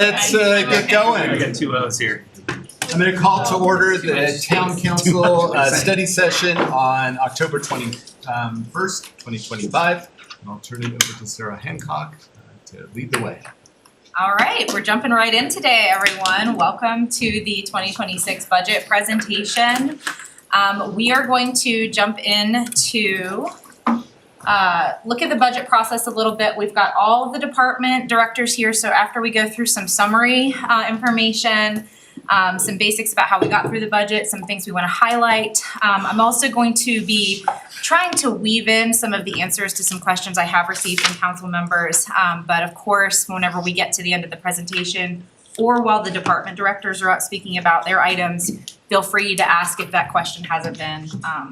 Let's get going. I got two O's here. I'm going to call to order the Town Council study session on October 21st, 2025. And I'll turn it over to Sarah Hancock to lead the way. All right, we're jumping right in today, everyone. Welcome to the 2026 budget presentation. We are going to jump in to look at the budget process a little bit. We've got all of the department directors here, so after we go through some summary information, some basics about how we got through the budget, some things we want to highlight. I'm also going to be trying to weave in some of the answers to some questions I have received from council members. But of course, whenever we get to the end of the presentation or while the department directors are out speaking about their items, feel free to ask if that question hasn't been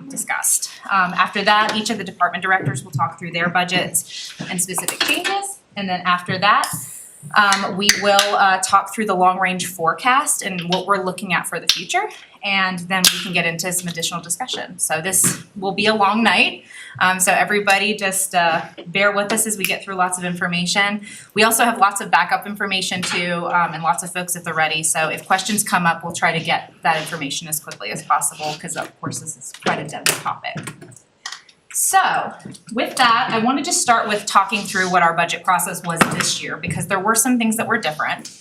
discussed. After that, each of the department directors will talk through their budgets and specific changes. And then after that, we will talk through the long-range forecast and what we're looking at for the future, and then we can get into some additional discussion. So this will be a long night, so everybody just bear with us as we get through lots of information. We also have lots of backup information too, and lots of folks at the ready, so if questions come up, we'll try to get that information as quickly as possible, because of course this is quite a dense topic. So with that, I want to just start with talking through what our budget process was this year, because there were some things that were different.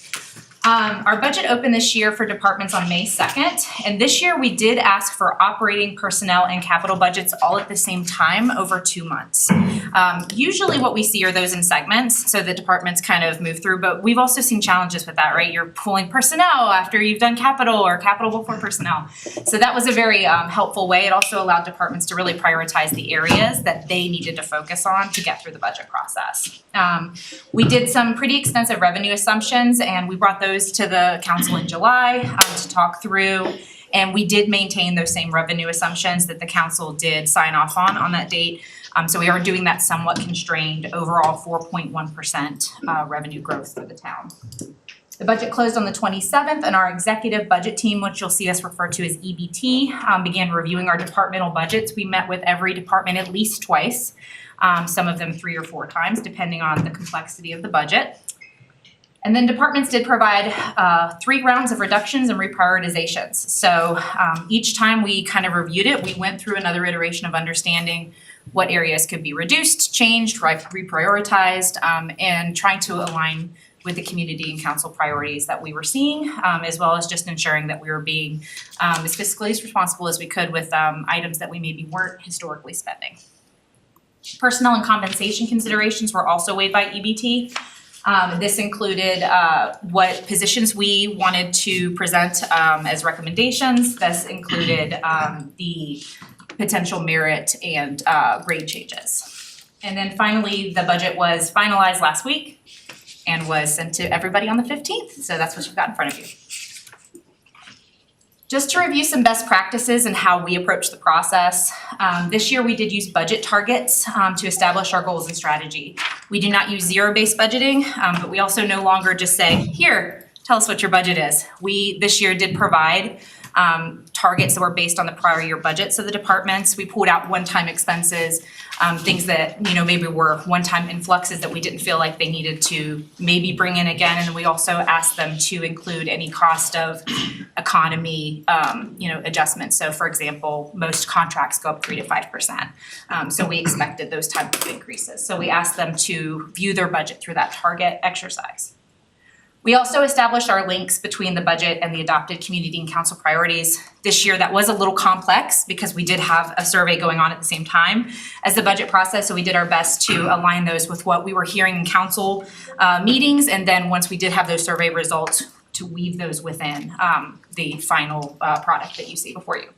Our budget opened this year for departments on May 2nd, and this year we did ask for operating, personnel, and capital budgets all at the same time over 2 months. Usually what we see are those in segments, so the departments kind of move through, but we've also seen challenges with that, right? You're pulling personnel after you've done capital or capital before personnel. So that was a very helpful way. It also allowed departments to really prioritize the areas that they needed to focus on to get through the budget process. We did some pretty extensive revenue assumptions, and we brought those to the council in July to talk through, and we did maintain those same revenue assumptions that the council did sign off on that date. So we are doing that somewhat constrained overall 4.1% revenue growth for the town. The budget closed on the 27th, and our executive budget team, which you'll see us refer to as EBT, began reviewing our departmental budgets. We met with every department at least twice, some of them 3 or 4 times, depending on the complexity of the budget. And then departments did provide 3 rounds of reductions and reprioritizations. So each time we kind of reviewed it, we went through another iteration of understanding what areas could be reduced, changed, reprioritized, and trying to align with the community and council priorities that we were seeing, as well as just ensuring that we were being as fiscally as responsible as we could with items that we maybe weren't historically spending. Personnel and compensation considerations were also weighed by EBT. This included what positions we wanted to present as recommendations. This included the potential merit and grade changes. And then finally, the budget was finalized last week and was sent to everybody on the 15th. So that's what you've got in front of you. Just to review some best practices and how we approach the process, this year we did use budget targets to establish our goals and strategy. We do not use zero-based budgeting, but we also no longer just say, here, tell us what your budget is. We this year did provide targets that were based on the prior year budgets of the departments. We pulled out one-time expenses, things that maybe were one-time influxes that we didn't feel like they needed to maybe bring in again, and then we also asked them to include any cost of economy adjustments. So for example, most contracts go up 3 to 5%. So we expected those type of increases. So we asked them to view their budget through that target exercise. We also established our links between the budget and the adopted community and council priorities. This year that was a little complex because we did have a survey going on at the same time as the budget process, so we did our best to align those with what we were hearing in council meetings, and then once we did have those survey results, to weave those within the final product that you see before you.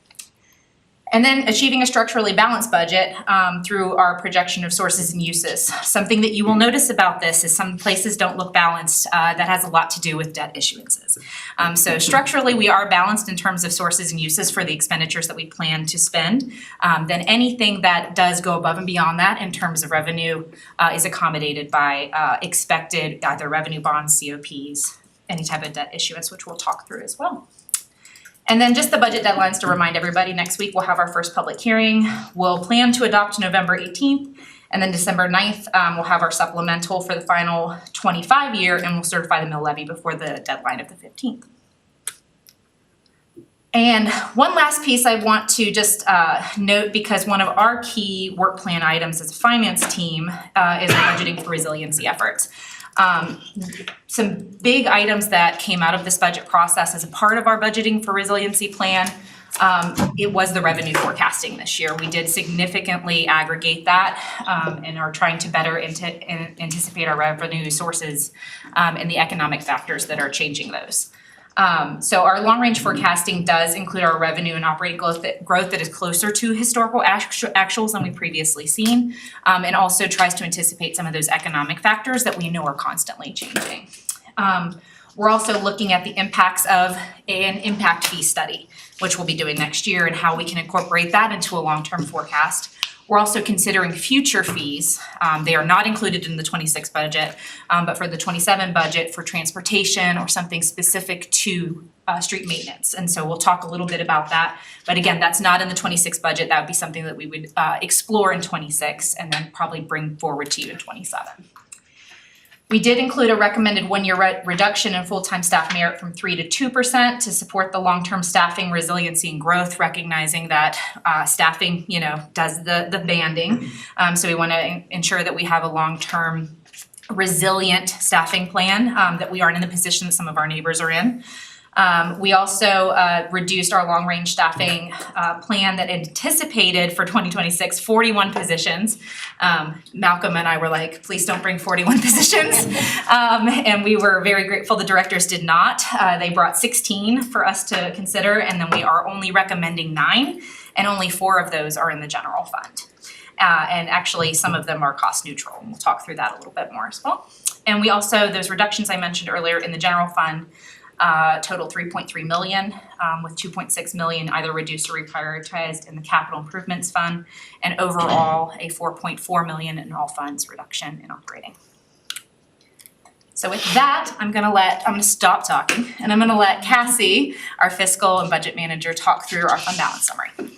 And then achieving a structurally balanced budget through our projection of sources and uses. Something that you will notice about this is some places don't look balanced. That has a lot to do with debt issuances. So structurally, we are balanced in terms of sources and uses for the expenditures that we plan to spend. Then anything that does go above and beyond that in terms of revenue is accommodated by expected either revenue bonds, COPs, any type of debt issuance, which we'll talk through as well. And then just the budget deadlines to remind everybody, next week we'll have our first public hearing. We'll plan to adopt November 18th, and then December 9th, we'll have our supplemental for the final 25 year, and we'll certify the mill levy before the deadline of the 15th. And one last piece I want to just note, because one of our key work plan items as a finance team is our budgeting for resiliency efforts. Some big items that came out of this budget process as a part of our budgeting for resiliency plan, it was the revenue forecasting this year. We did significantly aggregate that and are trying to better anticipate our revenue sources and the economic factors that are changing those. So our long-range forecasting does include our revenue and operating growth that is closer to historical actuals than we've previously seen, and also tries to anticipate some of those economic factors that we know are constantly changing. We're also looking at the impacts of an impact fee study, which we'll be doing next year, and how we can incorporate that into a long-term forecast. We're also considering future fees. They are not included in the 26 budget, but for the 27 budget for transportation or something specific to street maintenance. And so we'll talk a little bit about that. But again, that's not in the 26 budget. That would be something that we would explore in 26 and then probably bring forward to you in 27. We did include a recommended 1-year reduction in full-time staff merit from 3% to 2% to support the long-term staffing resiliency and growth, recognizing that staffing, does the banding. So we want to ensure that we have a long-term resilient staffing plan, that we aren't in the position that some of our neighbors are in. We also reduced our long-range staffing plan that anticipated for 2026 41 positions. Malcolm and I were like, please don't bring 41 positions. And we were very grateful the directors did not. They brought 16 for us to consider, and then we are only recommending 9, and only 4 of those are in the general fund. And actually, some of them are cost neutral, and we'll talk through that a little bit more as well. And we also, those reductions I mentioned earlier in the general fund, total $3.3 million, with $2.6 million either reduced or reprioritized in the capital improvements fund, and overall a $4.4 million in all funds reduction in operating. So with that, I'm gonna stop talking, and I'm gonna let Cassie, our fiscal and budget manager, talk through our fund balance summary.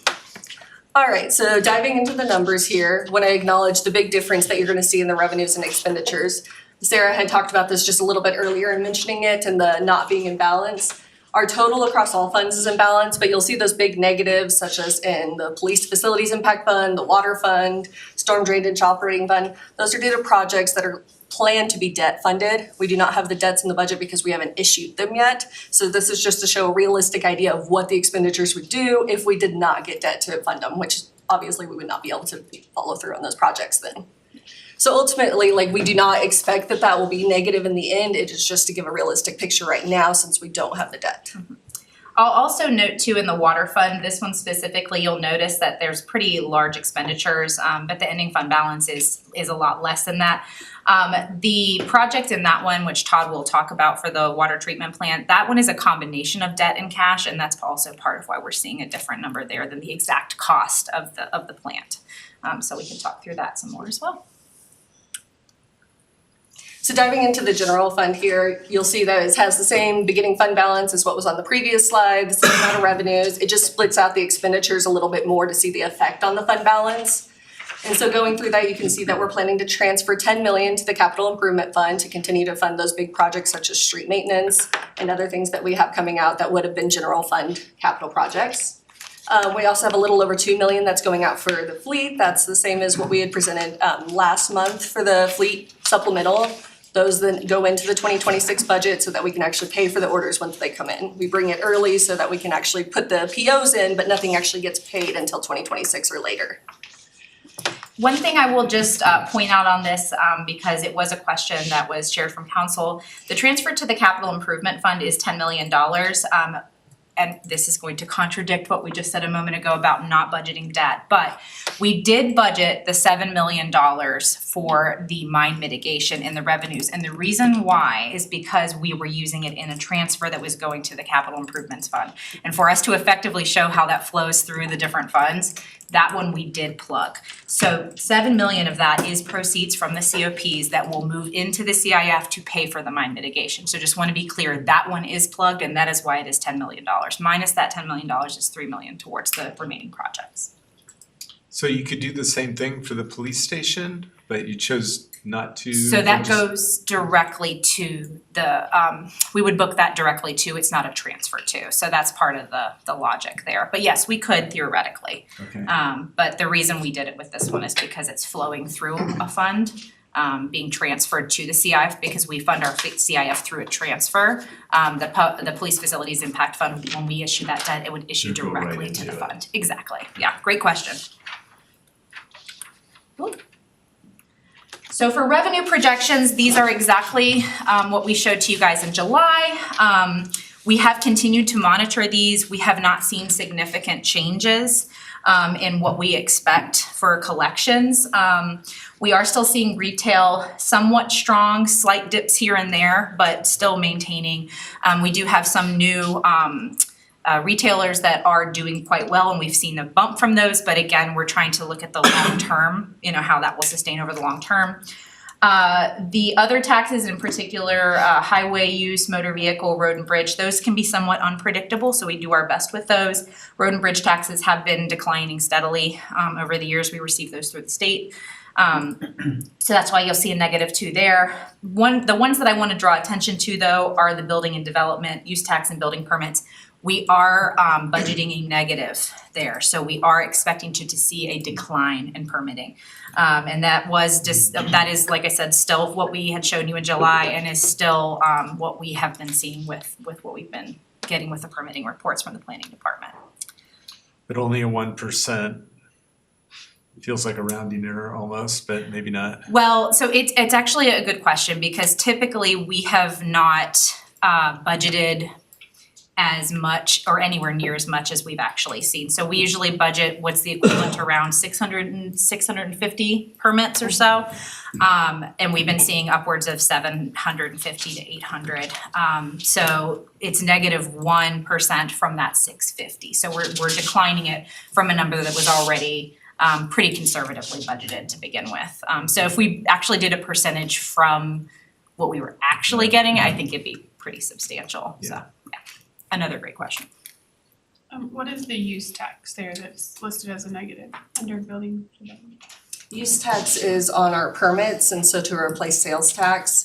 All right, so diving into the numbers here, when I acknowledge the big difference that you're gonna see in the revenues and expenditures, Sarah had talked about this just a little bit earlier in mentioning it and the not being in balance. Our total across all funds is in balance, but you'll see those big negatives such as in the police facilities impact fund, the water fund, storm drainage operating fund. Those are due to projects that are planned to be debt funded. We do not have the debts in the budget because we haven't issued them yet. So this is just to show a realistic idea of what the expenditures would do if we did not get debt to fund them, which obviously we would not be able to follow through on those projects then. So ultimately, we do not expect that will be negative in the end. It is just to give a realistic picture right now since we don't have the debt. I'll also note too in the water fund, this one specifically, you'll notice that there's pretty large expenditures, but the ending fund balance is a lot less than that. The project in that one, which Todd will talk about for the water treatment plant, that one is a combination of debt and cash, and that's also part of why we're seeing a different number there than the exact cost of the plant. So we can talk through that some more as well. So diving into the general fund here, you'll see that it has the same beginning fund balance as what was on the previous slide, the same amount of revenues. It just splits out the expenditures a little bit more to see the effect on the fund balance. And so going through that, you can see that we're planning to transfer $10 million to the capital improvement fund to continue to fund those big projects such as street maintenance and other things that we have coming out that would have been general fund capital projects. We also have a little over $2 million that's going out for the fleet. That's the same as what we had presented last month for the fleet supplemental. Those then go into the 2026 budget so that we can actually pay for the orders once they come in. We bring it early so that we can actually put the POs in, but nothing actually gets paid until 2026 or later. One thing I will just point out on this, because it was a question that was shared from council, the transfer to the capital improvement fund is $10 million. and this is going to contradict what we just said a moment ago about not budgeting debt, but we did budget the $7 million for the mine mitigation in the revenues. And the reason why is because we were using it in a transfer that was going to the capital improvements fund. And for us to effectively show how that flows through the different funds, that one we did plug. So 7 million of that is proceeds from the COPs that will move into the CIF to pay for the mine mitigation. So just want to be clear, that one is plugged and that is why it is $10 million. Minus that $10 million is 3 million towards the remaining projects. So you could do the same thing for the police station, but you chose not to? So that goes directly to the, we would book that directly to, it's not a transfer to. So that's part of the logic there. But yes, we could theoretically. Okay. But the reason we did it with this one is because it's flowing through a fund, being transferred to the CIF because we fund our CIF through a transfer. The Police Facilities Impact Fund, when we issue that debt, it would issue It'd go right directly to into the it. fund. Exactly. Yeah, great question. So for revenue projections, these are exactly what we showed to you guys in July. We have continued to monitor these. We have not seen significant changes in what we expect for collections. We are still seeing retail somewhat strong, slight dips here and there, but still maintaining. We do have some new retailers that are doing quite well, and we've seen a bump from those, but again, we're trying to look at the long term, how that will sustain over the long term. The other taxes in particular, highway use, motor vehicle, road and bridge, those can be somewhat unpredictable, so we do our best with those. Road and bridge taxes have been declining steadily over the years. We receive those through the state. So that's why you'll see a -2 there. The ones that I want to draw attention to though are the building and development, use tax and building permits. We are budgeting a negative there, so we are expecting to see a decline in permitting. And that is, like I said, still what we had shown you in July and is still what we have been seeing with what we've been getting with the permitting reports from the planning department. But only a 1%. Feels like a rounding error almost, but maybe not. Well, so it's actually a good question because typically we have not budgeted as much or anywhere near as much as we've actually seen. So we usually budget what's the equivalent to around 650 permits or so. And we've been seeing upwards of 750 to 800. So it's -1% from that 650. So we're declining it from a number that was already pretty conservatively budgeted to begin with. So if we actually did a percentage from what we were actually getting, I think it'd be pretty substantial. So, yeah, another great question. What is the use tax there that's listed as a negative under building development? Use tax is on our permits, and so to replace sales tax,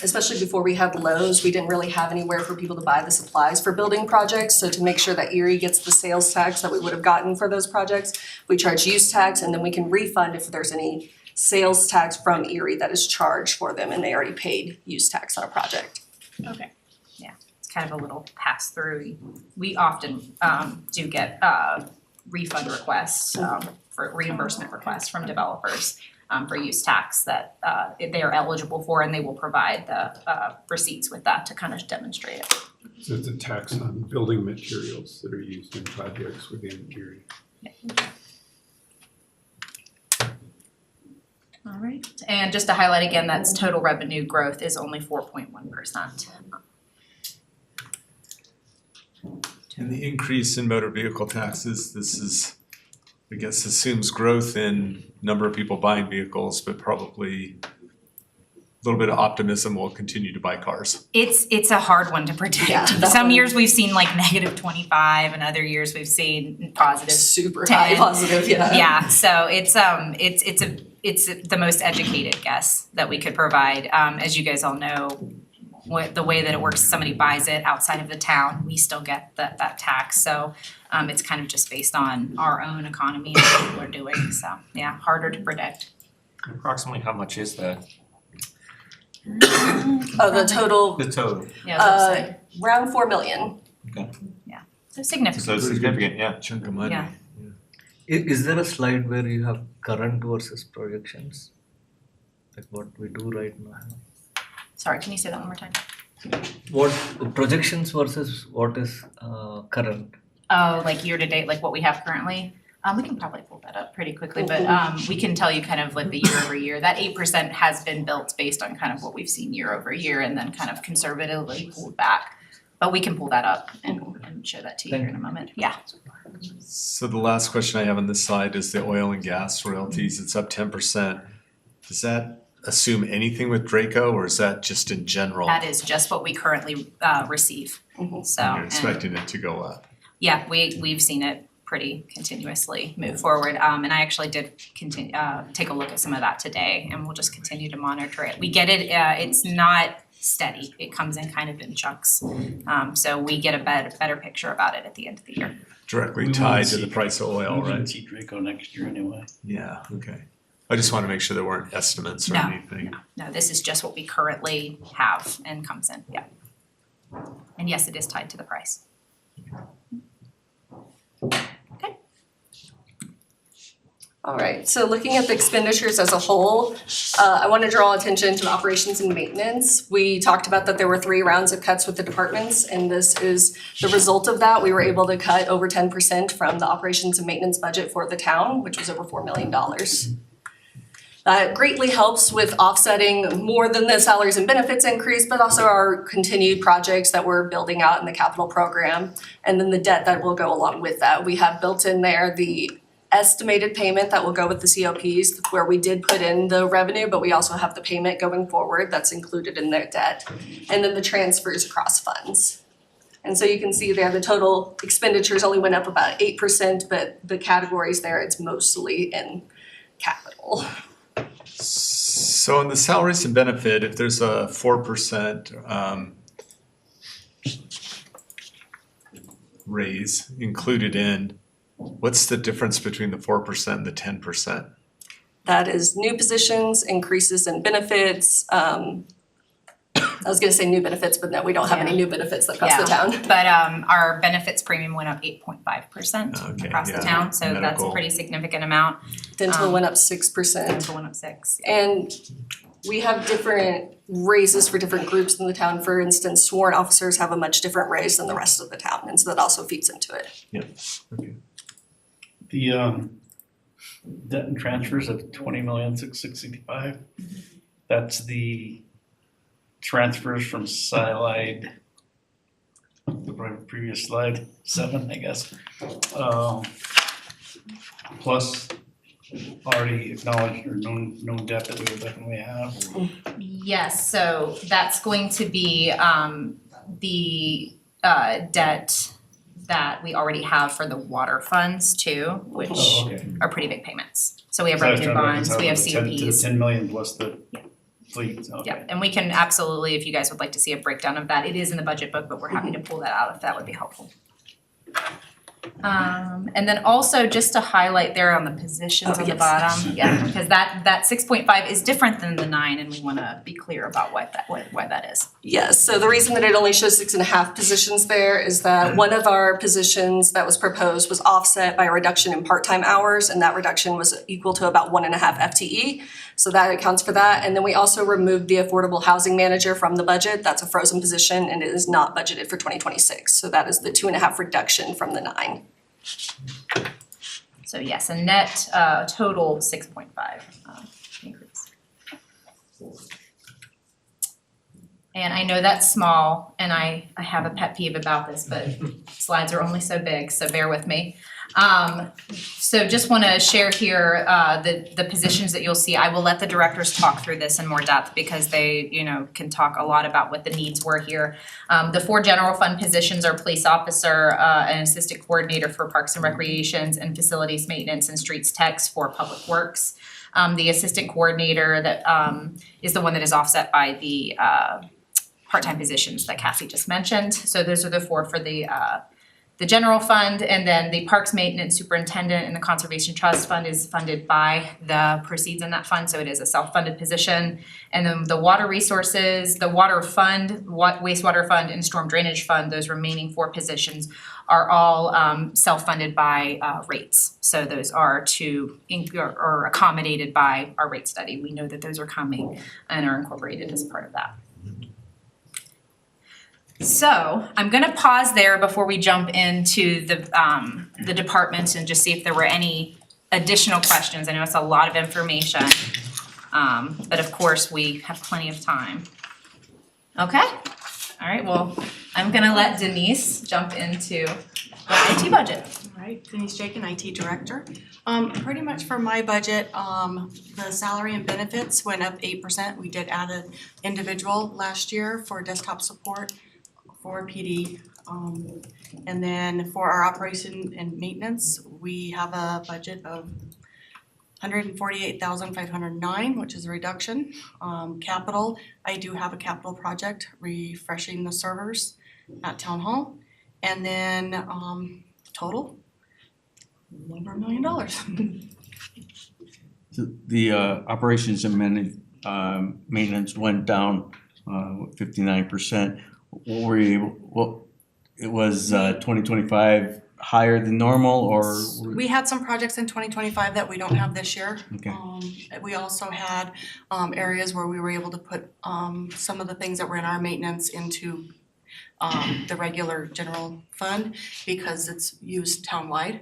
especially before we had Lowe's, we didn't really have anywhere for people to buy the supplies for building projects. So to make sure that Erie gets the sales tax that we would have gotten for those projects, we charge use tax, and then we can refund if there's any sales tax from Erie that is charged for them and they already paid use tax on a project. Okay. It's kind of a little pass through. We often do get refund requests for reimbursement requests from developers for use tax that they are eligible for, and they will provide the receipts with that to kind of demonstrate it. So it's a tax on building materials that are used in projects within Erie. All right, and just to highlight again, that's total revenue growth is only 4.1%. And the increase in motor vehicle taxes, this is, I guess, assumes growth in number of people buying vehicles, but probably a little bit of optimism will continue to buy cars. It's a hard one to predict. Yeah, that Some one- years we've seen like -25, and other years we've seen positive. Super 10. high positive, yeah. Yeah, so it's the most educated guess that we could provide. As you guys all know, the way that it works, somebody buys it outside of the town, we still get that tax. So it's kind of just based on our own economy and what people are doing. So yeah, harder to predict. Approximately how much is that? Oh, the total, The total. Yeah, I was gonna say. around 4 million. So significant. So it's significant, yeah. Chunk of money. Yeah. Is there a slide where you have current versus projections? Like what we do right now? Sorry, can you say that one more time? What projections versus what is current? Oh, like year to date, like what we have currently? We can probably pull that up pretty quickly, but we can tell you kind of like the year over year. That 8% has been built based on kind of what we've seen year over year and then kind of conservatively pulled back. But we can pull that up and show that to you here in a moment. Yeah. So the last question I have on this slide is the oil and gas royalties. It's up 10%. Does that assume anything with Draco, or is that just in general? That is just what we currently receive. So, You're and expecting it to go up? yeah, we've seen it pretty continuously move forward. And I actually did continue, take a look at some of that today, and we'll just continue to monitor it. We get it, it's not steady. It comes in kind of in chunks. So we get a better picture about it at the end of the year. Directly We tied won't to the see- price of We oil, wouldn't right? see Draco next year anyway. Yeah, okay. I just want to make sure there weren't estimates or No, anything. No, this is just what we currently have and comes in, yeah. And yes, it is tied to the price. All right, so looking at the expenditures as a whole, I want to draw attention to operations and maintenance. We talked about that there were 3 rounds of cuts with the departments, and this is the result of that. We were able to cut over 10% from the operations and maintenance budget for the town, which was over $4 million. That greatly helps with offsetting more than the salaries and benefits increase, but also our continued projects that we're building out in the capital program, and then the debt that will go along with that. We have built in there the estimated payment that will go with the COPs, where we did put in the revenue, but we also have the payment going forward that's included in their debt, and then the transfers across funds. And so you can see there, the total expenditures only went up about 8%, but the categories there, it's mostly in capital. So in the salaries and benefit, if there's a 4% raise included in, what's the difference between the 4% and the 10%? That is new positions, increases in benefits. I was gonna say new benefits, but no, we don't have any new benefits that cost the town. But our benefits premium went up 8.5% Okay, across the yeah. town, so that's a Medical. pretty significant amount. Dental went up 6%. Dental went up 6. And we have different raises for different groups in the town. For instance, sworn officers have a much different raise than the rest of the town, and so that also feeds into it. Okay. The debt and transfers of 20,665,000. That's the transfers from slide, the previous slide, 7, I guess. Plus already acknowledged or known debt that we will definitely have. Yes, so that's going to be the debt that we already have for the water funds too, which Oh, okay. are pretty big payments. So we have So I was revenue trying to bonds, we have reconcile the 10 to the COPs. 10 million plus the Yeah. fleet, okay. Yeah, and we can absolutely, if you guys would like to see a breakdown of that, it is in the budget book, but we're happy to pull that out if that would be helpful. And then also just to highlight there on the positions Oh, on the yes. bottom, yeah, because that 6.5 is different than the 9, and we wanna be clear about why that is. Yes, so the reason that it only shows 6.5 positions there is that one of our positions that was proposed was offset by a reduction in part-time hours, and that reduction was equal to about 1.5 FTE. So that accounts for that. And then we also removed the affordable housing manager from the budget. That's a frozen position and it is not budgeted for 2026. So that is the 2.5 reduction from the 9. So yes, a net total 6.5 increase. And I know that's small, and I have a pet peeve about this, but slides are only so big, so bear with me. So just wanna share here the positions that you'll see. I will let the directors talk through this in more depth because they, can talk a lot about what the needs were here. The 4 general fund positions are police officer, an assistant coordinator for parks and recreations, and facilities maintenance and streets techs for public works. The assistant coordinator that is the one that is offset by the part-time positions that Cassie just mentioned. So those are the 4 for the general fund, and then the parks maintenance superintendent and the conservation trust fund is funded by the proceeds in that fund, so it is a self-funded position. And then the water resources, the water fund, wastewater fund, and storm drainage fund, those remaining 4 positions are all self-funded by rates. So those are or accommodated by our rate study. We know that those are coming and are incorporated as part of that. So I'm gonna pause there before we jump into the departments and just see if there were any additional questions. I know it's a lot of information. But of course, we have plenty of time. Okay, all right, well, I'm gonna let Denise jump into the IT budget. All right, Denise Jakin, IT Director. Pretty much for my budget, the salary and benefits went up 8%. We did add an individual last year for desktop support for PD. And then for our operation and maintenance, we have a budget of $148,509, which is a reduction. Capital, I do have a capital project refreshing the servers at Town Hall. And then total, over $1 million. The operations and maintenance went down 59%. What were you able, it was 2025 higher than normal, or? We had some projects in 2025 that we don't have this year. Okay. We also had areas where we were able to put some of the things that were in our maintenance into the regular general fund because it's used townwide.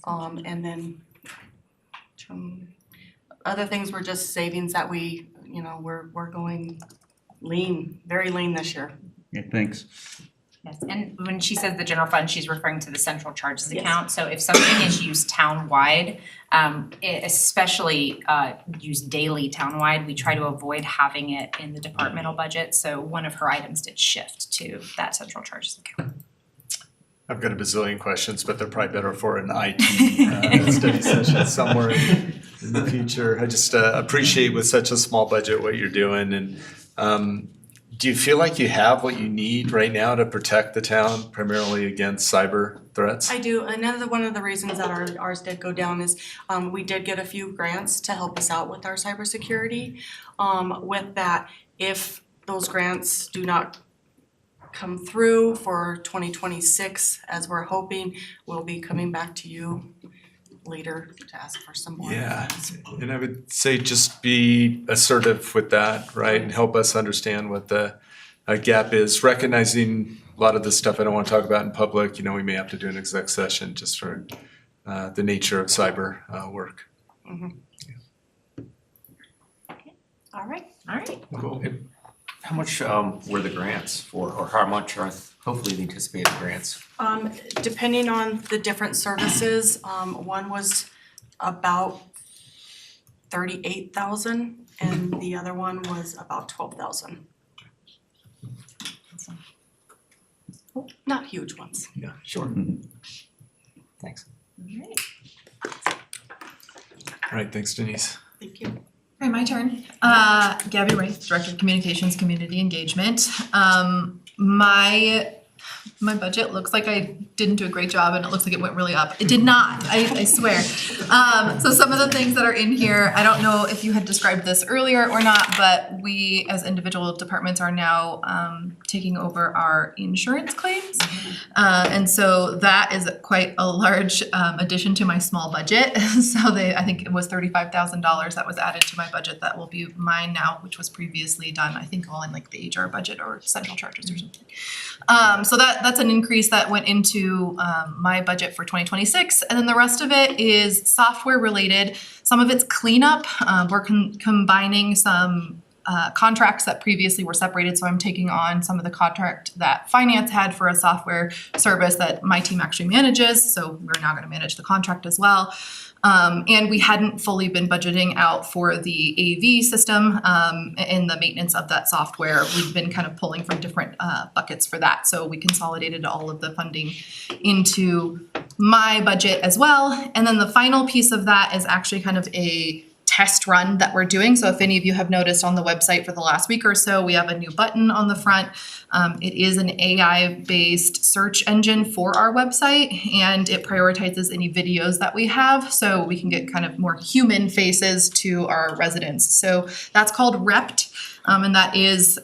And then other things were just savings that we, we're going lean, very lean this year. Yeah, thanks. Yes, and when she says the general fund, she's referring to the central charges Yes. account. So if something is used town-wide, especially used daily town-wide, we try to avoid having it in the departmental budget. So one of her items did shift to that central charges account. I've got a bazillion questions, but they're probably better for an IT study session somewhere in the future. I just appreciate with such a small budget what you're doing, and do you feel like you have what you need right now to protect the town primarily against cyber threats? I do. Another one of the reasons that ours did go down is we did get a few grants to help us out with our cybersecurity. With that, if those grants do not come through for 2026, as we're hoping, we'll be coming back to you later to ask for some more. Yeah, and I would say just be assertive with that, right? And help us understand what the gap is, recognizing a lot of the stuff I don't want to talk about in public. We may have to do an exec session just for the nature of cyber work. All right. Cool. How much were the grants for, or how much are hopefully the anticipated grants? Depending on the different services, one was about 38,000 and the other one was about 12,000. Not huge ones. Yeah, sure. Thanks. All right, thanks Denise. Thank you. Okay, my turn. Gabby Wright, Director of Communications, Community Engagement. My budget looks like I didn't do a great job and it looks like it went really up. It did not, I swear. So some of the things that are in here, I don't know if you had described this earlier or not, but we as individual departments are now taking over our insurance claims. And so that is quite a large addition to my small budget. So I think it was $35,000 that was added to my budget that will be mine now, which was previously done, I think all in like the HR budget or central charges or something. So that's an increase that went into my budget for 2026. And then the rest of it is software related. Some of it's cleanup. We're combining some contracts that previously were separated. So I'm taking on some of the contract that finance had for a software service that my team actually manages. So we're now going to manage the contract as well. And we hadn't fully been budgeting out for the AV system and the maintenance of that software. We've been kind of pulling from different buckets for that. So we consolidated all of the funding into my budget as well. And then the final piece of that is actually kind of a test run that we're doing. So if any of you have noticed on the website for the last week or so, we have a new button on the front. It is an AI-based search engine for our website, and it prioritizes any videos that we have so we can get kind of more human faces to our residents. So that's called Rept, and that is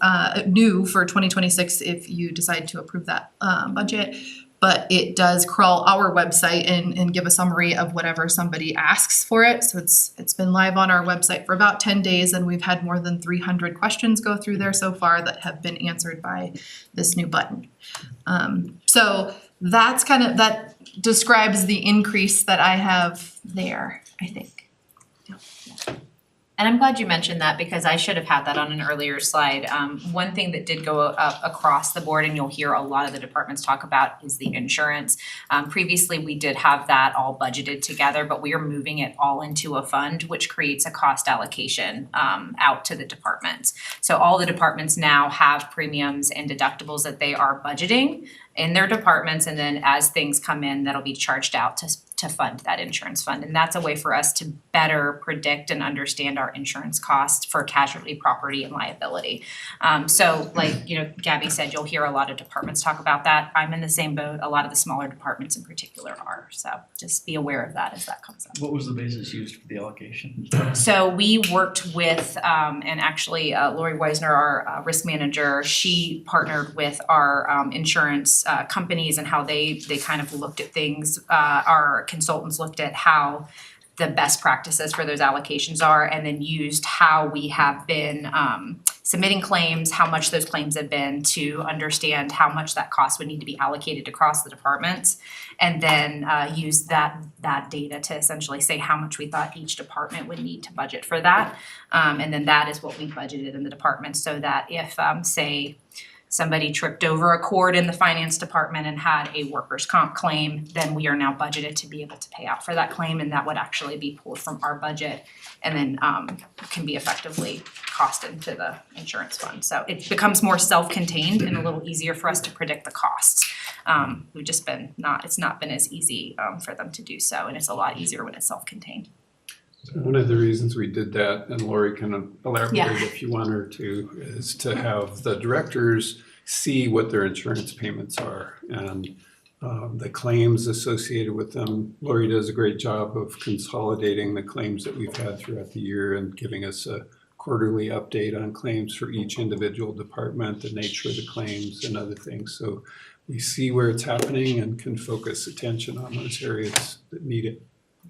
new for 2026 if you decide to approve that budget. but it does crawl our website and give a summary of whatever somebody asks for it. So it's been live on our website for about 10 days, and we've had more than 300 questions go through there so far that have been answered by this new button. So that's that describes the increase that I have there, I think. And I'm glad you mentioned that because I should have had that on an earlier slide. One thing that did go up across the board and you'll hear a lot of the departments talk about is the insurance. Previously, we did have that all budgeted together, but we are moving it all into a fund, which creates a cost allocation out to the departments. So all the departments now have premiums and deductibles that they are budgeting in their departments, and then as things come in, that'll be charged out to fund that insurance fund. And that's a way for us to better predict and understand our insurance costs for casualty, property, and liability. So like, Gabby said, you'll hear a lot of departments talk about that. I'm in the same boat. A lot of the smaller departments in particular are. So just be aware of that as that comes up. What was the basis used for the allocation? So we worked with, and actually Lori Weisner, our risk manager, she partnered with our insurance companies and how they kind of looked at things. Our consultants looked at how the best practices for those allocations are, and then used how we have been submitting claims, how much those claims have been, to understand how much that cost would need to be allocated across the departments, and then use that data to essentially say how much we thought each department would need to budget for that. And then that is what we budgeted in the department, so that if say somebody tripped over a cord in the finance department and had a workers' comp claim, then we are now budgeted to be able to pay out for that claim, and that would actually be pulled from our budget and then can be effectively costed to the insurance fund. So it becomes more self-contained and a little easier for us to predict the costs. We've just been it's not been as easy for them to do so, and it's a lot easier when it's self-contained. One of the reasons we did that, and Lori can elaborate Yeah. if you want her to, is to have the directors see what their insurance payments are and the claims associated with them. Lori does a great job of consolidating the claims that we've had throughout the year and giving us a quarterly update on claims for each individual department, the nature of the claims and other things. So we see where it's happening and can focus attention on those areas that need it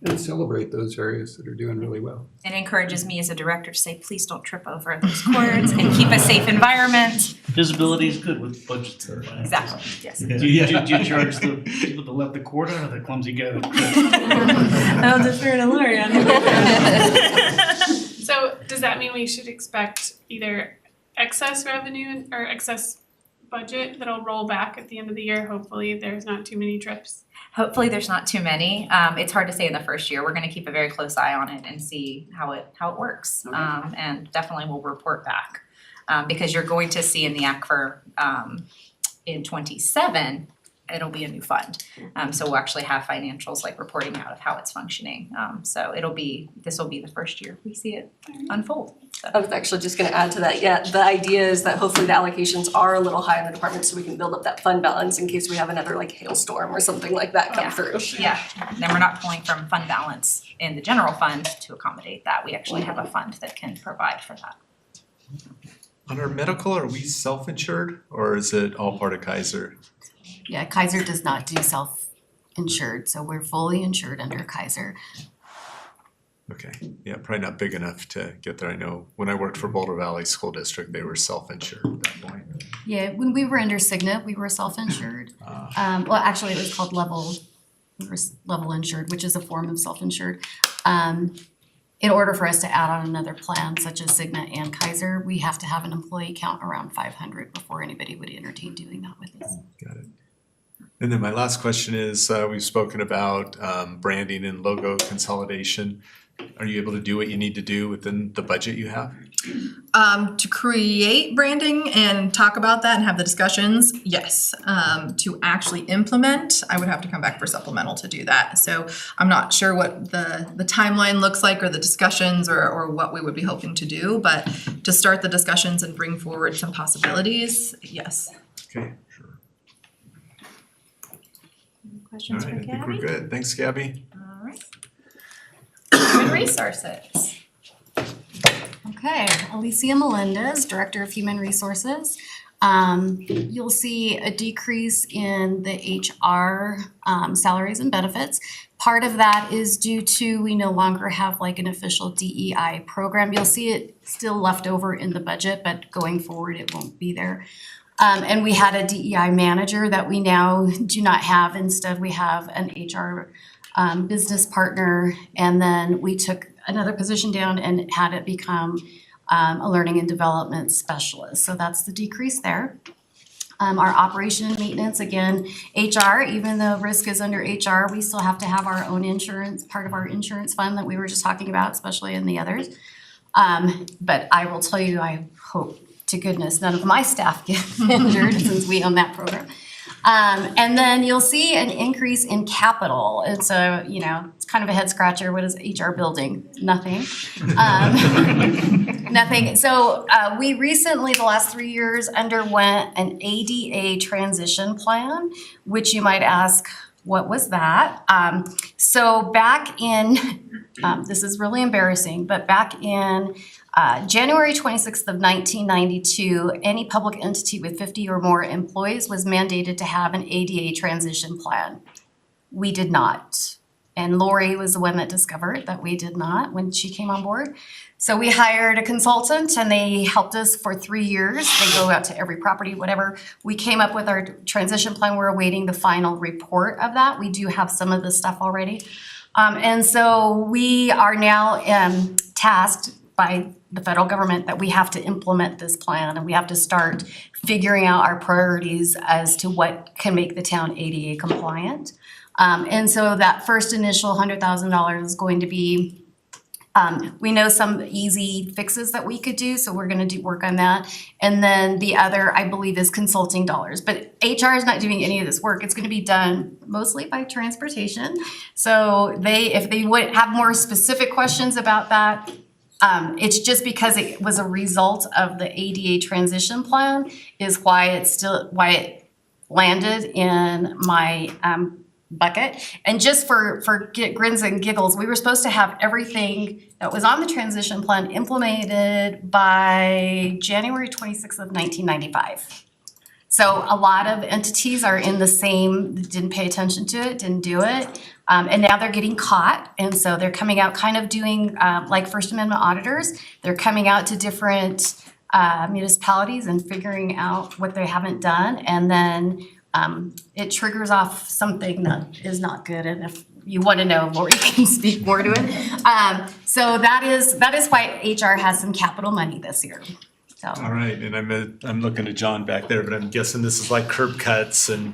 and celebrate those areas that are doing really well. It encourages me as a director to say, please don't trip over those cords and keep a safe environment. Visibility is good with budgets. Exactly, yes. Do you charge the people that let the cord out, or the clumsy guy that? I'll defer to Lori on that. So does that mean we should expect either excess revenue or excess budget that'll roll back at the end of the year? Hopefully there's not too many trips. Hopefully there's not too many. It's hard to say in the first year. We're gonna keep a very close eye on it and see how it works. And definitely we'll report back. Because you're going to see in the ACFR in 27, it'll be a new fund. So we'll actually have financials like reporting out of how it's functioning. So this will be the first year we see it unfold. I was actually just gonna add to that, yeah, the idea is that hopefully the allocations are a little high in the department so we can build up that fund balance in case we have another like hailstorm or something like that come through. Yeah, then we're not pulling from fund balance in the general fund to accommodate that. We actually have a fund that can provide for that. On our medical, are we self-insured or is it all part of Kaiser? Yeah, Kaiser does not do self-insured, so we're fully insured under Kaiser. Okay, yeah, probably not big enough to get there. I know when I worked for Boulder Valley School District, they were self-insured at that point. Yeah, when we were under Cigna, we were self-insured. Well, actually, it was called we were level insured, which is a form of self-insured. In order for us to add on another plan such as Cigna and Kaiser, we have to have an employee count around 500 before anybody would entertain doing that with us. Got it. And then my last question is, we've spoken about branding and logo consolidation. Are you able to do what you need to do within the budget you have? To create branding and talk about that and have the discussions, yes. To actually implement, I would have to come back for supplemental to do that. So I'm not sure what the timeline looks like or the discussions or what we would be hoping to do, but to start the discussions and bring forward some possibilities, yes. Okay, sure. All Questions right, for I think Gabby? we're good. Thanks, Gabby. All right. Human resources. Okay, Alicia Melendez, Director of Human Resources. You'll see a decrease in the HR salaries and benefits. Part of that is due to we no longer have like an official DEI program. You'll see it still left over in the budget, but going forward, it won't be there. And we had a DEI manager that we now do not have. Instead, we have an HR business partner. And then we took another position down and had it become a learning and development specialist. So that's the decrease there. Our operation and maintenance, again, HR, even though risk is under HR, we still have to have our own insurance, part of our insurance fund that we were just talking about, especially in the others. But I will tell you, I hope to goodness none of my staff get injured since we own that program. And then you'll see an increase in capital. It's a, it's kind of a head scratcher. What is HR building? Nothing. Nothing. So we recently, the last 3 years, underwent an ADA transition plan, which you might ask, what was that? So back in, this is really embarrassing, but back in January 26th of 1992, any public entity with 50 or more employees was mandated to have an ADA transition plan. We did not. And Lori was the one that discovered that we did not when she came on board. So we hired a consultant and they helped us for 3 years. They go out to every property, whatever. We came up with our transition plan. We're awaiting the final report of that. We do have some of this stuff already. And so we are now tasked by the federal government that we have to implement this plan and we have to start figuring out our priorities as to what can make the town ADA compliant. And so that first initial $100,000 is going to be, we know some easy fixes that we could do, so we're gonna do work on that. And then the other, I believe, is consulting dollars. But HR is not doing any of this work. It's gonna be done mostly by transportation. So if they would have more specific questions about that, it's just because it was a result of the ADA transition plan is why it landed in my bucket. And just for grins and giggles, we were supposed to have everything that was on the transition plan implemented by January 26th of 1995. So a lot of entities are in the same, didn't pay attention to it, didn't do it. And now they're getting caught. And so they're coming out kind of doing like First Amendment auditors. They're coming out to different municipalities and figuring out what they haven't done. And then it triggers off something that is not good. And if you want to know, Lori can speak more to it. So that is why HR has some capital money this year. So. All right, and I'm looking at John back there, but I'm guessing this is like curb cuts and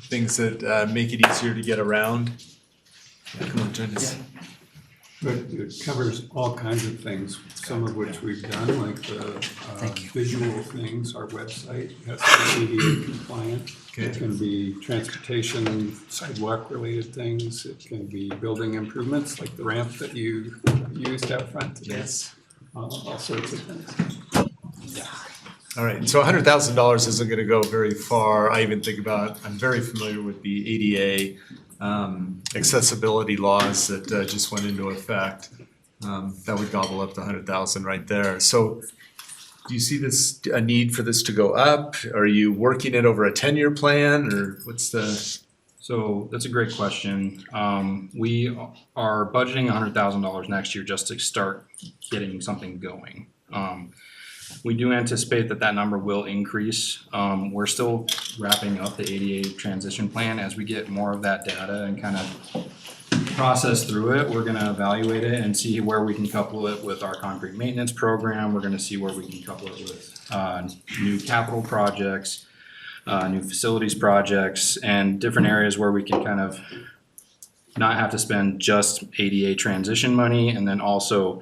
things that make it easier to get around. Yeah, come on, join us. But it covers all kinds of things, some of which we've done, like the visual things, our website has to be ADA compliant. Okay. It can be transportation, sidewalk related things, it can be building improvements, like the ramp that you used out front today. Yes. All sorts of things. All right, so $100,000 isn't gonna go very far. I even think about, I'm very familiar with the ADA accessibility laws that just went into effect. That would gobble up the 100,000 right there. So do you see this, a need for this to go up? Are you working it over a 10-year plan or what's the? So that's a great question. We are budgeting $100,000 next year just to start getting something going. We do anticipate that number will increase. We're still wrapping up the ADA transition plan. As we get more of that data and kind of process through it, we're gonna evaluate it and see where we can couple it with our concrete maintenance program. We're gonna see where we can couple it with new capital projects, new facilities projects, and different areas where we can kind of not have to spend just ADA transition money, and then also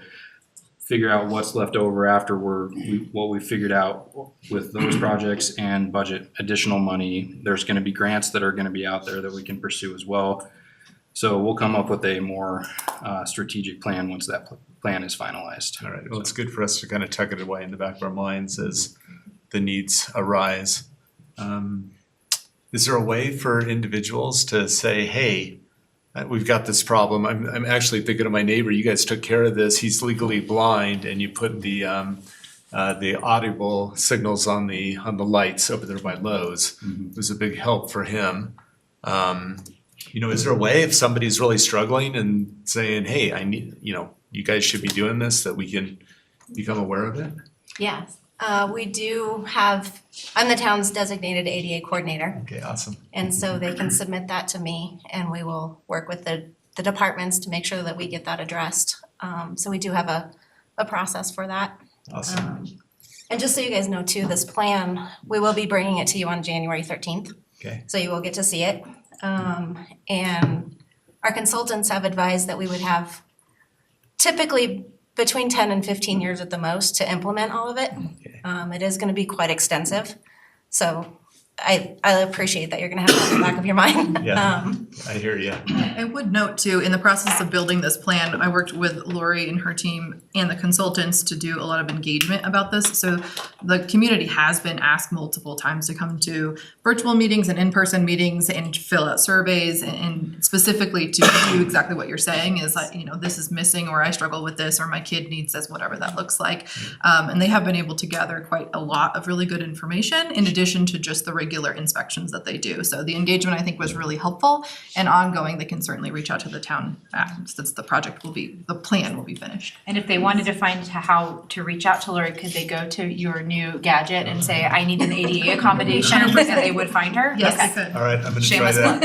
figure out what's left over after what we figured out with those projects and budget additional money. There's gonna be grants that are gonna be out there that we can pursue as well. So we'll come up with a more strategic plan once that plan is finalized. All right, well, it's good for us to kind of tuck it away in the back of our minds as the needs arise. Is there a way for individuals to say, hey, we've got this problem. I'm actually thinking of my neighbor. You guys took care of this. He's legally blind, and you put the the audible signals on the lights over there by Lowe's was a big help for him. You know, is there a way if somebody's really struggling and saying, hey, I need, you know, you guys should be doing this, that we can become aware of it? Yes, we do have, I'm the town's designated ADA coordinator, Okay, awesome. and so they can submit that to me, and we will work with the departments to make sure that we get that addressed. So we do have a process for that. Awesome. And just so you guys know too, this plan, we will be bringing it to you on January 13th. Okay. So you will get to see it. And our consultants have advised that we would have typically between 10 and 15 years at the most to implement all of it. Okay. It is gonna be quite extensive, so I appreciate that you're gonna have that in the back of your mind. Yeah. I hear you. I would note too, in the process of building this plan, I worked with Lori and her team and the consultants to do a lot of engagement about this. So the community has been asked multiple times to come to virtual meetings and in-person meetings and fill out surveys and specifically to do exactly what you're saying is like, you know, this is missing, or I struggle with this, or my kid needs this, whatever that looks like. And they have been able to gather quite a lot of really good information in addition to just the regular inspections that they do. So the engagement I think was really helpful, and ongoing, they can certainly reach out to the town since the plan will be finished. And if they wanted to find how to reach out to Lori, could they go to your new gadget and say, I need an ADA accommodation, and they would find her? Yes, Okay. they could. All right, I'm gonna try Shameless that.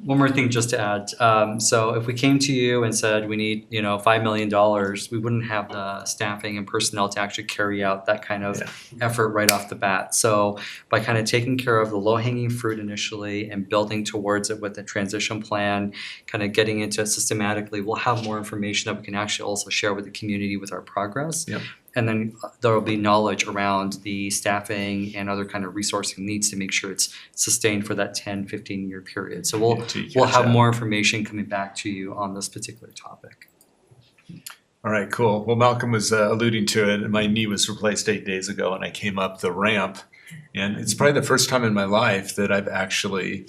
One more thing just to add. So if we came to you and said we need, you know, $5 million, we wouldn't have the staffing and personnel to actually carry out that kind of effort right off the bat. So by kind of taking care of the low-hanging fruit initially and building towards it with a transition plan, kind of getting into it systematically, we'll have more information that we can actually also share with the community with our progress. Yep. And then there will be knowledge around the staffing and other kind of resourcing needs to make sure it's sustained for that 10, 15-year period. So we'll have more information coming back to you on this particular topic. All right, cool. Well, Malcolm was alluding to it, and my knee was replaced 8 days ago, and I came up the ramp, and it's probably the first time in my life that I've actually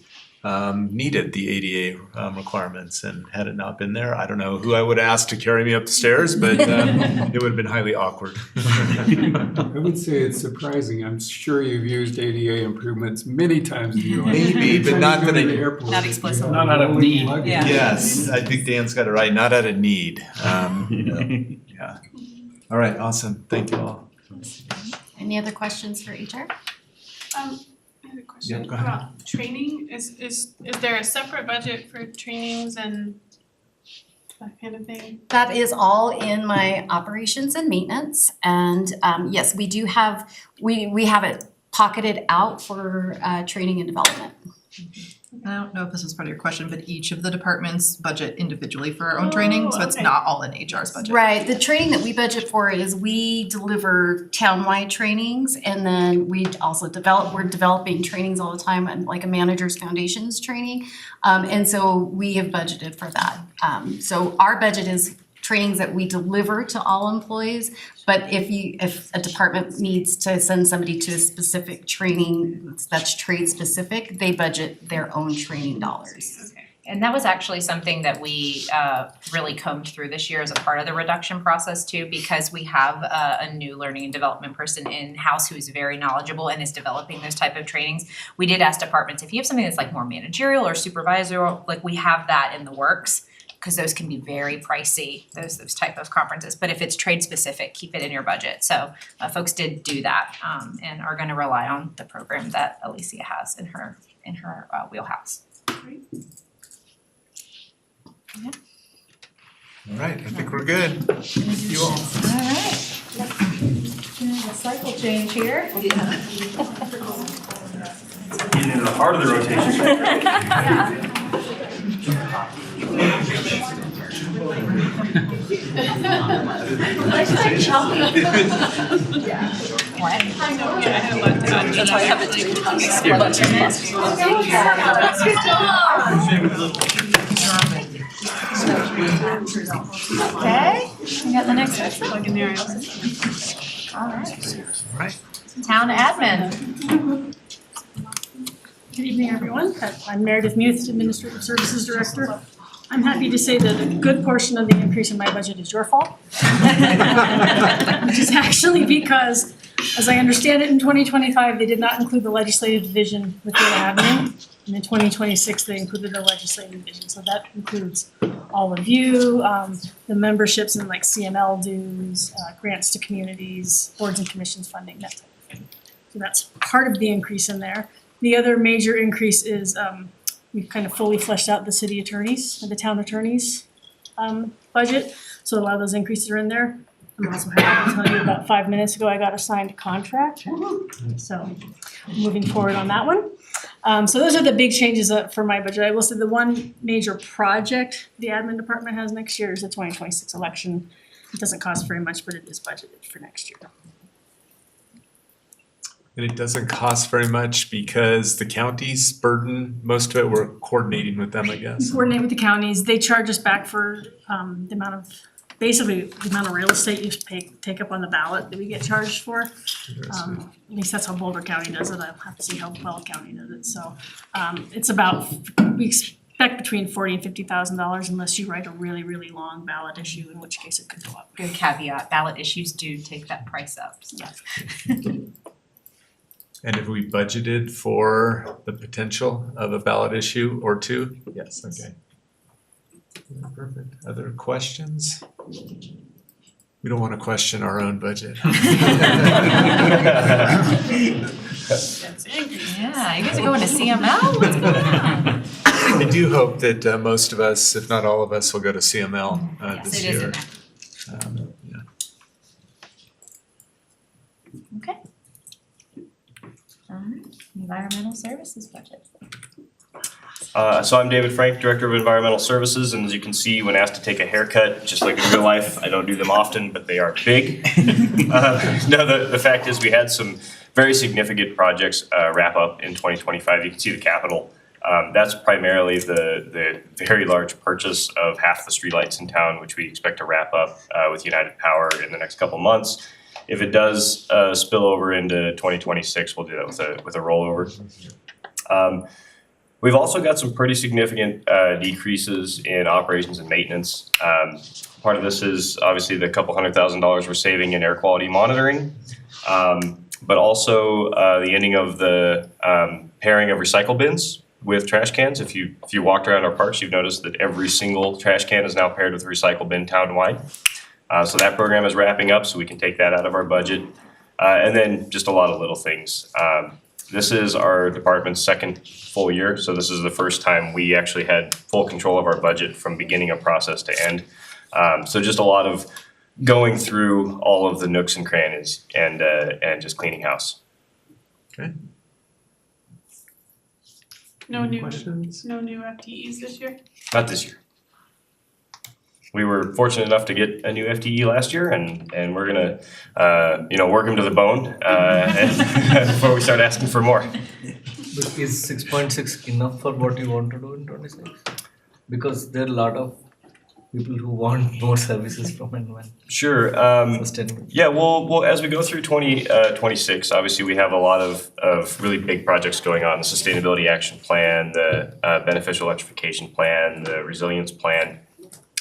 needed the ADA requirements, and had it not been there, I don't know who I would ask to carry me up the stairs, but it would have been highly awkward. I would say it's surprising. I'm sure you've used ADA improvements many times in your life. Maybe, but not that I. Not explicitly. Not out of need. Yeah. Yes, I think Dan's got it right, not out of need. Yeah. All right, awesome. Thank you all. Any other questions for HR? I have a question Yeah, go ahead. about training. Is there a separate budget for trainings and that kind of thing? That is all in my operations and maintenance, and yes, we do have, we have it pocketed out for training and development. I don't know if this was part of your question, but each of the departments budget individually for our own training, so it's okay. not all in HR's budget. Right, the training that we budget for is we deliver townwide trainings, and then we're developing trainings all the time, and like a manager's foundations training. And so we have budgeted for that. So our budget is trainings that we deliver to all employees, but if a department needs to send somebody to a specific training that's trade specific, they budget their own training dollars. Okay. And that was actually something that we really combed through this year as a part of the reduction process too, because we have a new learning and development person in-house who is very knowledgeable and is developing those type of trainings. We did ask departments, if you have something that's like more managerial or supervisory, like we have that in the works, because those can be very pricey, those type of conferences. But if it's trade specific, keep it in your budget. So folks did do that and are gonna rely on the program that Alicia has in her wheelhouse. Great. All right, I think we're good. Thank you all. Alright. Doing a cycle change here. Getting into the heart of the rotation. That's why I have it Okay, we got the next section. Plug in there. Alright. All right. Town admin. Good evening, everyone. I'm Meredith Muth, Administrative Services Director. I'm happy to say that a good portion of the increase in my budget is your fault. Which is actually because, as I understand it, in 2025, they did not include the legislative division within admin. And in 2026, they included the legislative division, so that includes all of you, the memberships in like CML dues, grants to communities, boards and commissions funding, that type of thing. So that's part of the increase in there. The other major increase is we've kind of fully fleshed out the city attorneys and the town attorneys budget. So a lot of those increases are in there. I'm also happy to tell you about 5 minutes ago, I got a signed contract. So moving forward on that one. So those are the big changes for my budget. I will say the one major project the admin department has next year is the 2026 election. It doesn't cost very much, but it is budgeted for next year. And it doesn't cost very much because the counties burden most of it. We're coordinating with them, I guess. We coordinate with the counties. They charge us back for the amount of, basically the amount of real estate you take up on the ballot that we get charged for. At least that's how Boulder County does it. I'll have to see how Weld County does it. So it's about, we expect between $40,000 and $50,000 unless you write a really, really long ballot issue, in which case it could go up. Good caveat, ballot issues do take that price up. Yeah. And have we budgeted for the potential of a ballot issue or two? Yes, okay. Yeah, perfect. Other questions? We don't want to question our own budget. Yeah, you guys are going to CML? What's going on? I do hope that most of us, if not all of us, will go to CML Yes, this it is year. in there. Yeah. Okay. Environmental services budget. So I'm David Frank, Director of Environmental Services, and as you can see, when asked to take a haircut, just like in real life, I don't do them often, but they are big. The fact is we had some very significant projects wrap up in 2025. You can see the capital. That's primarily the very large purchase of half the streetlights in town, which we expect to wrap up with United Power in the next couple months. If it does spill over into 2026, we'll do that with a rollover. We've also got some pretty significant decreases in operations and maintenance. Part of this is obviously the couple $100,000 we're saving in air quality monitoring, but also the ending of the pairing of recycle bins with trash cans. If you walked around our parks, you've noticed that every single trash can is now paired with a recycle bin town-wide. So that program is wrapping up, so we can take that out of our budget. And then just a lot of little things. This is our department's second full year, so this is the first time we actually had full control of our budget from beginning of process to end. So just a lot of going through all of the nooks and crannies and just cleaning house. Okay. No new questions? No new FTEs this year? Not this year. We were fortunate enough to get a new FTE last year, and we're gonna, work them to the bone before we start asking for more. But is 6.6 enough for what you want to do in 26? Because there are a lot of people who want more services from Environment. Sure. Yeah, well, as we go through 2026, obviously we have a lot of really big projects going on. The Sustainability Action Plan, the Beneficial Electrification Plan, the Resilience Plan.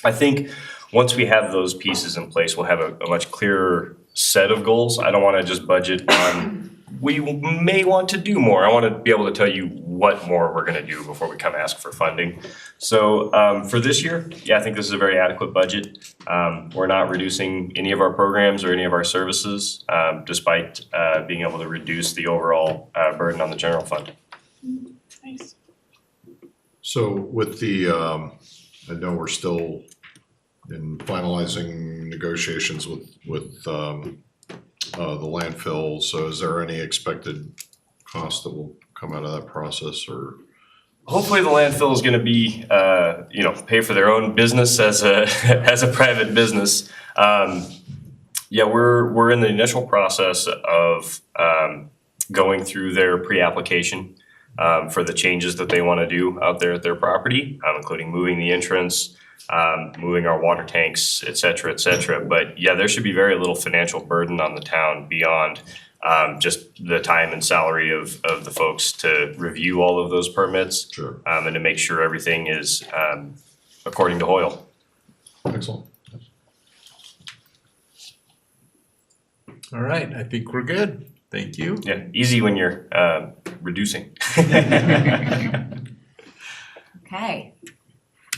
I think once we have those pieces in place, we'll have a much clearer set of goals. I don't want to just budget on, we may want to do more. I want to be able to tell you what more we're going to do before we come ask for funding. So for this year, yeah, I think this is a very adequate budget. We're not reducing any of our programs or any of our services, despite being able to reduce the overall burden on the general fund. Nice. So with the, I know we're still in finalizing negotiations with the landfill, so is there any expected cost that will come out of that process, or? Hopefully the landfill is gonna be, pay for their own business as a, as a private business. Yeah, we're in the initial process of going through their pre-application for the changes that they wanna do out there at their property, including moving the entrance, moving our water tanks, et cetera, et cetera. But yeah, there should be very little financial burden on the town beyond just the time and salary of the folks to review all of those permits. Sure. And to make sure everything is according to Hoyle. Excellent. All right, I think we're good. Thank you. Yeah, easy when you're reducing. Okay.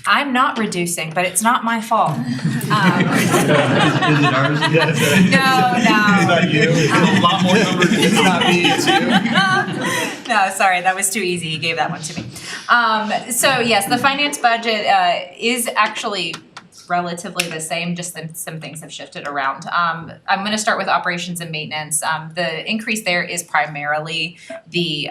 I'm not reducing, but it's not my fault. Is it ours? No. A lot more numbers. It's not me, it's you. No, sorry, that was too easy. He gave that one to me. So yes, the finance budget is actually relatively the same, just some things have shifted around. I'm gonna start with operations and maintenance. The increase there is primarily the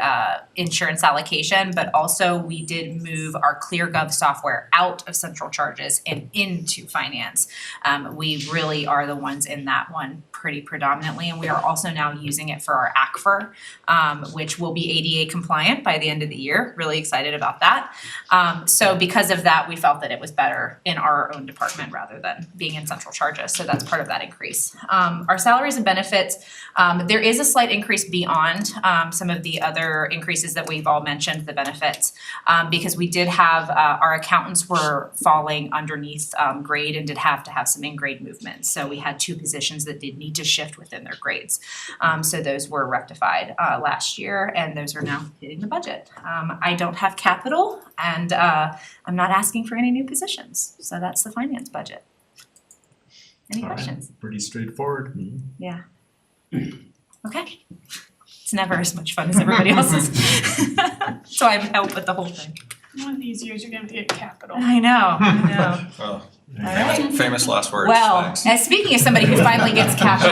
insurance allocation, but also we did move our ClearGov software out of central charges and into finance. We really are the ones in that one pretty predominantly, and we are also now using it for our ACFR, which will be ADA compliant by the end of the year. Really excited about that. So because of that, we felt that it was better in our own department rather than being in central charges. So that's part of that increase. Our salaries and benefits, there is a slight increase beyond some of the other increases that we've all mentioned, the benefits, because we did have our accountants were falling underneath grade and did have to have some in-grade movement. So we had 2 positions that did need to shift within their grades. So those were rectified last year, and those are now hitting the budget. I don't have capital, and I'm not asking for any new positions. So that's the finance budget. Any All right, questions? pretty straightforward. Yeah. Okay. It's never as much fun as everybody else's. So I help with the whole thing. One of these years you're gonna get capital. I know. Oh, Alright. famous last words, Well, thanks. as speaking of somebody who finally gets capital.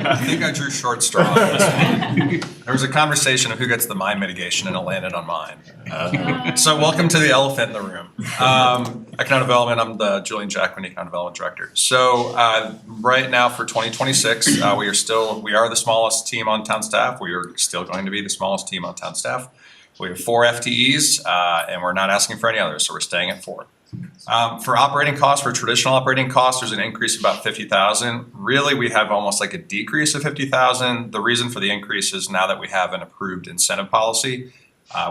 I think I drew short straw on this one. There was a conversation of who gets the mine mitigation and it landed on mine. So welcome to the elephant in the room. Economic Development, I'm the Julian Jackman, Economic Development Director. So right now for 2026, we are the smallest team on town staff. We are still going to be the smallest team on town staff. We have 4 FTEs and we're not asking for any others, so we're staying at 4. For operating costs, for traditional operating costs, there's an increase of about $50,000. Really, we have almost like a decrease of $50,000. The reason for the increase is now that we have an approved incentive policy,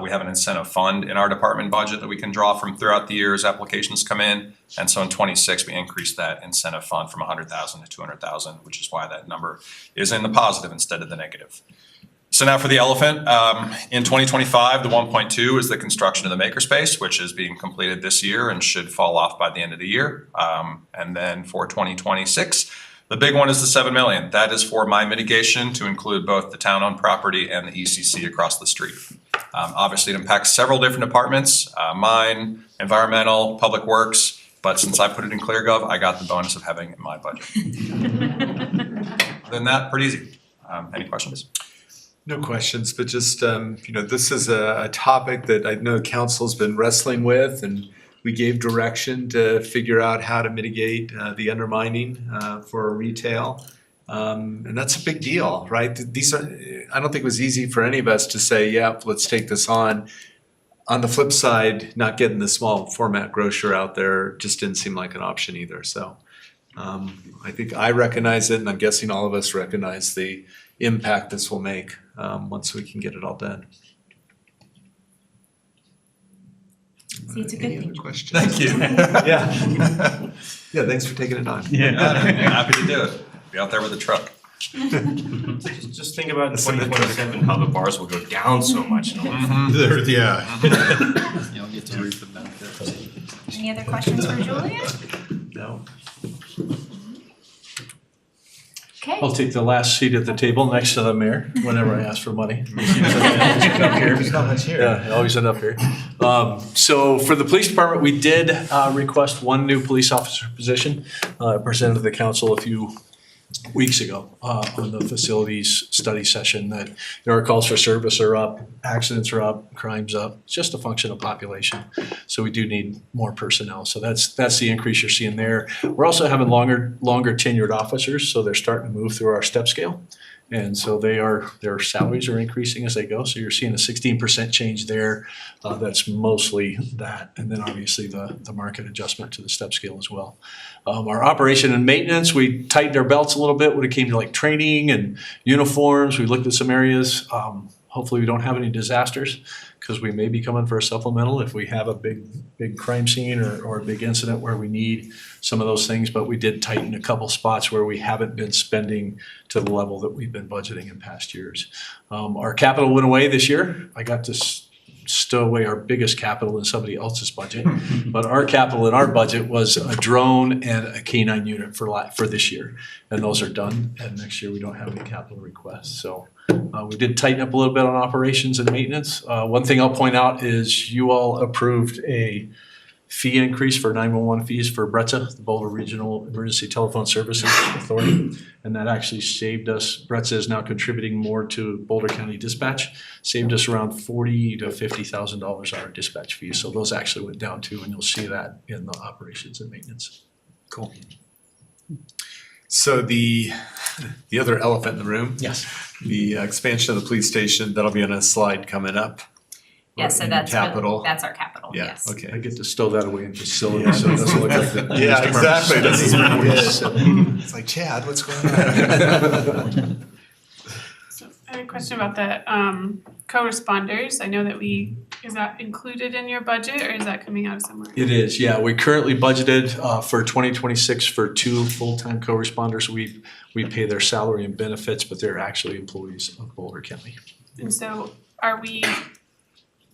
we have an incentive fund in our department budget that we can draw from throughout the year as applications come in. And so in 26, we increased that incentive fund from $100,000 to $200,000, which is why that number is in the positive instead of the negative. So now for the elephant, in 2025, the 1.2 is the construction of the makerspace, which is being completed this year and should fall off by the end of the year. And then for 2026, the big one is the 7 million. That is for mine mitigation to include both the town-owned property and the ECC across the street. Obviously, it impacts several different departments, mine, environmental, public works, but since I put it in ClearGov, I got the bonus of having it in my budget. Other than that, pretty easy. Any questions? No questions, but just, this is a topic that I know council's been wrestling with, and we gave direction to figure out how to mitigate the undermining for retail. And that's a big deal, right? I don't think it was easy for any of us to say, yeah, let's take this on. On the flip side, not getting the small format grocer out there just didn't seem like an option either. So I think I recognize it, and I'm guessing all of us recognize the impact this will make once we can get it all done. See, it's a good Any thing. other questions? Thank you. Yeah. Yeah, thanks for taking it on. Happy to do it. Be out there with a truck. Just think about in 2027 how the bars will go down so much. Yeah. You'll get to reap the benefits. Any other questions for Julian? No. Okay. I'll take the last seat at the table next to the mayor whenever I ask for money. He's not much here. Yeah, I always end up here. So for the police department, we did request 1 new police officer position. Presented to the council a few weeks ago on the facilities study session that our calls for service are up, accidents are up, crime's up. It's just a function of population. So we do need more personnel. So that's the increase you're seeing there. We're also having longer tenured officers, so they're starting to move through our step scale. And so their salaries are increasing as they go. So you're seeing a 16% change there. That's mostly that. And then obviously the market adjustment to the step scale as well. Our operation and maintenance, we tightened our belts a little bit when it came to like training and uniforms. We looked at some areas. Hopefully we don't have any disasters because we may be coming for a supplemental if we have a big crime scene or a big incident where we need some of those things, but we did tighten a couple spots where we haven't been spending to the level that we've been budgeting in past years. Our capital went away this year. I got to stow away our biggest capital in somebody else's budget. But our capital in our budget was a drone and a K-9 unit for this year. And those are done, and next year we don't have any capital requests. So we did tighten up a little bit on operations and maintenance. One thing I'll point out is you all approved a fee increase for 911 fees for BRETSA, the Boulder Regional Emergency Telephone Services Authority. And that actually saved us, BRETSA is now contributing more to Boulder County Dispatch, saved us around $40,000 to $50,000 on our dispatch fees. So those actually went down too, and you'll see that in the operations and maintenance. Cool. So the other elephant in the room. Yes. The expansion of the police station, that'll be on a slide coming up. Yes, so In that's capital. that's our capital, Yeah, yes. okay. I get to stow that away in facilities, so it doesn't look like that. Yeah, exactly. This is pretty good. It's like, Chad, what's going on? So I have a question about the co-responders. I know that is that included in your budget or is that coming out of somewhere? It is, yeah. We currently budgeted for 2026 for 2 full-time co-responders. We pay their salary and benefits, but they're actually employees of Boulder County. And so are we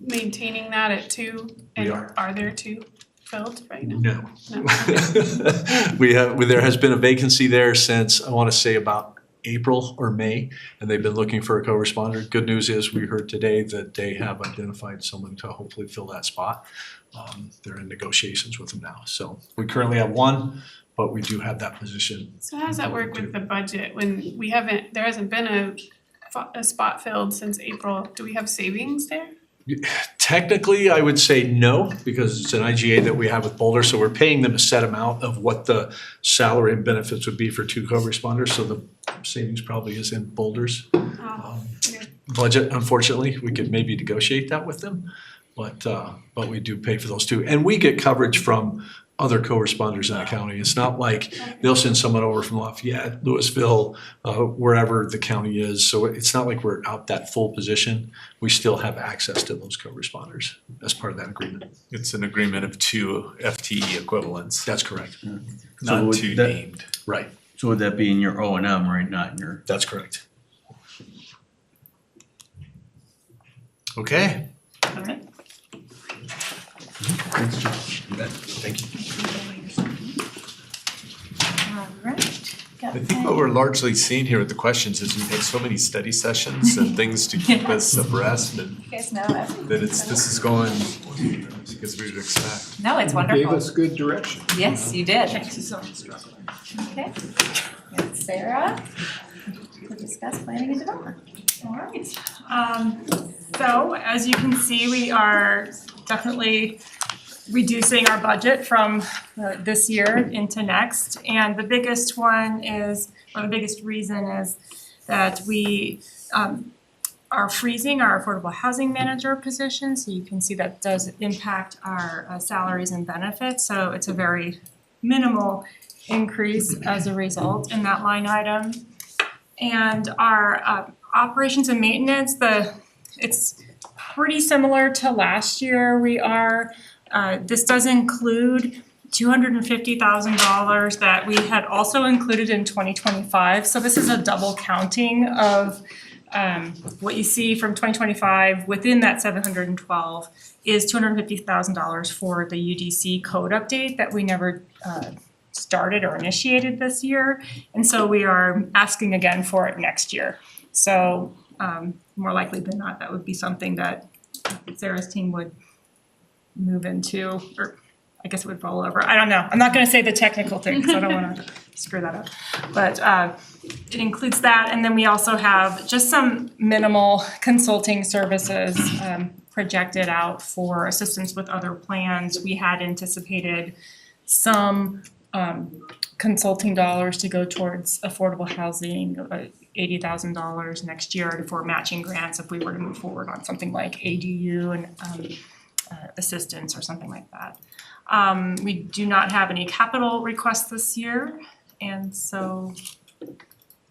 maintaining that at 2? We And are. are there 2 filled right now? No. No. There has been a vacancy there since, I want to say about April or May, and they've been looking for a co-responder. Good news is we heard today that they have identified someone to hopefully fill that spot. They're in negotiations with them now. So we currently have 1, but we do have that position. So how does that work with the budget when there hasn't been a spot filled since April? Do we have savings there? Technically, I would say no, because it's an IGA that we have with Boulder, so we're paying them a set amount of what the salary and benefits would be for 2 co-responders, so the savings probably is in Boulder's budget, unfortunately. We could maybe negotiate that with them, but we do pay for those 2. And we get coverage from other co-responders in the county. It's not like they'll send someone over from Lafayette, Louisville, wherever the county is. So it's not like we're out that full position. We still have access to those co-responders as part of that agreement. It's an agreement of 2 FTE equivalents. That's correct. So Not would 2 that- named. Right. So would that be in your O and M, right, not in your? That's correct. Okay. Okay. Thank you. Alright. I think what we're largely seeing here with the questions is we've had so many study sessions and things to keep us abreast and You guys know everything. that this is going as we would expect. No, it's wonderful. Gave us good direction. Yes, you did. Thanks, so I'm struggling. Okay. And Sarah, to discuss planning and development. Alright, so as you can see, we are definitely reducing our budget from this year into next. And the biggest one is, or the biggest reason is that we are freezing our affordable housing manager position. So you can see that does impact our salaries and benefits. So it's a very minimal increase as a result in that line item. And our operations and maintenance, it's pretty similar to last year. This does include $250,000 that we had also included in 2025. So this is a double counting of what you see from 2025 within that 712 is $250,000 for the UDC code update that we never started or initiated this year. And so we are asking again for it next year. So more likely than not, that would be something that Sarah's team would move into, or I guess it would roll over. I don't know. I'm not gonna say the technical thing because I don't wanna screw that up. But it includes that, and then we also have just some minimal consulting services projected out for assistance with other plans. We had anticipated some consulting dollars to go towards affordable housing, $80,000 next year for matching grants if we were to move forward on something like ADU and assistance or something like that. We do not have any capital requests this year, and so,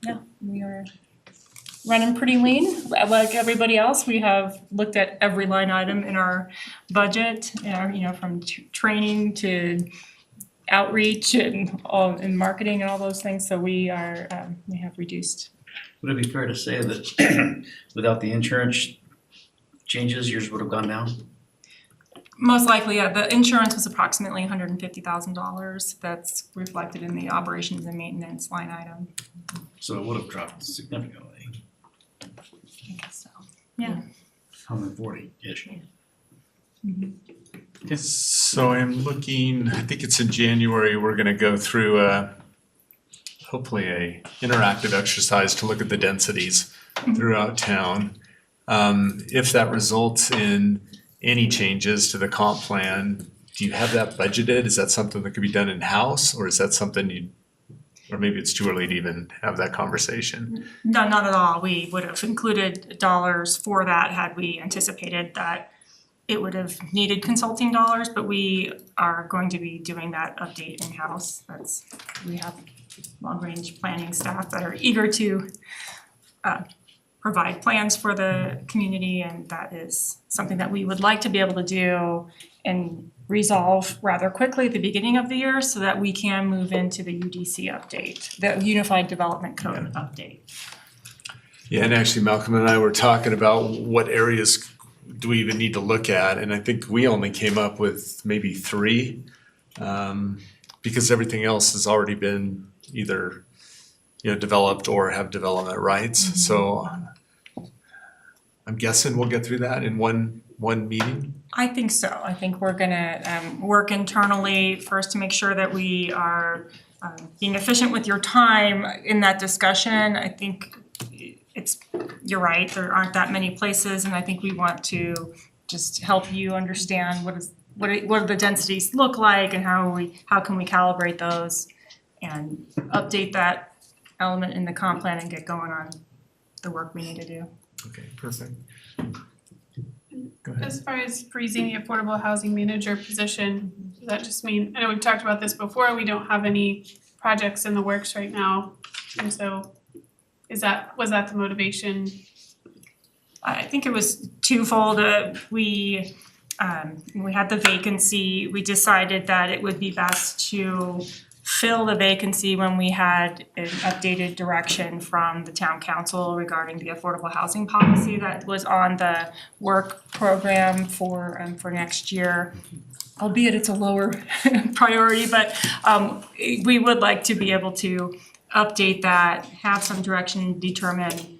yeah, we are running pretty lean. Like everybody else, we have looked at every line item in our budget, from training to outreach and marketing and all those things. So we have reduced. Would it be fair to say that without the insurance changes, yours would have gone down? Most likely, yeah. The insurance was approximately $150,000. That's reflected in the operations and maintenance line item. So it would have dropped significantly. I guess so. Yeah. 140-ish. Yes, so I'm looking, I think it's in January, we're gonna go through hopefully a interactive exercise to look at the densities throughout town. If that results in any changes to the comp plan, do you have that budgeted? Is that something that could be done in-house, or is that something or maybe it's too early to even have that conversation? No, not at all. We would have included dollars for that had we anticipated that it would have needed consulting dollars, but we are going to be doing that update in-house. We have long-range planning staff that are eager to provide plans for the community, and that is something that we would like to be able to do and resolve rather quickly at the beginning of the year so that we can move into the UDC update, the Unified Development Code update. Yeah, and actually Malcolm and I were talking about what areas do we even need to look at, and I think we only came up with maybe 3, because everything else has already been either developed or have development rights. So I'm guessing we'll get through that in one meeting. I think so. I think we're gonna work internally first to make sure that we are being efficient with your time in that discussion. I think you're right, there aren't that many places, and I think we want to just help you understand what do the densities look like and how can we calibrate those and update that element in the comp plan and get going on the work we need to do. Okay, perfect. Go ahead. As far as freezing the affordable housing manager position, does that just mean, I know we've talked about this before, we don't have any projects in the works right now, and so was that the motivation? I think it was twofold. We had the vacancy. We decided that it would be best to fill the vacancy when we had an updated direction from the town council regarding the affordable housing policy that was on the work program for next year. Albeit it's a lower priority, but we would like to be able to update that, have some direction, determine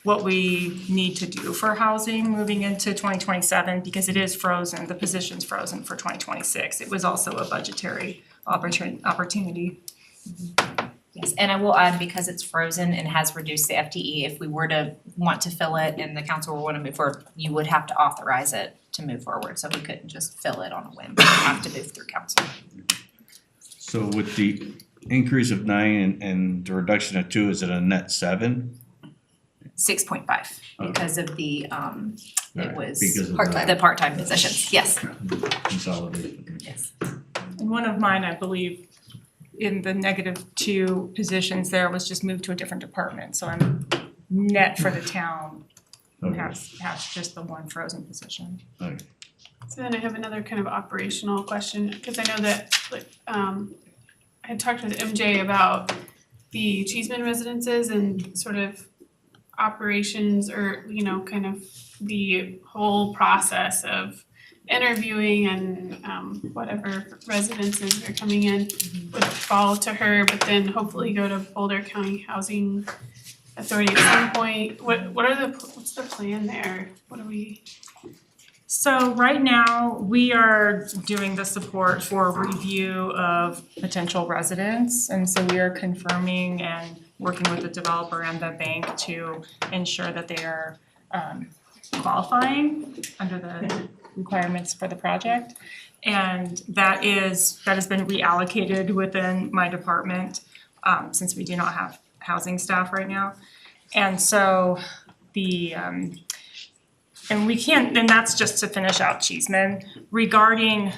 what we need to do for housing moving into 2027, because it is frozen, the position's frozen for 2026. It was also a budgetary opportunity. Yes, and I will add, because it's frozen and has reduced the FTE, if we were to want to fill it and the council would want to move forward, you would have to authorize it to move forward, so we couldn't just fill it on a whim, we have to move through council. So with the increase of 9 and the reduction of 2, is it a net 7? 6.5 because of the it was Because of the part-time positions, yes. Consolidation. Yes. And one of mine, I believe, in the -2 positions there was just moved to a different department, so I'm net for the town. Has just the one frozen position. Okay. So then I have another kind of operational question, because I know that I had talked with MJ about the Cheeseman residences and sort of operations, or kind of the whole process of interviewing and whatever residences are coming in would fall to her, but then hopefully go to Boulder County Housing Authority at some point. What's the plan there? What are we? So right now, we are doing the support for review of potential residents, and so we are confirming and working with the developer and the bank to ensure that they are qualifying under the requirements for the project. And that has been reallocated within my department, since we do not have housing staff right now. And so and that's just to finish out Cheeseman. Regarding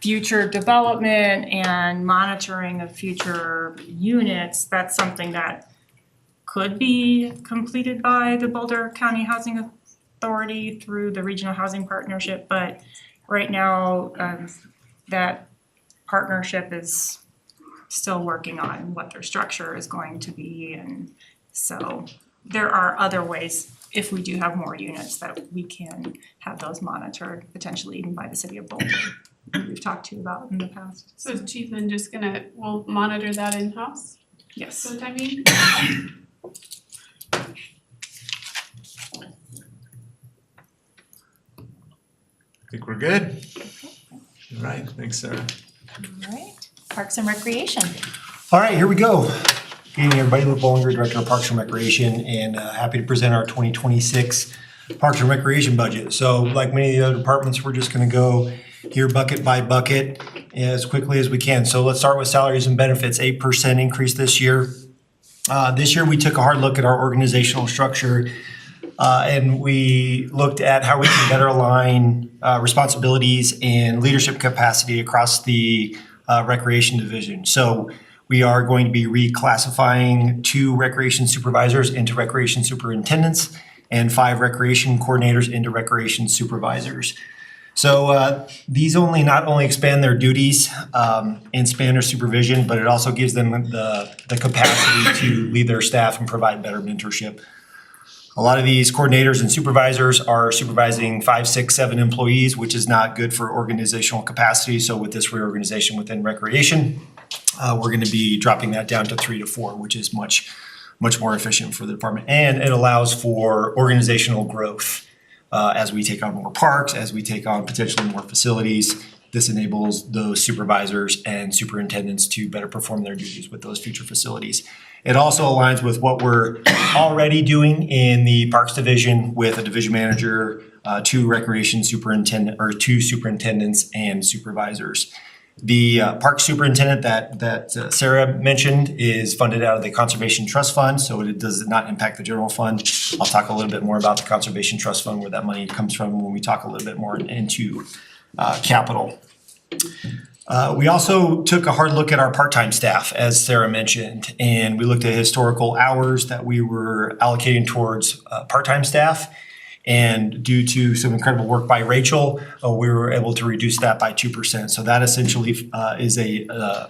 future development and monitoring of future units, that's something that could be completed by the Boulder County Housing Authority through the Regional Housing Partnership, but right now, that partnership is still working on what their structure is going to be, and so there are other ways, if we do have more units, that we can have those monitored, potentially even by the city of Boulder, that we've talked to you about in the past. So is Chiefman just will monitor that in-house? Yes. For the time being? I think we're good. All right, thanks, Sarah. Alright, Parks and Recreation. All right, here we go. Good evening, everybody. Luke Bollinger, Director of Parks and Recreation, and happy to present our 2026 Parks and Recreation budget. So like many of the other departments, we're just gonna go here bucket by bucket as quickly as we can. So let's start with salaries and benefits, 8% increase this year. This year, we took a hard look at our organizational structure, and we looked at how we can better align responsibilities and leadership capacity across the recreation division. So we are going to be reclassifying 2 recreation supervisors into recreation superintendents and 5 recreation coordinators into recreation supervisors. So these not only expand their duties and span their supervision, but it also gives them the capacity to lead their staff and provide better mentorship. A lot of these coordinators and supervisors are supervising 5, 6, 7 employees, which is not good for organizational capacity. So with this reorganization within recreation, we're going to be dropping that down to 3 to 4, which is much more efficient for the department. And it allows for organizational growth. As we take on more parks, as we take on potentially more facilities, this enables those supervisors and superintendents to better perform their duties with those future facilities. It also aligns with what we're already doing in the Parks Division with a division manager, 2 recreation superintendent, or 2 superintendents and supervisors. The park superintendent that Sarah mentioned is funded out of the Conservation Trust Fund, so it does not impact the general fund. I'll talk a little bit more about the Conservation Trust Fund, where that money comes from, when we talk a little bit more into capital. We also took a hard look at our part-time staff, as Sarah mentioned, and we looked at historical hours that we were allocating towards part-time staff. And due to some incredible work by Rachel, we were able to reduce that by 2%. So that essentially is a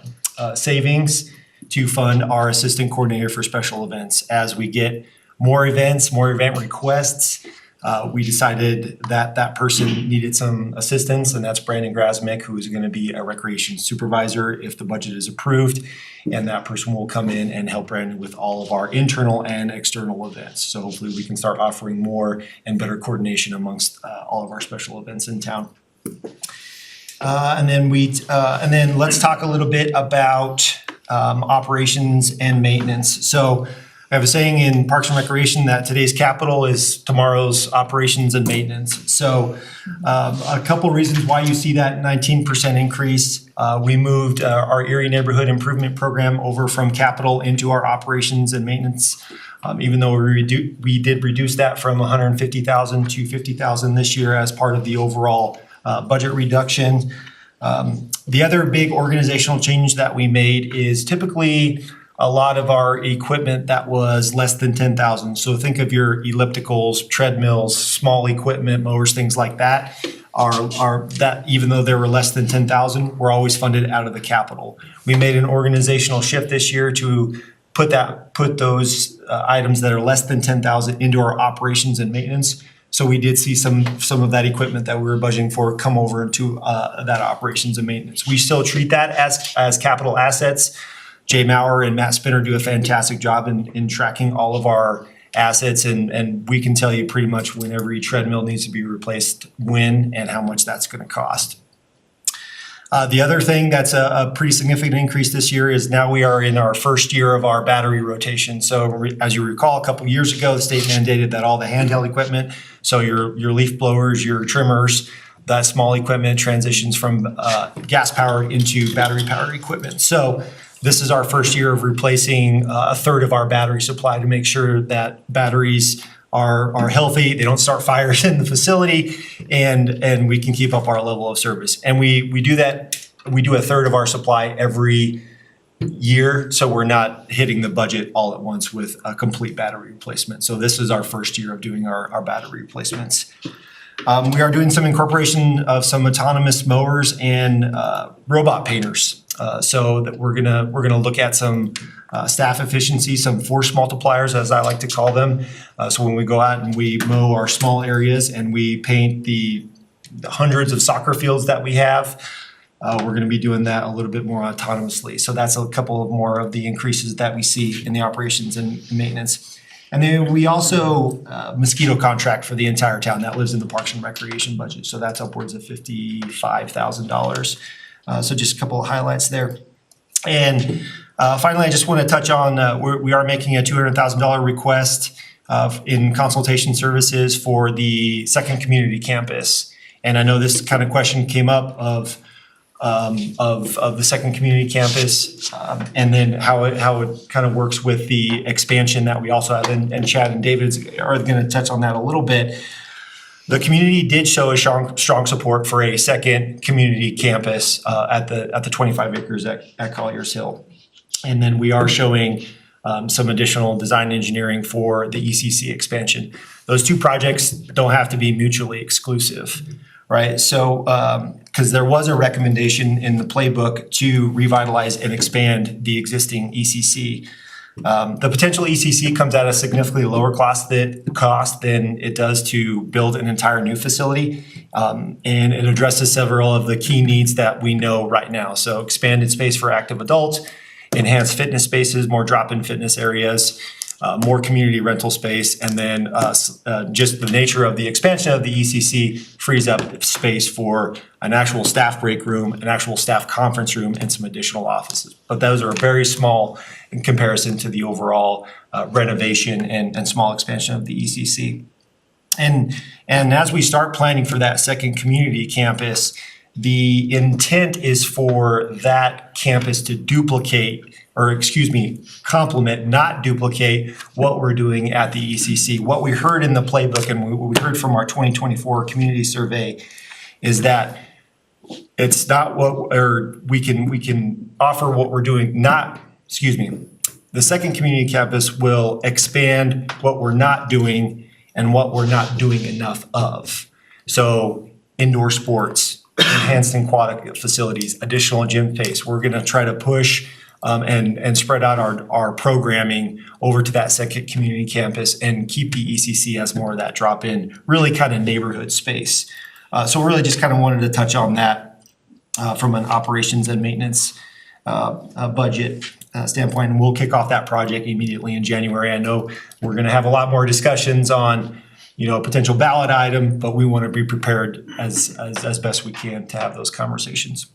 savings to fund our assistant coordinator for special events. As we get more events, more event requests, we decided that person needed some assistance, and that's Brandon Grasmick, who is going to be a recreation supervisor if the budget is approved. And that person will come in and help Brandon with all of our internal and external events. So hopefully we can start offering more and better coordination amongst all of our special events in town. And then let's talk a little bit about operations and maintenance. So I have a saying in Parks and Recreation that today's capital is tomorrow's operations and maintenance. So a couple reasons why you see that 19% increase. We moved our Erie Neighborhood Improvement Program over from capital into our operations and maintenance. Even though we did reduce that from $150,000 to $50,000 this year as part of the overall budget reduction. The other big organizational change that we made is typically a lot of our equipment that was less than 10,000. So think of your ellipticals, treadmills, small equipment, mowers, things like that. Are that even though they were less than 10,000, we're always funded out of the capital. We made an organizational shift this year to put those items that are less than 10,000 into our operations and maintenance. So we did see some of that equipment that we were budgeting for come over into that operations and maintenance. We still treat that as capital assets. Jay Maurer and Matt Spinner do a fantastic job in tracking all of our assets, and we can tell you pretty much when every treadmill needs to be replaced, when and how much that's going to cost. The other thing that's a pretty significant increase this year is now we are in our first year of our battery rotation. So as you recall, a couple years ago, the state mandated that all the handheld equipment, so your leaf blowers, your trimmers, that small equipment transitions from gas powered into battery powered equipment. So this is our first year of replacing a third of our battery supply to make sure that batteries are healthy, they don't start fires in the facility, and we can keep up our level of service. And we do that, we do a third of our supply every year, so we're not hitting the budget all at once with a complete battery replacement. So this is our first year of doing our battery replacements. We are doing some incorporation of some autonomous mowers and robot painters. So that we're gonna look at some staff efficiency, some force multipliers, as I like to call them. So when we go out and we mow our small areas and we paint the hundreds of soccer fields that we have, we're gonna be doing that a little bit more autonomously. So that's a couple of more of the increases that we see in the operations and maintenance. And then we also mosquito contract for the entire town that lives in the Parks and Recreation budget. So that's upwards of $55,000. So just a couple of highlights there. And finally, I just want to touch on, we are making a $200,000 request in consultation services for the second community campus. And I know this kind of question came up of the second community campus, and then how it kind of works with the expansion that we also have, and Chad and David are gonna touch on that a little bit. The community did show a strong support for a second community campus at the 25 acres at Colliers Hill. And then we are showing some additional design engineering for the ECC expansion. Those two projects don't have to be mutually exclusive, right? So, because there was a recommendation in the playbook to revitalize and expand the existing ECC. The potential ECC comes at a significantly lower cost than it does to build an entire new facility. And it addresses several of the key needs that we know right now. So expanded space for active adults, enhanced fitness spaces, more drop-in fitness areas, more community rental space, and then just the nature of the expansion of the ECC frees up space for an actual staff break room, an actual staff conference room, and some additional offices. But those are very small in comparison to the overall renovation and small expansion of the ECC. And as we start planning for that second community campus, the intent is for that campus to complement, not duplicate what we're doing at the ECC. What we heard in the playbook and what we heard from our 2024 community survey is that it's not we can offer what we're doing, the second community campus will expand what we're not doing and what we're not doing enough of. So indoor sports, enhanced aquatic facilities, additional gym space. We're gonna try to push and spread out our programming over to that second community campus and keep the ECC as more of that drop-in, really kind of neighborhood space. So really just kind of wanted to touch on that from an operations and maintenance budget standpoint. And we'll kick off that project immediately in January. I know we're gonna have a lot more discussions on a potential ballot item, but we want to be prepared as best we can to have those conversations.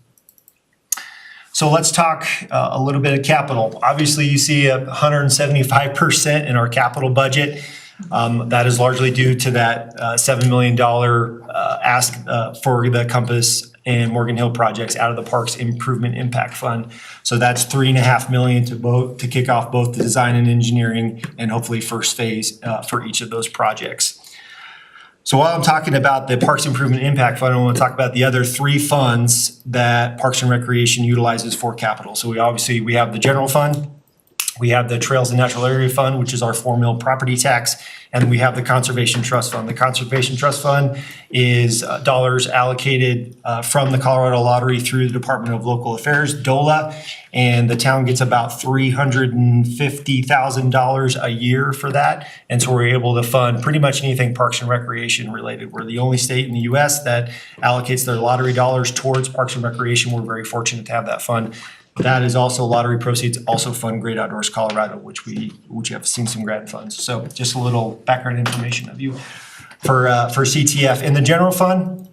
So let's talk a little bit of capital. Obviously, you see 175% in our capital budget. That is largely due to that $7 million ask for the Compass and Morgan Hill projects out of the Parks Improvement Impact Fund. So that's $3.5 million to kick off both the design and engineering and hopefully first phase for each of those projects. So while I'm talking about the Parks Improvement Impact Fund, I want to talk about the other three funds that Parks and Recreation utilizes for capital. So we have the general fund, we have the Trails and Natural Area Fund, which is our 4 mil property tax, and we have the Conservation Trust Fund. The Conservation Trust Fund is dollars allocated from the Colorado Lottery through the Department of Local Affairs, DOLA, and the town gets about $350,000 a year for that. And so we're able to fund pretty much anything Parks and Recreation related. We're the only state in the US that allocates their lottery dollars towards Parks and Recreation. We're very fortunate to have that fund. That is also lottery proceeds also fund Great Outdoors Colorado, which have seen some grant funds. So just a little background information of you for CTF. In the general fund,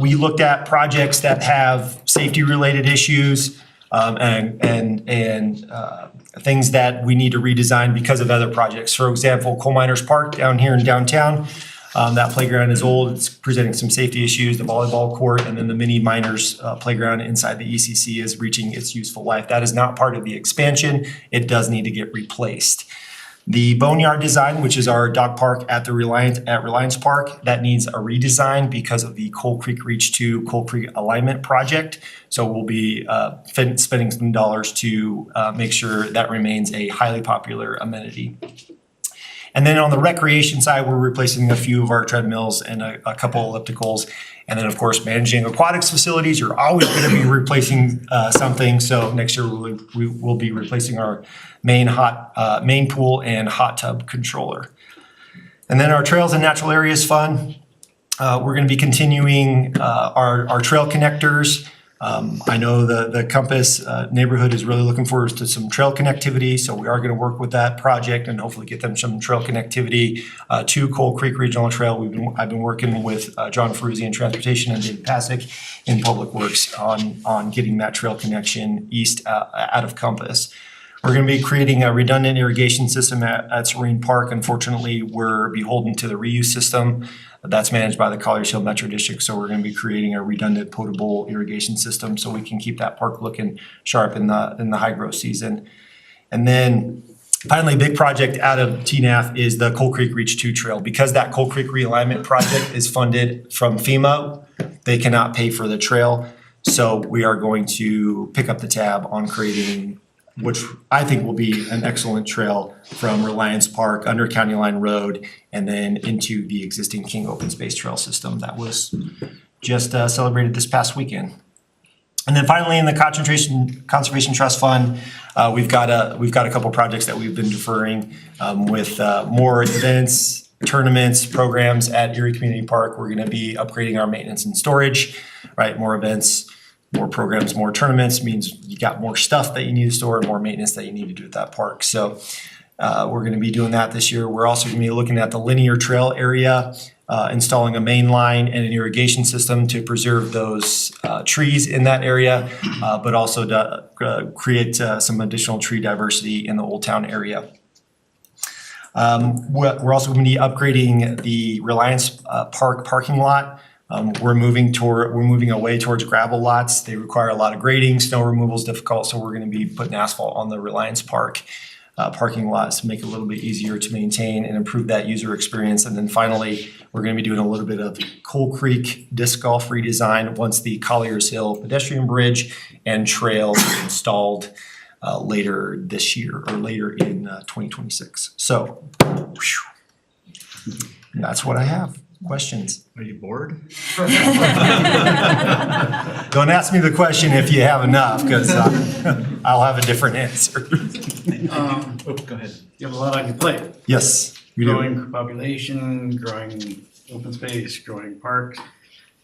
we looked at projects that have safety related issues and things that we need to redesign because of other projects. For example, Coal Miners Park down here in downtown. That playground is old, it's presenting some safety issues, the volleyball court, and then the mini miners playground inside the ECC is reaching its useful life. That is not part of the expansion, it does need to get replaced. The Boneyard design, which is our dog park at Reliance Park, that needs a redesign because of the Coal Creek Reach 2 Coal Creek Alignment Project. So we'll be spending some dollars to make sure that remains a highly popular amenity. And then on the recreation side, we're replacing a few of our treadmills and a couple ellipticals. And then, of course, managing aquatics facilities, you're always going to be replacing something. So next year, we will be replacing our main pool and hot tub controller. And then our Trails and Natural Areas Fund, we're going to be continuing our trail connectors. I know the Compass neighborhood is really looking forward to some trail connectivity, so we are going to work with that project and hopefully get them some trail connectivity to Coal Creek Regional Trail. I've been working with John Ferruzzi in Transportation and Dave Pasick in Public Works on getting that trail connection east out of Compass. We're going to be creating a redundant irrigation system at Serene Park. Unfortunately, we're beholden to the reuse system that's managed by the Colliers Hill Metro District. So we're going to be creating a redundant potable irrigation system so we can keep that park looking sharp in the high growth season. And then finally, a big project out of TNAF is the Coal Creek Reach 2 Trail. Because that Coal Creek realignment project is funded from FEMA, they cannot pay for the trail. So we are going to pick up the tab on creating, which I think will be an excellent trail from Reliance Park, under County Line Road, and then into the existing King Open Space Trail system that was just celebrated this past weekend. And then finally, in the Conservation Trust Fund, we've got a couple projects that we've been deferring with more events, tournaments, programs at Erie Community Park. We're going to be upgrading our maintenance and storage, right? More events, more programs, more tournaments means you got more stuff that you need to store and more maintenance that you need to do at that park. So we're going to be doing that this year. We're also going to be looking at the linear trail area, installing a main line and an irrigation system to preserve those trees in that area, but also to create some additional tree diversity in the Old Town area. We're also going to be upgrading the Reliance Park parking lot. We're moving away towards gravel lots. They require a lot of grading, snow removal is difficult, so we're going to be putting asphalt on the Reliance Park parking lots to make it a little bit easier to maintain and improve that user experience. And then finally, we're going to be doing a little bit of Coal Creek disc golf redesign once the Colliers Hill pedestrian bridge and trail are installed later this year or later in 2026. So that's what I have. Questions? Are you bored? Don't ask me the question if you have enough, because I'll have a different answer. Go ahead. You have a lot on your plate. Yes, we do. Growing population, growing open space, growing parks,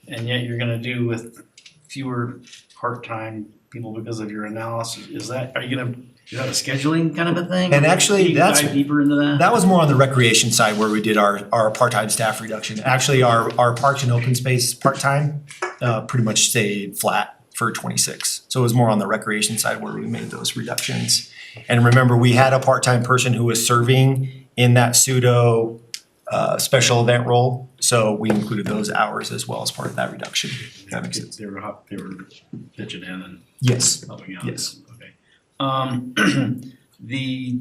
and yet you're gonna do with fewer part-time people because of your analysis. Is that a scheduling kind of a thing? And actually, Can you dive deeper into that? That was more on the recreation side where we did our part-time staff reduction. Actually, our parks and open space part-time pretty much stayed flat for 26. So it was more on the recreation side where we made those reductions. And remember, we had a part-time person who was serving in that pseudo special event role. So we included those hours as well as part of that reduction. If that makes sense. They were pitching in and Yes. helping out. Yes. Okay. The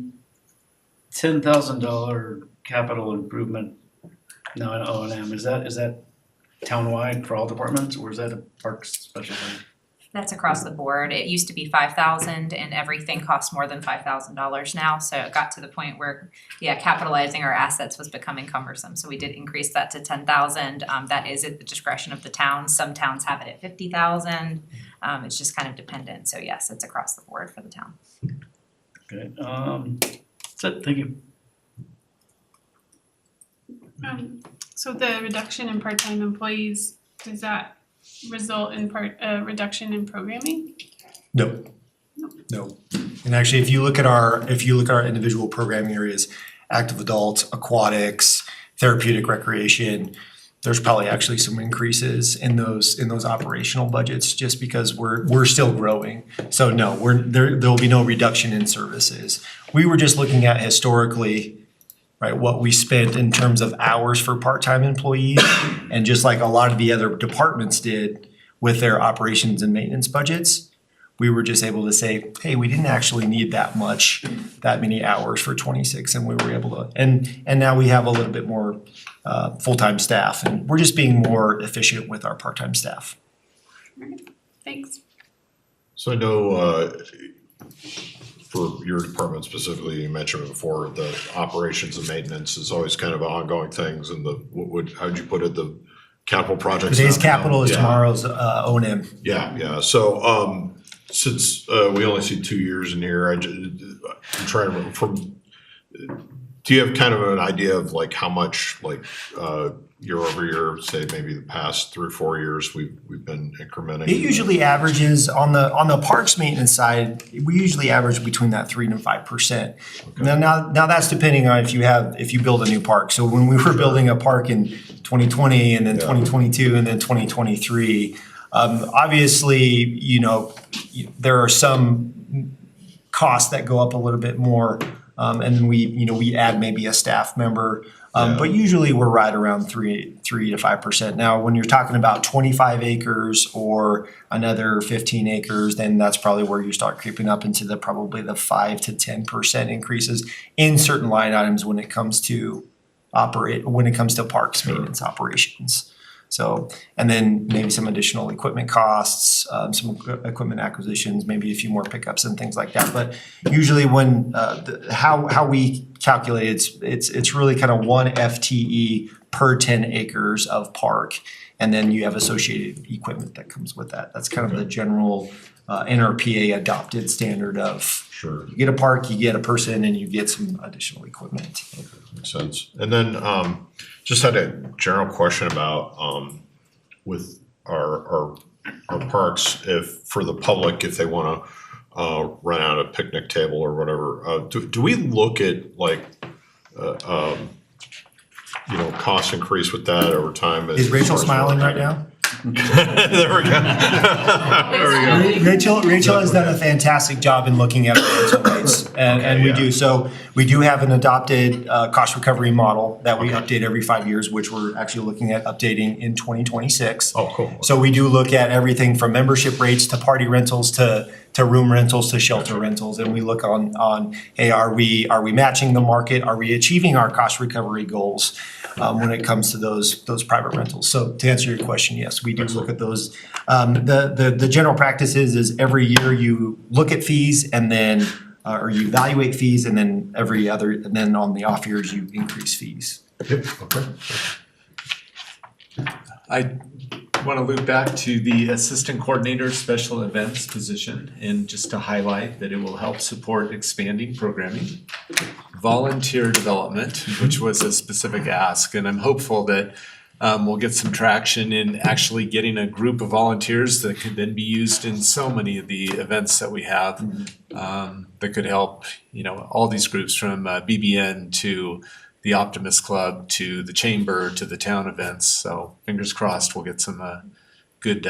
$10,000 capital improvement now in O&M, is that townwide for all departments, or is that a parks special thing? That's across the board. It used to be $5,000 and everything costs more than $5,000 now. So it got to the point where, capitalizing our assets was becoming cumbersome. So we did increase that to $10,000. That is at the discretion of the towns. Some towns have it at $50,000. It's just kind of dependent. So yes, it's across the board for the town. Okay, that's it, thank you. So the reduction in part-time employees, does that result in reduction in programming? No. And actually, if you look at our individual programming areas, active adult, aquatics, therapeutic recreation, there's probably actually some increases in those operational budgets just because we're still growing. So no, there'll be no reduction in services. We were just looking at historically, right, what we spent in terms of hours for part-time employees, and just like a lot of the other departments did with their operations and maintenance budgets, we were just able to say, hey, we didn't actually need that many hours for 26, and we were able to, and now we have a little bit more full-time staff, and we're just being more efficient with our part-time staff. Thanks. So I know for your department specifically, you mentioned before, the operations and maintenance is always kind of ongoing things, and how'd you put it, the capital projects? Today's capital is Yeah. tomorrow's O&M. Yeah. So, since we only see 2 years in here, I'm trying to remember do you have kind of an idea of like how much like year over year, say maybe the past 3 or 4 years, we've been incrementing? It usually averages on the parks maintenance side, we usually average between that 3 and 5%. Now that's depending on if you build a new park. So when we were building a park in 2020 and then 2022 and then 2023, obviously, you know, there are some costs that go up a little bit more. And then we add maybe a staff member. But usually we're right around 3 to 5%. Now, when you're talking about 25 acres or another 15 acres, then that's probably where you start creeping up into probably the 5 to 10% increases in certain line items when it comes to parks maintenance operations. So, and then maybe some additional equipment costs, some equipment acquisitions, maybe a few more pickups and things like that. But usually when, how we calculate it's really kind of 1 FTE per 10 acres of park. And then you have associated equipment that comes with that. That's kind of the general NRPA adopted standard of, sure, you get a park, you get a person, and you get some additional equipment. Okay, makes sense. And then just had a general question about with our parks, if for the public, if they want to rent out a picnic table or whatever, do we look at like cost increase with that over time? Is Rachel smiling right now? There we go. Rachel has done a fantastic job in looking at rental rates, and we do. So we do have an adopted cost recovery model that we update every 5 years, which we're actually looking at updating in 2026. Oh, cool. So we do look at everything from membership rates to party rentals to room rentals to shelter rentals, and we look on hey, are we matching the market? Are we achieving our cost recovery goals when it comes to those private rentals? So to answer your question, yes, we do look at those. The general practice is every year you look at fees and then or you evaluate fees, and then and then on the off years you increase fees. Yep. Okay. I want to loop back to the assistant coordinator special events position, and just to highlight that it will help support expanding programming, volunteer development, which was a specific ask, and I'm hopeful that we'll get some traction in actually getting a group of volunteers that could then be used in so many of the events that we have, that could help, all these groups from BBN to the Optimist Club to the Chamber to the town events. So fingers crossed we'll get some good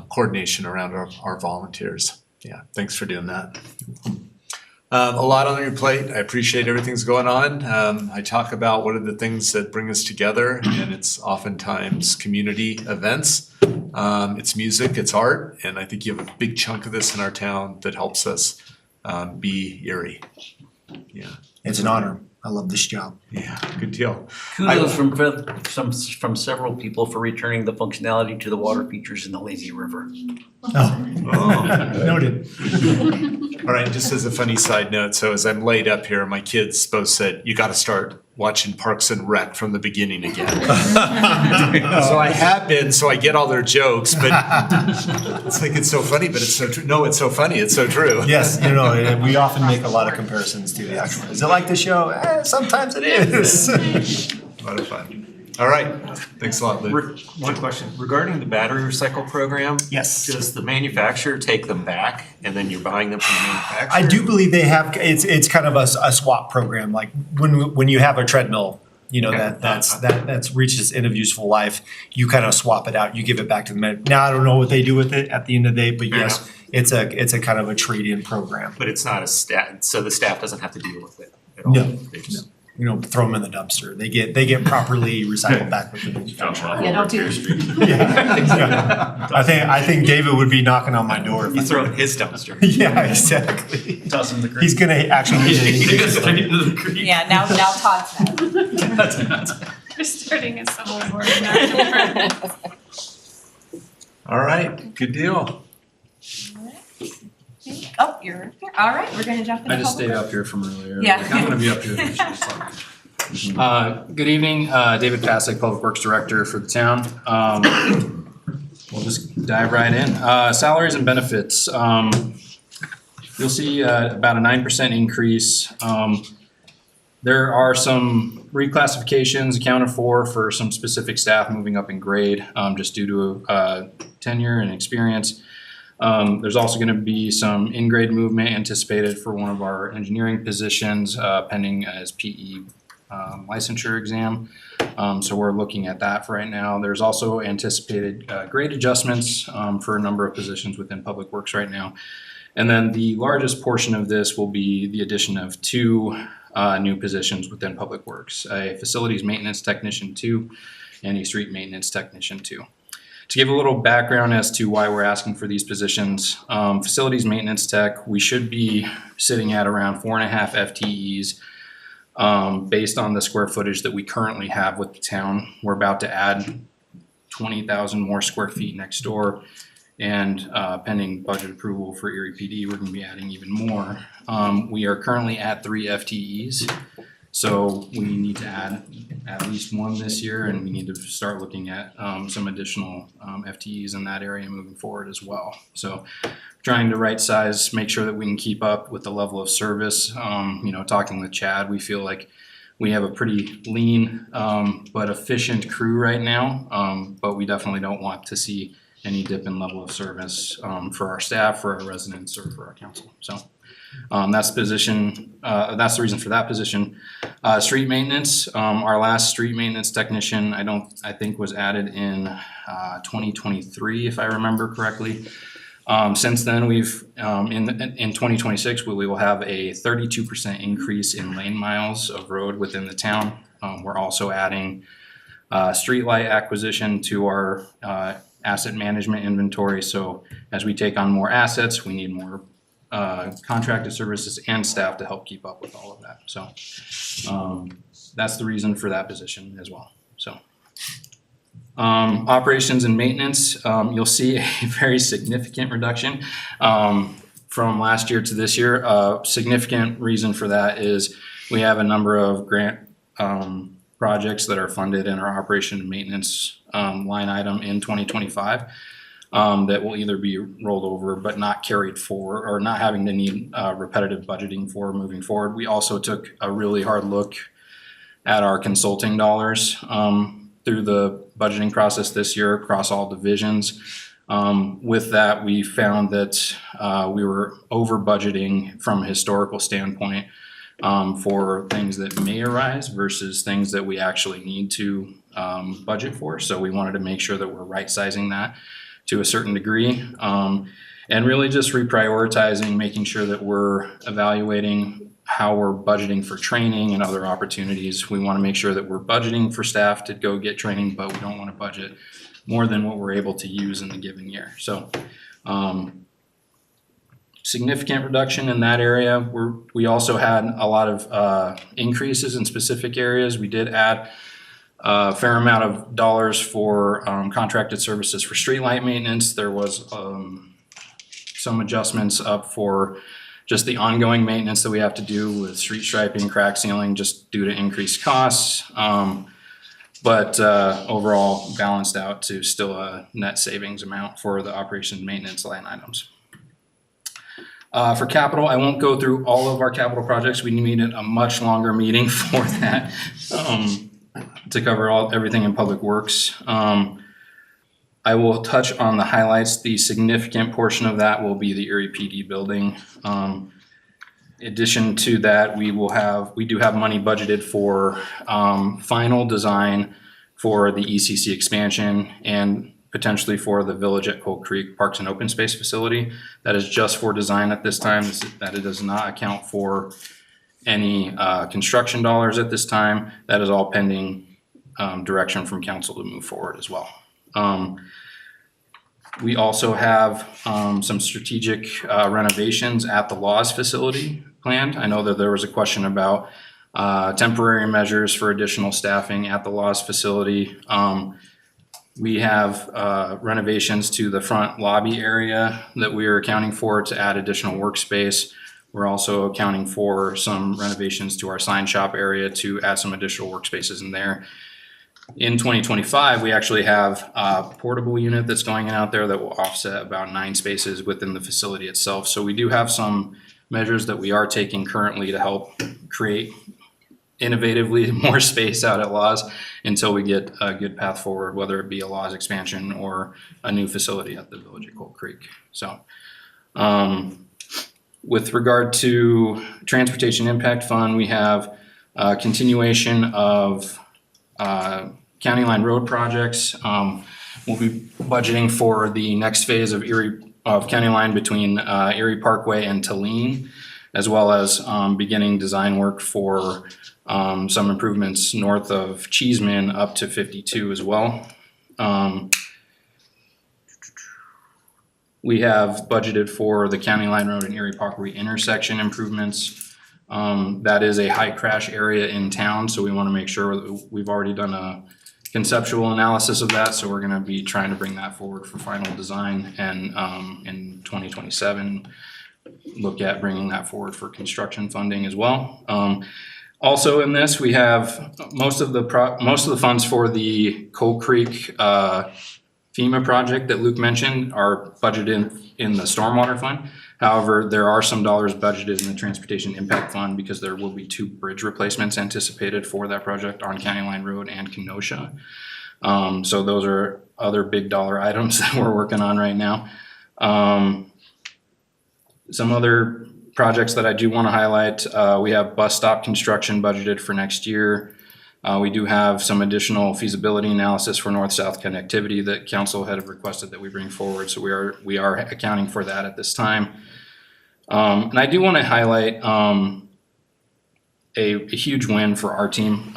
coordination around our volunteers. Yeah, thanks for doing that. A lot on your plate. I appreciate everything's going on. I talk about what are the things that bring us together, and it's oftentimes community events. It's music, it's art, and I think you have a big chunk of this in our town that helps us be Erie. Yeah. It's an honor. I love this job. Yeah, good deal. Kudos from several people for returning the functionality to the water features in the lazy river. Noted. All right, just as a funny side note, so as I'm laid up here, my kids both said, you gotta start watching Parks and Rec from the beginning again. So I have been, so I get all their jokes, but it's like, it's so funny, but it's so true. No, it's so funny, it's so true. Yes, we often make a lot of comparisons to the actual. Is it like the show? Sometimes it is. A lot of fun. All right, thanks a lot, Luke. One question, regarding the battery recycle program. Yes. Does the manufacturer take them back and then you're buying them from the manufacturer? I do believe they have, it's kind of a swap program, like when you have a treadmill, that's reached its end of useful life, you kind of swap it out, you give it back to the man. Now, I don't know what they do with it at the end of the day, but yes, it's a kind of a trade-in program. But it's not so the staff doesn't have to deal with it at all? No. throw them in the dumpster. They get properly recycled back with the manufacturer. Yeah, don't do Yeah. I think David would be knocking on my door. if You I- throw it in his dumpster. Yeah, exactly. Toss in the creek. He's gonna actually need He to goes straight into the creek. Yeah, now Todd's that. We're starting a civil war in our department. All right, good deal. Oh, you're here. All right, we're gonna jump into I just public stayed works. up here from earlier. Yeah. Like, I'm gonna be up here. Good evening, David Pasek, Public Works Director for the town. We'll just dive right in. Salaries and benefits. You'll see about a 9% increase. There are some reclassifications accounted for some specific staff moving up in grade, just due to tenure and experience. There's also gonna be some in-grade movement anticipated for one of our engineering positions, pending as PE licensure exam. So we're looking at that for right now. There's also anticipated grade adjustments for a number of positions within Public Works right now. And then the largest portion of this will be the addition of 2 new positions within Public Works, a Facilities Maintenance Technician 2 and a Street Maintenance Technician 2. To give a little background as to why we're asking for these positions, Facilities Maintenance Tech, we should be sitting at around 4.5 FTEs based on the square footage that we currently have with the town. We're about to add 20,000 more square feet next door. And pending budget approval for Erie PD, we're gonna be adding even more. We are currently at 3 FTEs. So we need to add at least 1 this year, and we need to start looking at some additional FTEs in that area moving forward as well. So trying to right size, make sure that we can keep up with the level of service. Talking with Chad, we feel like we have a pretty lean but efficient crew right now, but we definitely don't want to see any dip in level of service for our staff, for our residents, or for our council. So that's the position, that's the reason for that position. Street maintenance, our last street maintenance technician, I think was added in 2023, if I remember correctly. Since then, we've in 2026, we will have a 32% increase in lane miles of road within the town. We're also adding streetlight acquisition to our asset management inventory. So as we take on more assets, we need more contracted services and staff to help keep up with all of that. So that's the reason for that position as well. So operations and maintenance, you'll see a very significant reduction from last year to this year. Significant reason for that is we have a number of grant projects that are funded in our operation and maintenance line item in 2025 that will either be rolled over but not carried forward, or not having to need repetitive budgeting for moving forward. We also took a really hard look at our consulting dollars through the budgeting process this year across all divisions. With that, we found that we were over budgeting from a historical standpoint for things that may arise versus things that we actually need to budget for. So we wanted to make sure that we're right sizing that to a certain degree, and really just reprioritizing, making sure that we're evaluating how we're budgeting for training and other opportunities. We want to make sure that we're budgeting for staff to go get training, but we don't want to budget more than what we're able to use in the given year. So significant reduction in that area. We also had a lot of increases in specific areas. We did add a fair amount of dollars for contracted services for streetlight maintenance. There was some adjustments up for just the ongoing maintenance that we have to do with street striping, crack sealing, just due to increased costs. But overall balanced out to still a net savings amount for the operation and maintenance line items. For capital, I won't go through all of our capital projects. We needed a much longer meeting for that to cover everything in Public Works. I will touch on the highlights. The significant portion of that will be the Erie PD building. In addition to that, we do have money budgeted for final design for the ECC expansion and potentially for the Village at Cold Creek Parks and Open Space facility. That is just for design at this time. That it does not account for any construction dollars at this time. That is all pending direction from council to move forward as well. We also have some strategic renovations at the Laws facility planned. I know that there was a question about temporary measures for additional staffing at the Laws facility. We have renovations to the front lobby area that we are accounting for to add additional workspace. We're also accounting for some renovations to our sign shop area to add some additional workspaces in there. In 2025, we actually have a portable unit that's going in out there that will offset about 9 spaces within the facility itself. So we do have some measures that we are taking currently to help create innovatively more space out at Laws until we get a good path forward, whether it be a Laws expansion or a new facility at the Village of Cold Creek. So with regard to Transportation Impact Fund, we have a continuation of County Line Road projects. We'll be budgeting for the next phase of County Line between Erie Parkway and Talene, as well as beginning design work for some improvements north of Cheeseman up to 52 as well. We have budgeted for the County Line Road and Erie Parkway intersection improvements. That is a high crash area in town, so we want to make sure that we've already done a conceptual analysis of that, so we're going to be trying to bring that forward for final design, and in 2027 look at bringing that forward for construction funding as well. Also in this, we have most of the funds for the Cold Creek FEMA project that Luke mentioned are budgeted in the stormwater fund. However, there are some dollars budgeted in the Transportation Impact Fund because there will be 2 bridge replacements anticipated for that project on County Line Road and Kenosha. So those are other big dollar items that we're working on right now. Some other projects that I do want to highlight, we have bus stop construction budgeted for next year. We do have some additional feasibility analysis for north-south connectivity that council had requested that we bring forward, so we are accounting for that at this time. And I do want to highlight a huge win for our team.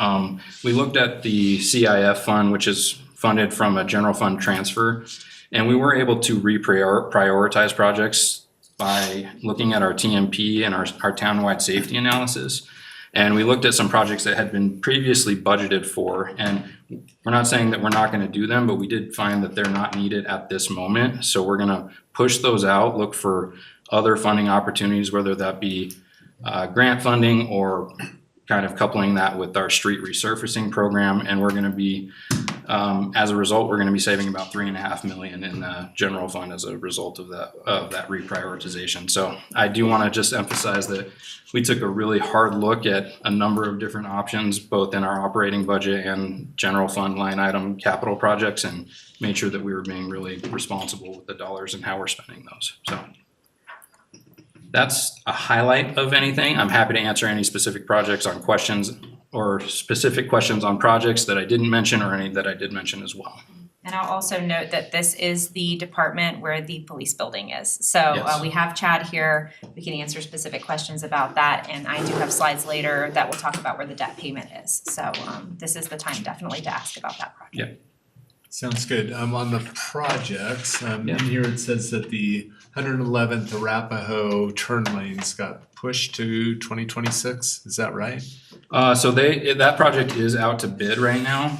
We looked at the CIF fund, which is funded from a general fund transfer, and we were able to reprioritize projects by looking at our TMP and our townwide safety analysis. And we looked at some projects that had been previously budgeted for, and we're not saying that we're not going to do them, but we did find that they're not needed at this moment. So we're going to push those out, look for other funding opportunities, whether that be grant funding or kind of coupling that with our street resurfacing program. And we're going to be, as a result, we're going to be saving about $3.5 million in the general fund as a result of that reprioritization. So I do want to just emphasize that we took a really hard look at a number of different options, both in our operating budget and general fund line item capital projects, and made sure that we were being really responsible with the dollars and how we're spending those. So that's a highlight of anything. I'm happy to answer any specific projects on questions or specific questions on projects that I didn't mention or any that I did mention as well. And I'll also note that this is the department where the police building is. So Yes. we have Chad here, we can answer specific questions about that. And I do have slides later that will talk about where the debt payment is. So this is the time definitely to ask about that project. Yeah. Sounds good. On the projects, in here it says that the 111th Arapahoe turn lanes got pushed to 2026. Is that right? So that project is out to bid right now.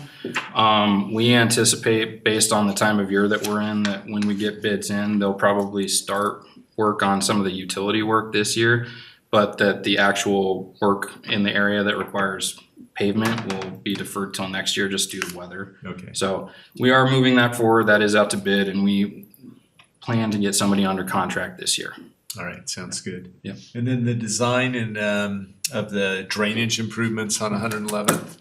We anticipate, based on the time of year that we're in, that when we get bids in, they'll probably start work on some of the utility work this year, but that the actual work in the area that requires pavement will be deferred till next year just due to weather. Okay. So we are moving that forward. That is out to bid, and we plan to get somebody under contract this year. All right, sounds good. Yep. And then the design and of the drainage improvements on 111th,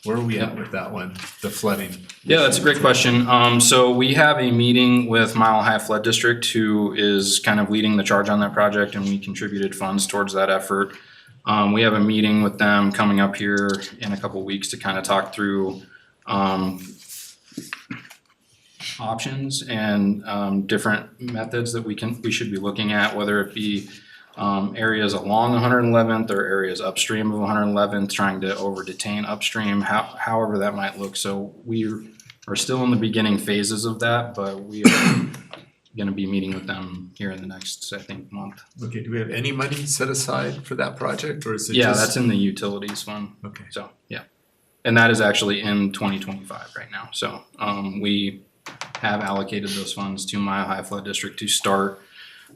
where are we at with that one, the flooding? Yeah, that's a great question. So we have a meeting with Mile High Flood District, who is kind of leading the charge on that project, and we contributed funds towards that effort. We have a meeting with them coming up here in a couple weeks to kind of talk through options and different methods that we should be looking at, whether it be areas along 111th or areas upstream of 111th, trying to over detain upstream, however that might look. So we are still in the beginning phases of that, but we are gonna be meeting with them here in the next, I think, month. Okay, do we have any money set aside for that project, or is it Yeah, just? that's in the utilities fund. Okay. So, yeah. And that is actually in 2025 right now. So, we have allocated those funds to Mile High Flood District to start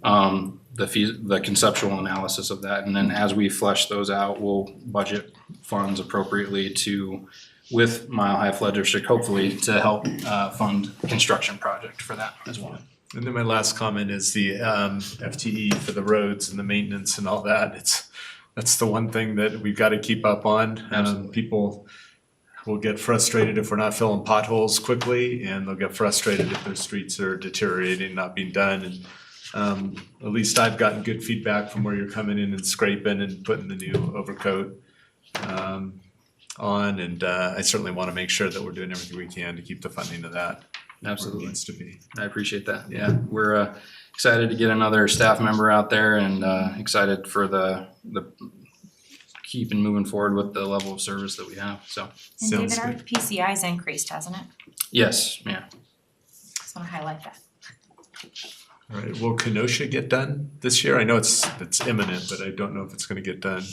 the conceptual analysis of that. And then as we flesh those out, we'll budget funds appropriately with Mile High Flood District, hopefully to help fund construction project for that as well. And then my last comment is the FTE for the roads and the maintenance and all that. That's the one thing that we've got to keep up on. People will get frustrated if we're not filling potholes quickly, and they'll get frustrated if their streets are deteriorating, not being done. And at least I've gotten good feedback from where you're coming in and scraping and putting the new overcoat on. And I certainly want to make sure that we're doing everything we can to keep the funding of that. Absolutely. Where it needs to be. I appreciate that. Yeah, we're excited to get another staff member out there and excited for the keeping moving forward with the level of service that we have. So And David, our PCI's increased, hasn't it? yes, yeah. Just wanna highlight that. All right, will Kenosha get done this year? I know it's imminent, but I don't know if it's gonna get done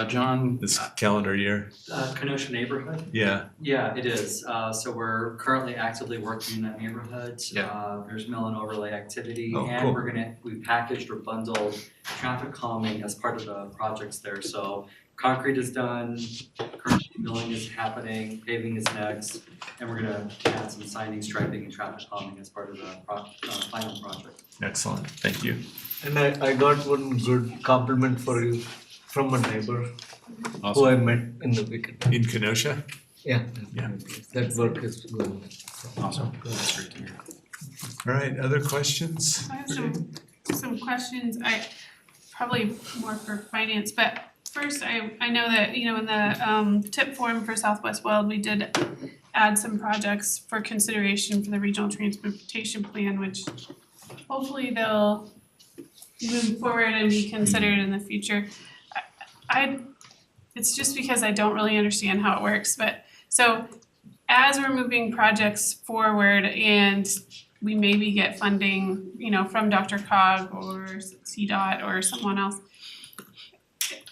John, this calendar year. Kenosha neighborhood? Yeah. Yeah, it is. So we're currently actively working in that neighborhood. Yeah. There's mill and overlay activity, Oh, and cool. we packaged or bundled traffic calming as part of the projects there. So concrete is done, currently milling is happening, paving is next, and we're gonna add some signing, striping, and traffic calming as part of the final project. Excellent, thank you. And I got one good compliment for you from a neighbor who I met in the weekend. In Kenosha? Yeah. Yeah. That work is going. Awesome. That's great to hear. All right, other questions? I have some questions, probably more for finance, but first, I know that, you know, in the tip form for Southwest Weld, we did add some projects for consideration for the regional transportation plan, which hopefully they'll move forward and be considered in the future. It's just because I don't really understand how it works, but so as we're moving projects forward and we maybe get funding, you know, from DRCOG or CDOT or someone else,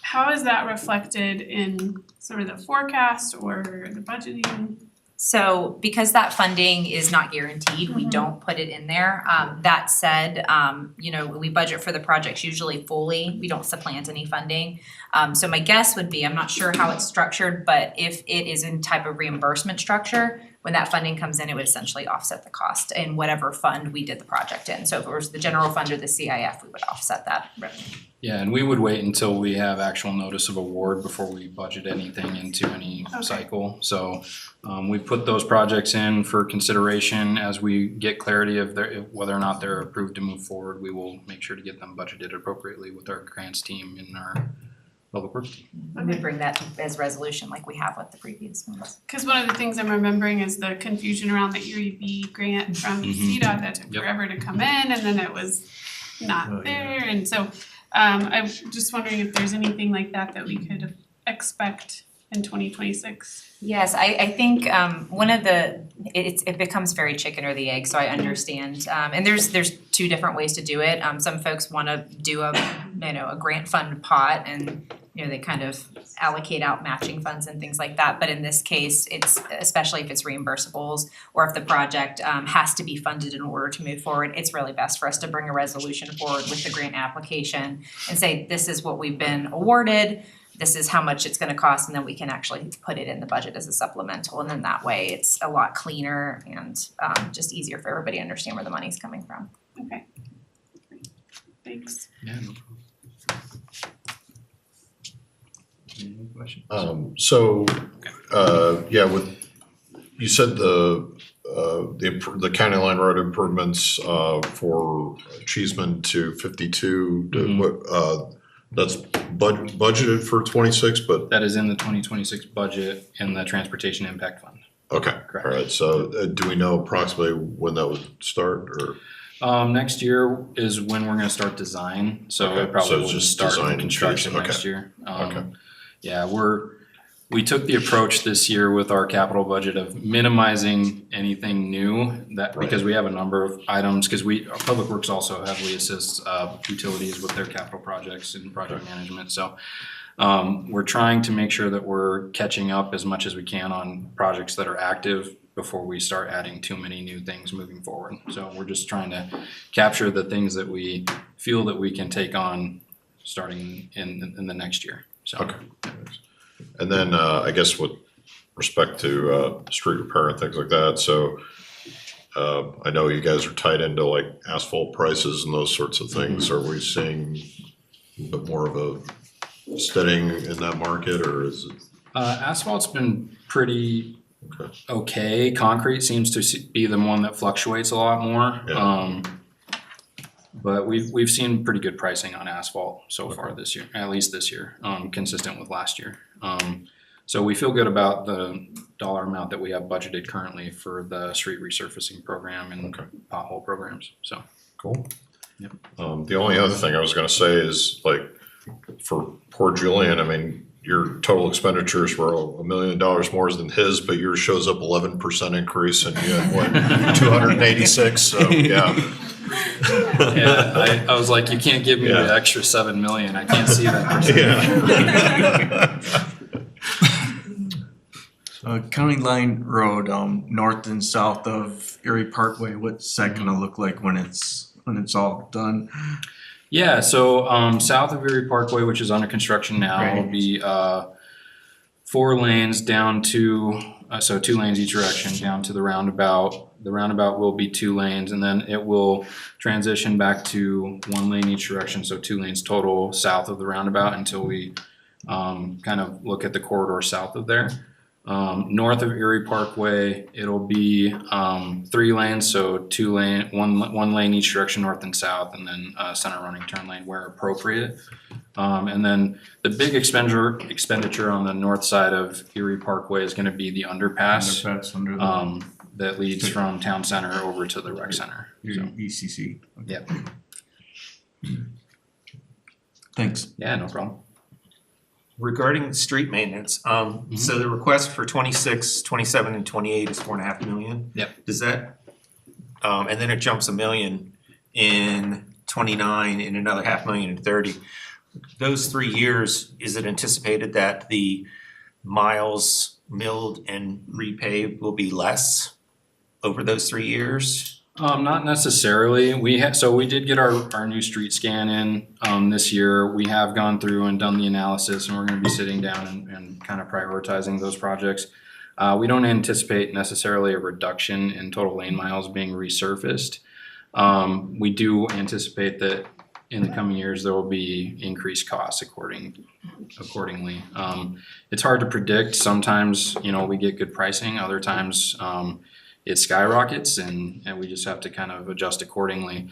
how is that reflected in sort of the forecast or the budgeting? So because that funding is not guaranteed, we don't put it in there. That said, you know, we budget for the projects usually fully. We don't supplant any funding. So my guess would be, I'm not sure how it's structured, but if it is in type of reimbursement structure, when that funding comes in, it would essentially offset the cost in whatever fund we did the project in. So if it was the general fund or the CIF, we would offset that revenue. Yeah, and we would wait until we have actual notice of award before we budget anything into any cycle. So we put those projects in for consideration. As we get clarity of whether or not they're approved to move forward, we will make sure to get them budgeted appropriately with our grants team and our public works team. We would bring that as resolution like we have with the previous ones. Cause one of the things I'm remembering is the confusion around the Erie B grant from CDOT that took forever to come in and then it was not there. And so I'm just wondering if there's anything like that we could expect in 2026. Yes, I think one of it becomes very chicken or the egg, so I understand. And there's two different ways to do it. Some folks wanna do a grant fund pot and they kind of allocate out matching funds and things like that. But in this case, it's especially if it's reimbursables or if the project has to be funded in order to move forward, it's really best for us to bring a resolution forward with the grant application and say, this is what we've been awarded, this is how much it's gonna cost, and then we can actually put it in the budget as a supplemental. And then that way it's a lot cleaner and just easier for everybody to understand where the money's coming from. Okay. Thanks. Yeah, no problem. Any questions? You said the county line road improvements for Cheeseman to 52, that's budgeted for 26, but that is in the 2026 budget in the transportation impact fund. okay, all right. So do we know approximately when that would start or? Next year is when we're gonna start design, so Okay, it probably so will just just start design in construction phase, next okay. year. Okay. Yeah, we took the approach this year with our capital budget of minimizing anything new that, because we have a number of items, cause our Public Works also heavily assists, utilities with their capital projects and project management, so. We're trying to make sure that we're catching up as much as we can on projects that are active before we start adding too many new things moving forward. So we're just trying to capture the things that we feel that we can take on starting in the next year, so. Okay. And then, I guess with respect to, street repair and things like that, so, I know you guys are tied into like asphalt prices and those sorts of things. Are we seeing a bit more of a steadying in that market, or is it? Asphalt's been pretty okay. Concrete seems to be the one that fluctuates a lot more. Yeah. But we've seen pretty good pricing on asphalt so far this year, at least this year, consistent with last year. So we feel good about the dollar amount that we have budgeted currently for the street resurfacing program and pothole programs, so. Cool. Yep. The only other thing I was gonna say is like, for poor Julian, I mean, your total expenditures were $1 million more than his, but yours shows up 11% increase and you had what, 286, so yeah. Yeah, I was like, you can't give me the extra 7 million, I can't see that percentage. County Line Road, north and south of Erie Parkway, what's that gonna look like when it's all done? Yeah, so south of Erie Parkway, which is under construction now, will be 4 lanes down to, so 2 lanes each direction down to the roundabout. The roundabout will be 2 lanes, and then it will transition back to 1 lane each direction, so 2 lanes total south of the roundabout until we kind of look at the corridor south of there. North of Erie Parkway, it'll be 3 lanes, so 2 lane, one lane each direction north and south, and then center running turn lane where appropriate. And then the big expenditure on the north side of Erie Parkway is gonna be the underpass. Under the That leads from town center over to the rec center. your ECC. Yep. Thanks. Yeah, no problem. Regarding street maintenance, so the request for 26, 27, and 28 is 4.5 million. Yep. Does that, and then it jumps $1 million in 29 and another $500,000 in 30. Those 3 years, is it anticipated that the miles milled and repaved will be less over those 3 years? Not necessarily. We did get our new street scan in this year. We have gone through and done the analysis, and we're gonna be sitting down and kind of prioritizing those projects. We don't anticipate necessarily a reduction in total lane miles being resurfaced. We do anticipate that in the coming years, there will be increased costs accordingly. It's hard to predict. Sometimes, we get good pricing, other times, it skyrockets and we just have to kind of adjust accordingly.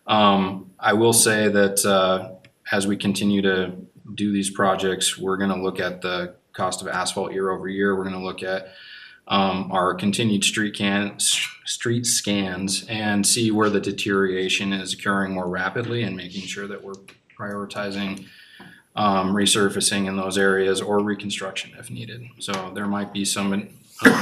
I will say that as we continue to do these projects, we're gonna look at the cost of asphalt year over year. We're gonna look at our continued street scans and see where the deterioration is occurring more rapidly and making sure that we're prioritizing resurfacing in those areas or reconstruction if needed. So there might be some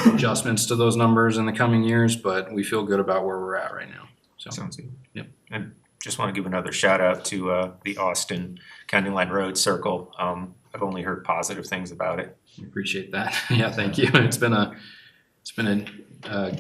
adjustments to those numbers in the coming years, but we feel good about where we're at right now. So Sounds good. Yep. And just want to give another shout out to the Austin County Line Road Circle. I've only heard positive things about it. Appreciate that. Yeah, thank you. It's been a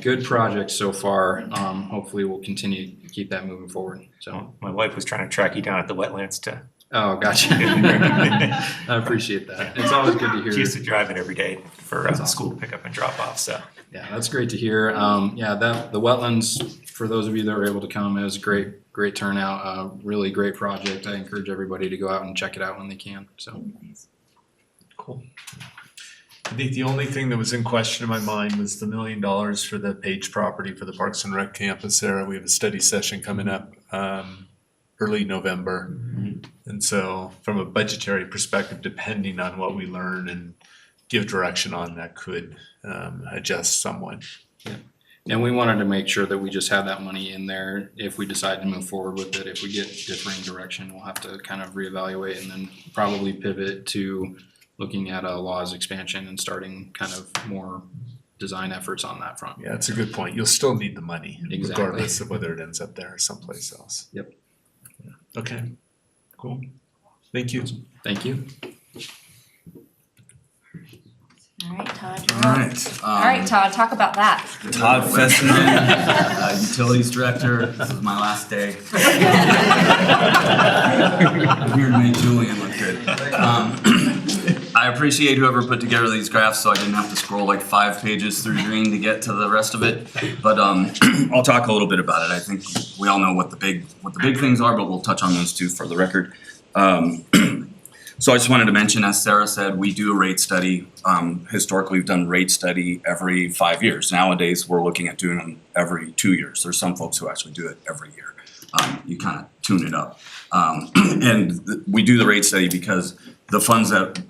good project so far. Hopefully we'll continue to keep that moving forward. So my wife was trying to track you down at the wetlands to. Oh, gotcha. I appreciate that. It's always good to hear. She used to drive it every day for That's school awesome. pickup and drop off, so. Yeah, that's great to hear. The wetlands, for those of you that were able to come, it was great turnout, really great project. I encourage everybody to go out and check it out when they can, so. Cool. I think the only thing that was in question in my mind was the $1 million for the Page property for the Parks and Rec campus there. We have a study session coming up early November. And so from a budgetary perspective, depending on what we learn and give direction on, that could adjust somewhat. Yeah. And we wanted to make sure that we just have that money in there if we decide to move forward with it. If we get differing direction, we'll have to kind of reevaluate and then probably pivot to looking at a laws expansion and starting kind of more design efforts on that front. Yeah, that's a good point. You'll still need the money Exactly. regardless of whether it ends up there or someplace else. Yep. Okay, cool. Thank you. Thank you. All right, Todd. All right. All right, Todd, talk about that. Todd Fessenden, Utilities Director. This is my last day. I'm here to make Julian look good. I appreciate whoever put together these graphs so I didn't have to scroll like 5 pages through green to get to the rest of it. But I'll talk a little bit about it. I think we all know what the big things are, but we'll touch on those too for the record. So I just wanted to mention, as Sarah said, we do a rate study. Historically, we've done rate study every 5 years. Nowadays, we're looking at doing them every 2 years. There's some folks who actually do it every year. You kind of tune it up. We do the rate study because the funds that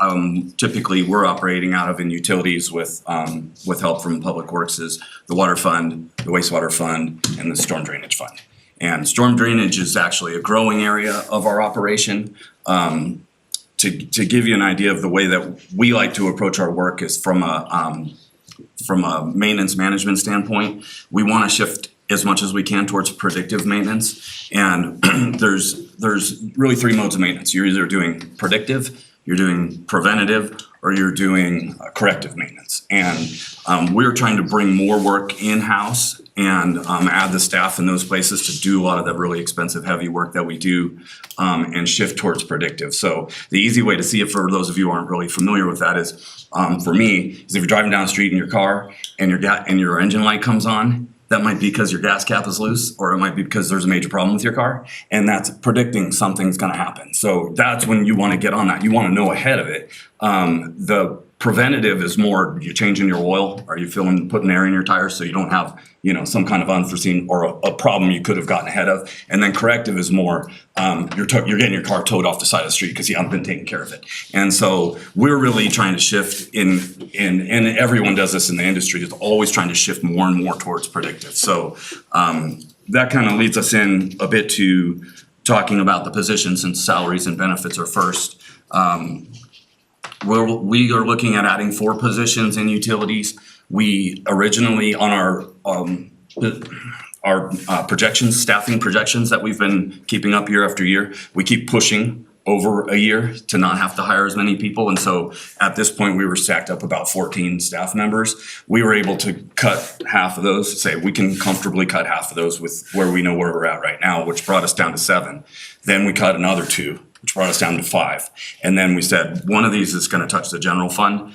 typically we're operating out of in utilities with help from Public Works is the water fund, the wastewater fund, and the storm drainage fund. And storm drainage is actually a growing area of our operation. To give you an idea of the way that we like to approach our work is from a maintenance management standpoint, we want to shift as much as we can towards predictive maintenance. And there's really 3 modes of maintenance. You're either doing predictive, you're doing preventative, or you're doing corrective maintenance. And we're trying to bring more work in-house and add the staff in those places to do a lot of the really expensive, heavy work that we do and shift towards predictive. So the easy way to see it for those of you who aren't really familiar with that is, for me, is if you're driving down the street in your car and your engine light comes on, that might be because your gas cap is loose, or it might be because there's a major problem with your car, and that's predicting something's gonna happen. So that's when you wanna get on that. You wanna know ahead of it. The preventative is more, you're changing your oil, are you putting air in your tires so you don't have, some kind of unforeseen or a problem you could have gotten ahead of. And then corrective is more, you're getting your car towed off the side of the street because you haven't been taking care of it. And so we're really trying to shift and everyone does this in the industry, is always trying to shift more and more towards predictive. So that kind of leads us in a bit to talking about the position, since salaries and benefits are first. We are looking at adding 4 positions in utilities. We originally, on our projections, staffing projections that we've been keeping up year after year, we keep pushing over a year to not have to hire as many people. And so at this point, we were stacked up about 14 staff members. We were able to cut half of those, say we can comfortably cut half of those with where we know where we're at right now, which brought us down to 7. Then we cut another 2. Which brought us down to 5. And then we said, one of these is gonna touch the general fund.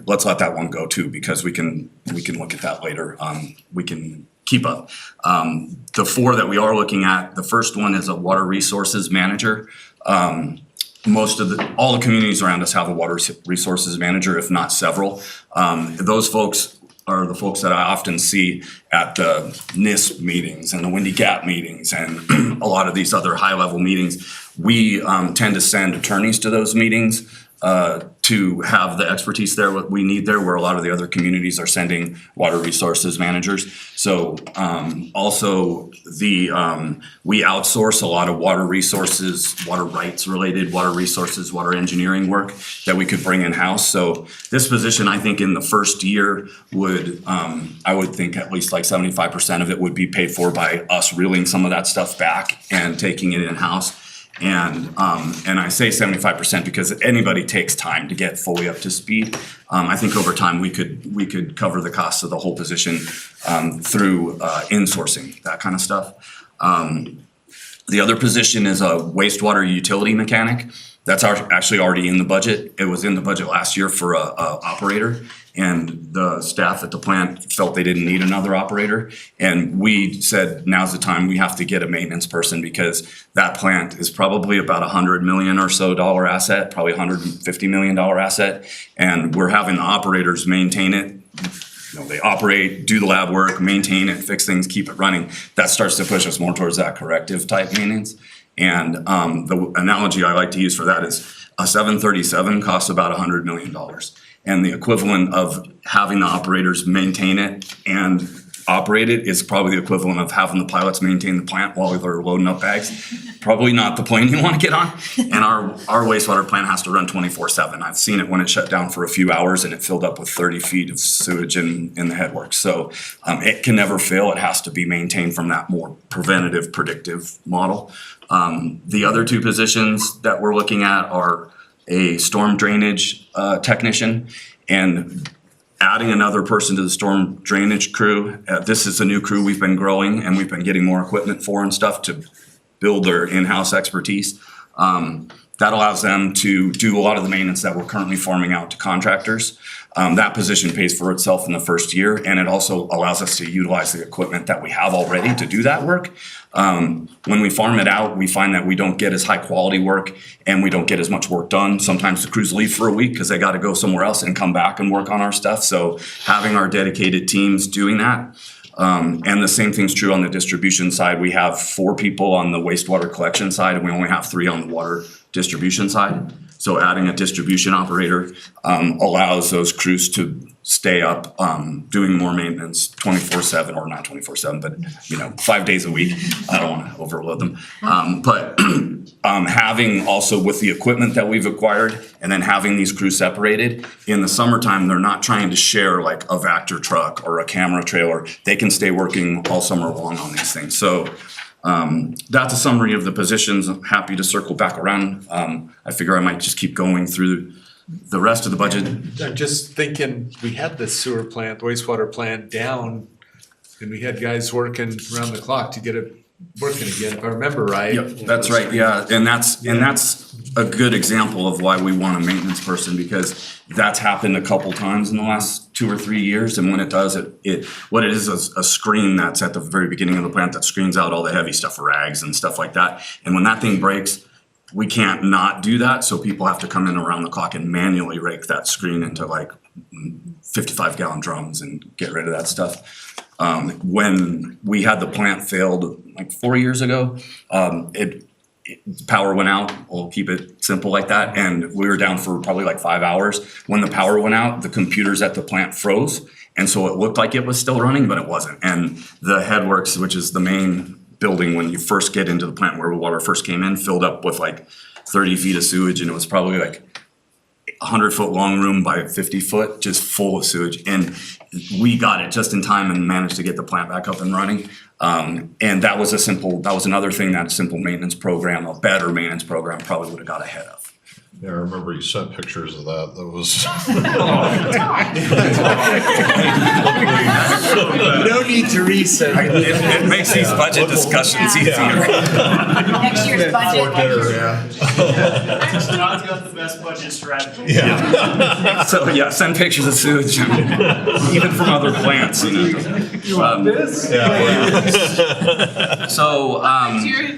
Let's let that one go too, because we can look at that later. We can keep up. The 4 that we are looking at, the first one is a water resources manager. All the communities around us have a water resources manager, if not several. Those folks are the folks that I often see at the NISP meetings and the Windy Gap meetings and a lot of these other high-level meetings. We tend to send attorneys to those meetings to have the expertise there, what we need there, where a lot of the other communities are sending water resources managers. So also we outsource a lot of water resources, water rights related, water resources, water engineering work that we could bring in-house. So this position, I think in the first year would, I would think at least like 75% of it would be paid for by us reeling some of that stuff back and taking it in-house. And I say 75% because anybody takes time to get fully up to speed. I think over time we could cover the cost of the whole position through insourcing, that kind of stuff. The other position is a wastewater utility mechanic. That's actually already in the budget. It was in the budget last year for a operator, and the staff at the plant felt they didn't need another operator. And we said, now's the time, we have to get a maintenance person, because that plant is probably about $100 million or so asset, probably $150 million asset. And we're having the operators maintain it. They operate, do the lab work, maintain it, fix things, keep it running. That starts to push us more towards that corrective type maintenance. And the analogy I like to use for that is a 737 costs about $100 million. And the equivalent of having the operators maintain it and operated is probably the equivalent of having the pilots maintain the plant while they're loading up bags. Probably not the plane you wanna get on. And our wastewater plant has to run 24/7. I've seen it when it shut down for a few hours and it filled up with 30 feet of sewage in the headworks. So it can never fail. It has to be maintained from that more preventative, predictive model. The other two positions that we're looking at are a storm drainage technician and adding another person to the storm drainage crew. This is a new crew we've been growing and we've been getting more equipment for and stuff to build their in-house expertise. That allows them to do a lot of the maintenance that we're currently farming out to contractors. That position pays for itself in the first year, and it also allows us to utilize the equipment that we have already to do that work. When we farm it out, we find that we don't get as high quality work and we don't get as much work done. Sometimes the crews leave for a week because they got to go somewhere else and come back and work on our stuff. So having our dedicated teams doing that. And the same thing's true on the distribution side. We have 4 people on the wastewater collection side and we only have 3 on the water distribution side. So adding a distribution operator allows those crews to stay up doing more maintenance 24/7, or not 24/7, but 5 days a week. I don't want to overload them. But having also with the equipment that we've acquired and then having these crews separated, in the summertime, they're not trying to share like a Vector truck or a camera trailer. They can stay working all summer long on these things. So that's a summary of the positions. I'm happy to circle back around. I figure I might just keep going through the rest of the budget. I'm just thinking, we had the sewer plant, wastewater plant down, and we had guys working around the clock to get it working again, if I remember right. Yep, that's right, yeah, and that's a good example of why we want a maintenance person, because that's happened a couple times in the last 2 or 3 years, and when it does, what it is a screen that's at the very beginning of the plant that screens out all the heavy stuff, rags and stuff like that, and when that thing breaks, we can't not do that, so people have to come in around the clock and manually rake that screen into like 55-gallon drums and get rid of that stuff. When we had the plant failed like 4 years ago, power went out, we'll keep it simple like that, and we were down for probably like 5 hours. When the power went out, the computers at the plant froze, and so it looked like it was still running, but it wasn't. And the headworks, which is the main building when you first get into the plant where the water first came in, filled up with like 30 feet of sewage, and it was probably like 100-foot long room by 50-foot, just full of sewage. And we got it just in time and managed to get the plant back up and running. And that was another thing that a simple maintenance program, a better maintenance program probably would have got ahead of. Yeah, I remember you sent pictures of that. That was. No need to resend. It makes these budget discussions easier. Next year's budget. Actually, John's got the best budget strategy. Yeah. So yeah, send pictures of sewage, even from other plants. You want this? So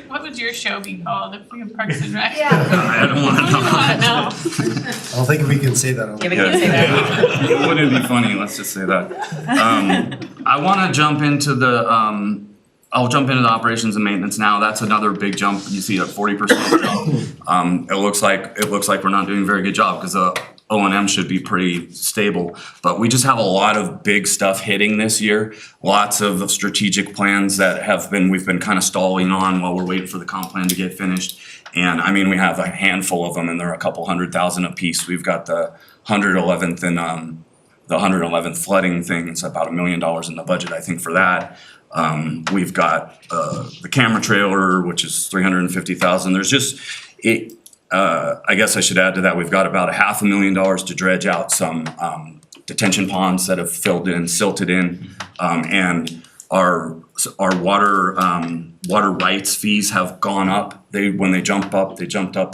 What would your show be called if we had Parks and Rec? I don't want to know. No. I don't think we can say that on the. It wouldn't be funny, let's just say that. I wanna jump into the, I'll jump into the operations and maintenance now. That's another big jump. You see a 40% jump. It looks like we're not doing a very good job because the O&M should be pretty stable. But we just have a lot of big stuff hitting this year. Lots of strategic plans that we've been kind of stalling on while we're waiting for the comp plan to get finished. And I mean, we have a handful of them and they're a couple $100,000 a piece. We've got the 111th and the 111th flooding thing. It's about $1 million in the budget, I think, for that. We've got the camera trailer, which is $350,000. There's just I guess I should add to that. We've got about $500,000 to dredge out some detention ponds that have filled in, silted in, and our water rights fees have gone up. When they jumped up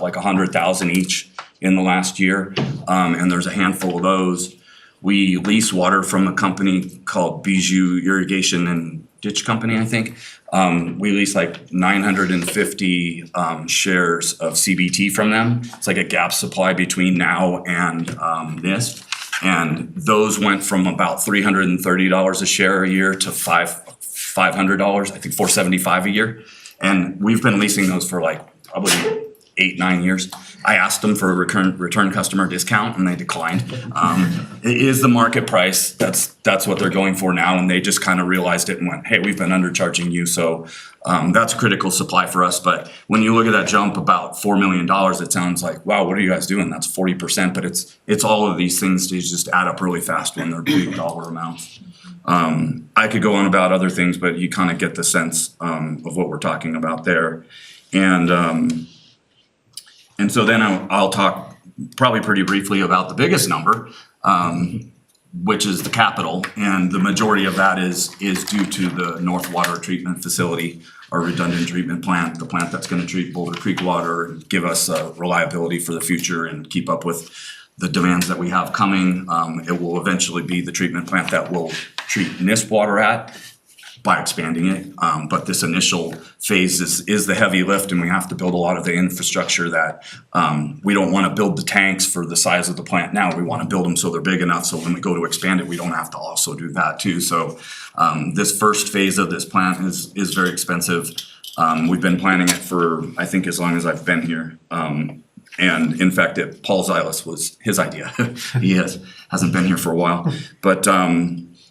like $100,000 each in the last year, and there's a handful of those. We lease water from a company called Bijou Irrigation and Ditch Company, I think. We lease like 950 shares of CBT from them. It's like a gap supply between now and NISP. And those went from about $330 a share a year to $500, I think $475 a year. And we've been leasing those for like probably 8, 9 years. I asked them for a return customer discount and they declined. It is the market price, that's what they're going for now, and they just kind of realized it and went, hey, we've been undercharging you, so that's a critical supply for us. But when you look at that jump about $4 million, it sounds like, wow, what are you guys doing? That's 40%, but it's all of these things to just add up really fast when they're big dollar amounts. I could go on about other things, but you kind of get the sense of what we're talking about there. And so then I'll talk probably pretty briefly about the biggest number, which is the capital. And the majority of that is due to the North Water Treatment Facility, our redundant treatment plant, the plant that's gonna treat Boulder Creek water and give us reliability for the future and keep up with the demands that we have coming. It will eventually be the treatment plant that will treat NISP water at by expanding it. But this initial phase is the heavy lift, and we have to build a lot of the infrastructure that we don't want to build the tanks for the size of the plant now. We want to build them so they're big enough so when we go to expand it, we don't have to also do that too. So this first phase of this plant is very expensive. We've been planning it for, I think, as long as I've been here. And in fact, Paul Zylis was his idea. He hasn't been here for a while. But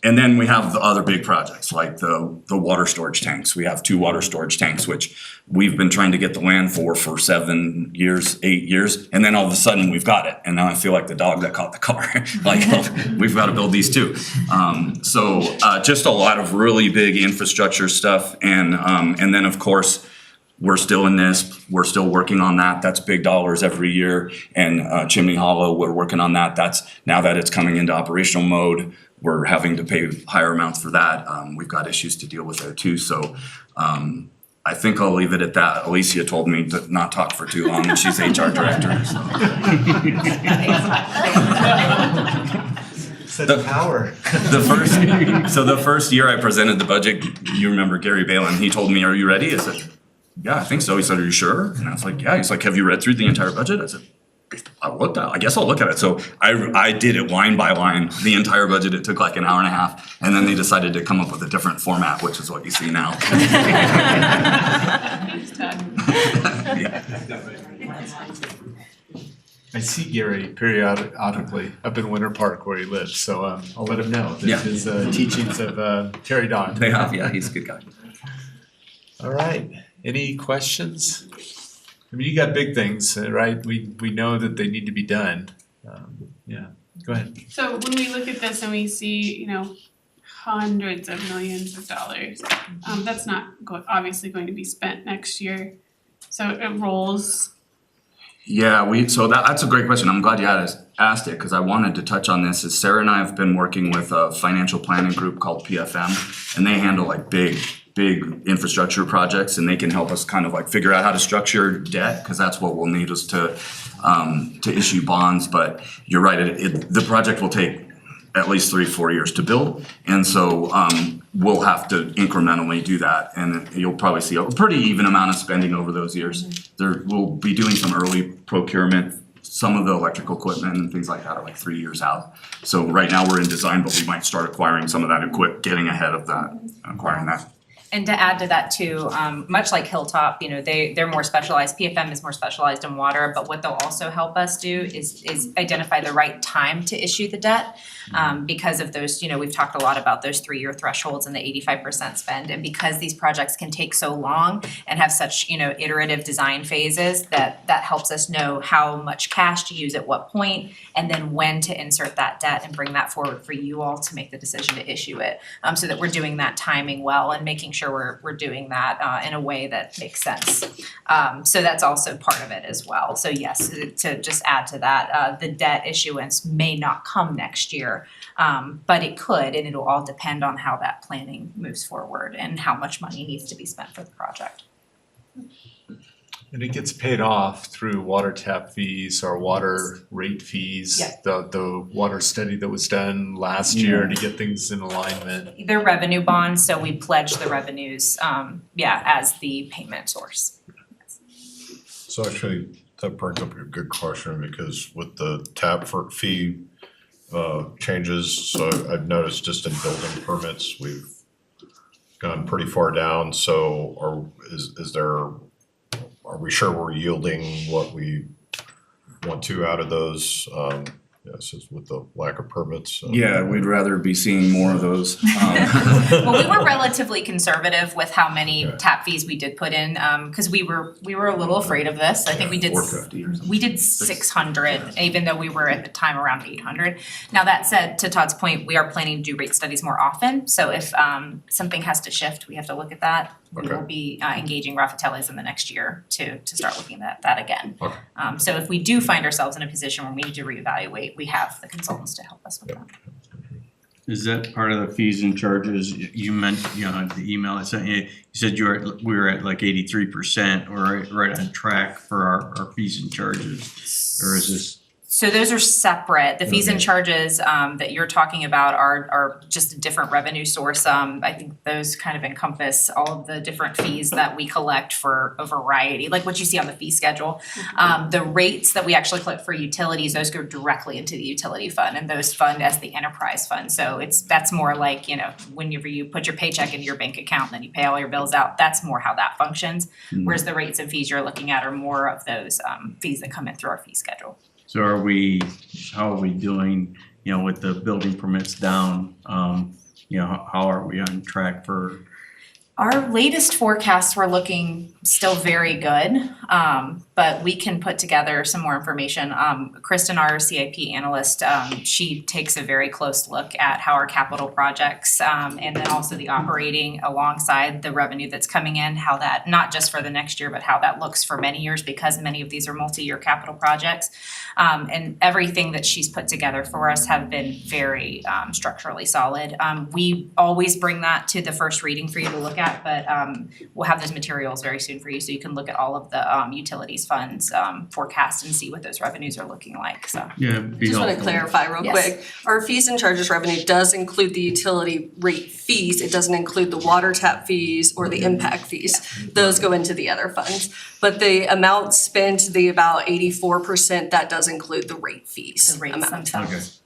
and then we have the other big projects like the water storage tanks. We have 2 water storage tanks, which we've been trying to get the land for 7 years, 8 years. And then all of a sudden we've got it. And now I feel like the dog that caught the car. Like, we've got to build these too. So just a lot of really big infrastructure stuff. And then of course, we're still in NISP. We're still working on that. That's big dollars every year. And Chimney Hollow, we're working on that. That's now that it's coming into operational mode, we're having to pay higher amounts for that. We've got issues to deal with there too. So I think I'll leave it at that. Alicia told me to not talk for too long, and she's HR director. So. Such power. The first year I presented the budget, you remember Gary Balin, he told me, are you ready? I said, yeah, I think so. He said, are you sure? And I was like, yeah. He's like, have you read through the entire budget? I said, I guess I'll look at it. So I did it line by line, the entire budget. It took like an hour and a half. And then they decided to come up with a different format, which is what you see now. I see Gary periodically up in Winter Park where he lives, so I'll let him know that his teachings have carried on. They have, yeah, he's a good guy. All right, any questions? I mean, you got big things, right? We know that they need to be done. Yeah, go ahead. So when we look at this and we see, hundreds of millions of dollars, that's not obviously going to be spent next year. So it rolls. Yeah, so that's a great question. I'm glad you asked it because I wanted to touch on this. Sarah and I have been working with a financial planning group called PFM, and they handle like big infrastructure projects, and they can help us kind of like figure out how to structure debt, because that's what we'll need is to issue bonds. But you're right, the project will take at least 3-4 years to build, and so we'll have to incrementally do that, and you'll probably see a pretty even amount of spending over those years. We'll be doing some early procurement. Some of the electrical equipment and things like that are like 3 years out. So right now we're in design, but we might start acquiring some of that getting ahead of that, acquiring that. And to add to that too, much like Hilltop, they're more specialized. PFM is more specialized in water, but what they'll also help us do is identify the right time to issue the debt. Because of those, we've talked a lot about those 3-year thresholds and the 85% spend. And because these projects can take so long and have such, iterative design phases, that helps us know how much cash to use at what point, and then when to insert that debt and bring that forward for you all to make the decision to issue it. So that we're doing that timing well and making sure we're doing that in a way that makes sense. So that's also part of it as well. So yes, to just add to that, the debt issuance may not come next year, but it could, and it'll all depend on how that planning moves forward and how much money needs to be spent for the project. And it gets paid off through water tap fees or water rate fees. Yeah. The water study that was done last year to get things in alignment. They're revenue bonds, so we pledge the revenues, as the payment source. So actually, that brings up a good question, because with the tap fee changes, so I've noticed just in building permits, we've gone pretty far down. So is there are we sure we're yielding what we want to out of those? Yes, it's with the lack of permits. Yeah, we'd rather be seeing more of those. Well, we were relatively conservative with how many tap fees we did put in, cause we were a little afraid of this. I think we did 450 or something. we did 600, even though we were at the time around 800. Now, that said, to Todd's point, we are planning to do rate studies more often. So if something has to shift, we have to look at that. We will be engaging Raffatelli's in the next year to start looking at that again. So if we do find ourselves in a position where we need to reevaluate, we have the consultants to help us with that. Is that part of the fees and charges? You meant, the email I sent you, you said we were at like 83%, or right on track for our fees and charges, or is this? So those are separate. The fees and charges that you're talking about are just a different revenue source. I think those kind of encompass all of the different fees that we collect for a variety, like what you see on the fee schedule. The rates that we actually collect for utilities, those go directly into the utility fund, and those fund as the enterprise fund. So that's more like, whenever you put your paycheck into your bank account and then you pay all your bills out, that's more how that functions. Whereas the rates and fees you're looking at are more of those fees that come in through our fee schedule. So how are we doing, with the building permits down? How are we on track for? Our latest forecasts were looking still very good, but we can put together some more information. Kristen, our CIP analyst, she takes a very close look at how our capital projects and then also the operating alongside the revenue that's coming in, how that, not just for the next year, but how that looks for many years, because many of these are multi-year capital projects. And everything that she's put together for us have been very structurally solid. We always bring that to the first reading for you to look at, but we'll have those materials very soon for you, so you can look at all of the utilities funds forecast and see what those revenues are looking like. So Just want to clarify real quick. Our fees and charges revenue does include the utility rate fees. It doesn't include the water tap fees or the impact fees. Those go into the other funds. But the amount spent, the about 84%, that does include the rate fees. The rates themselves.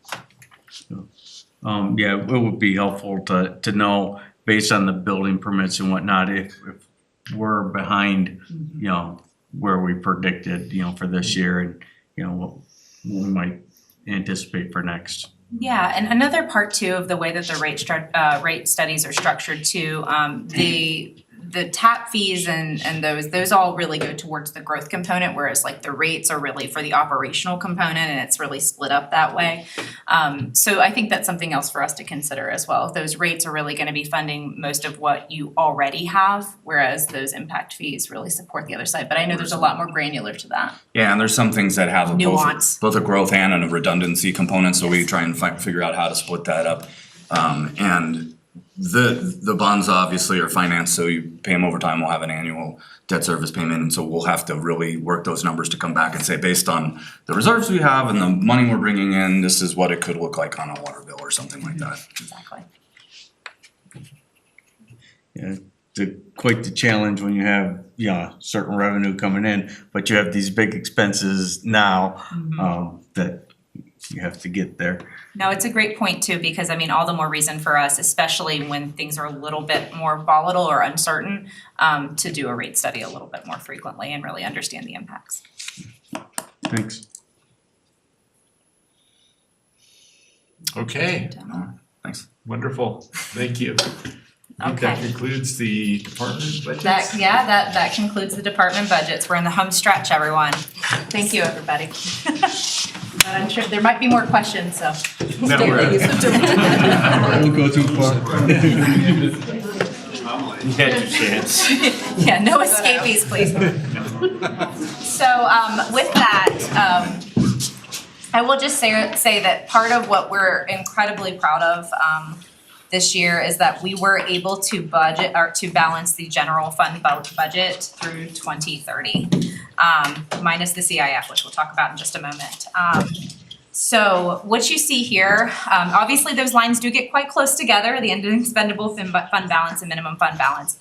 It would be helpful to know, based on the building permits and whatnot, if we're behind, where we predicted, for this year, and, what we might anticipate for next. Yeah, and another part too of the way that the rate studies are structured too, the tap fees and those all really go towards the growth component, whereas like the rates are really for the operational component, and it's really split up that way. So I think that's something else for us to consider as well. Those rates are really gonna be funding most of what you already have, whereas those impact fees really support the other side. But I know there's a lot more granular to that. Yeah, and there's some things that have Nuance. both a growth and a redundancy component, so we try and figure out how to split that up. And the bonds obviously are financed, so you pay them over time, we'll have an annual debt service payment, and so we'll have to really work those numbers to come back and say, based on the reserves we have and the money we're bringing in, this is what it could look like on a water bill or something like that. Exactly. Yeah, it's quite the challenge when you have, certain revenue coming in, but you have these big expenses now, that you have to get there. No, it's a great point too, because I mean, all the more reason for us, especially when things are a little bit more volatile or uncertain, to do a rate study a little bit more frequently and really understand the impacts. Thanks. Okay, thanks. Wonderful, thank you. I think that concludes the department budgets. That concludes the department budgets. We're in the home stretch, everyone. Thank you, everybody. But I'm sure there might be more questions, so. No, Don't go too far. You had your chance. Yeah, no escapees, please. So with that, I will just say that part of what we're incredibly proud of this year is that we were able to budget or to balance the general fund budget through 2030, minus the CIF, which we'll talk about in just a moment. So what you see here, obviously those lines do get quite close together, the ending expendable fund balance and minimum fund balance.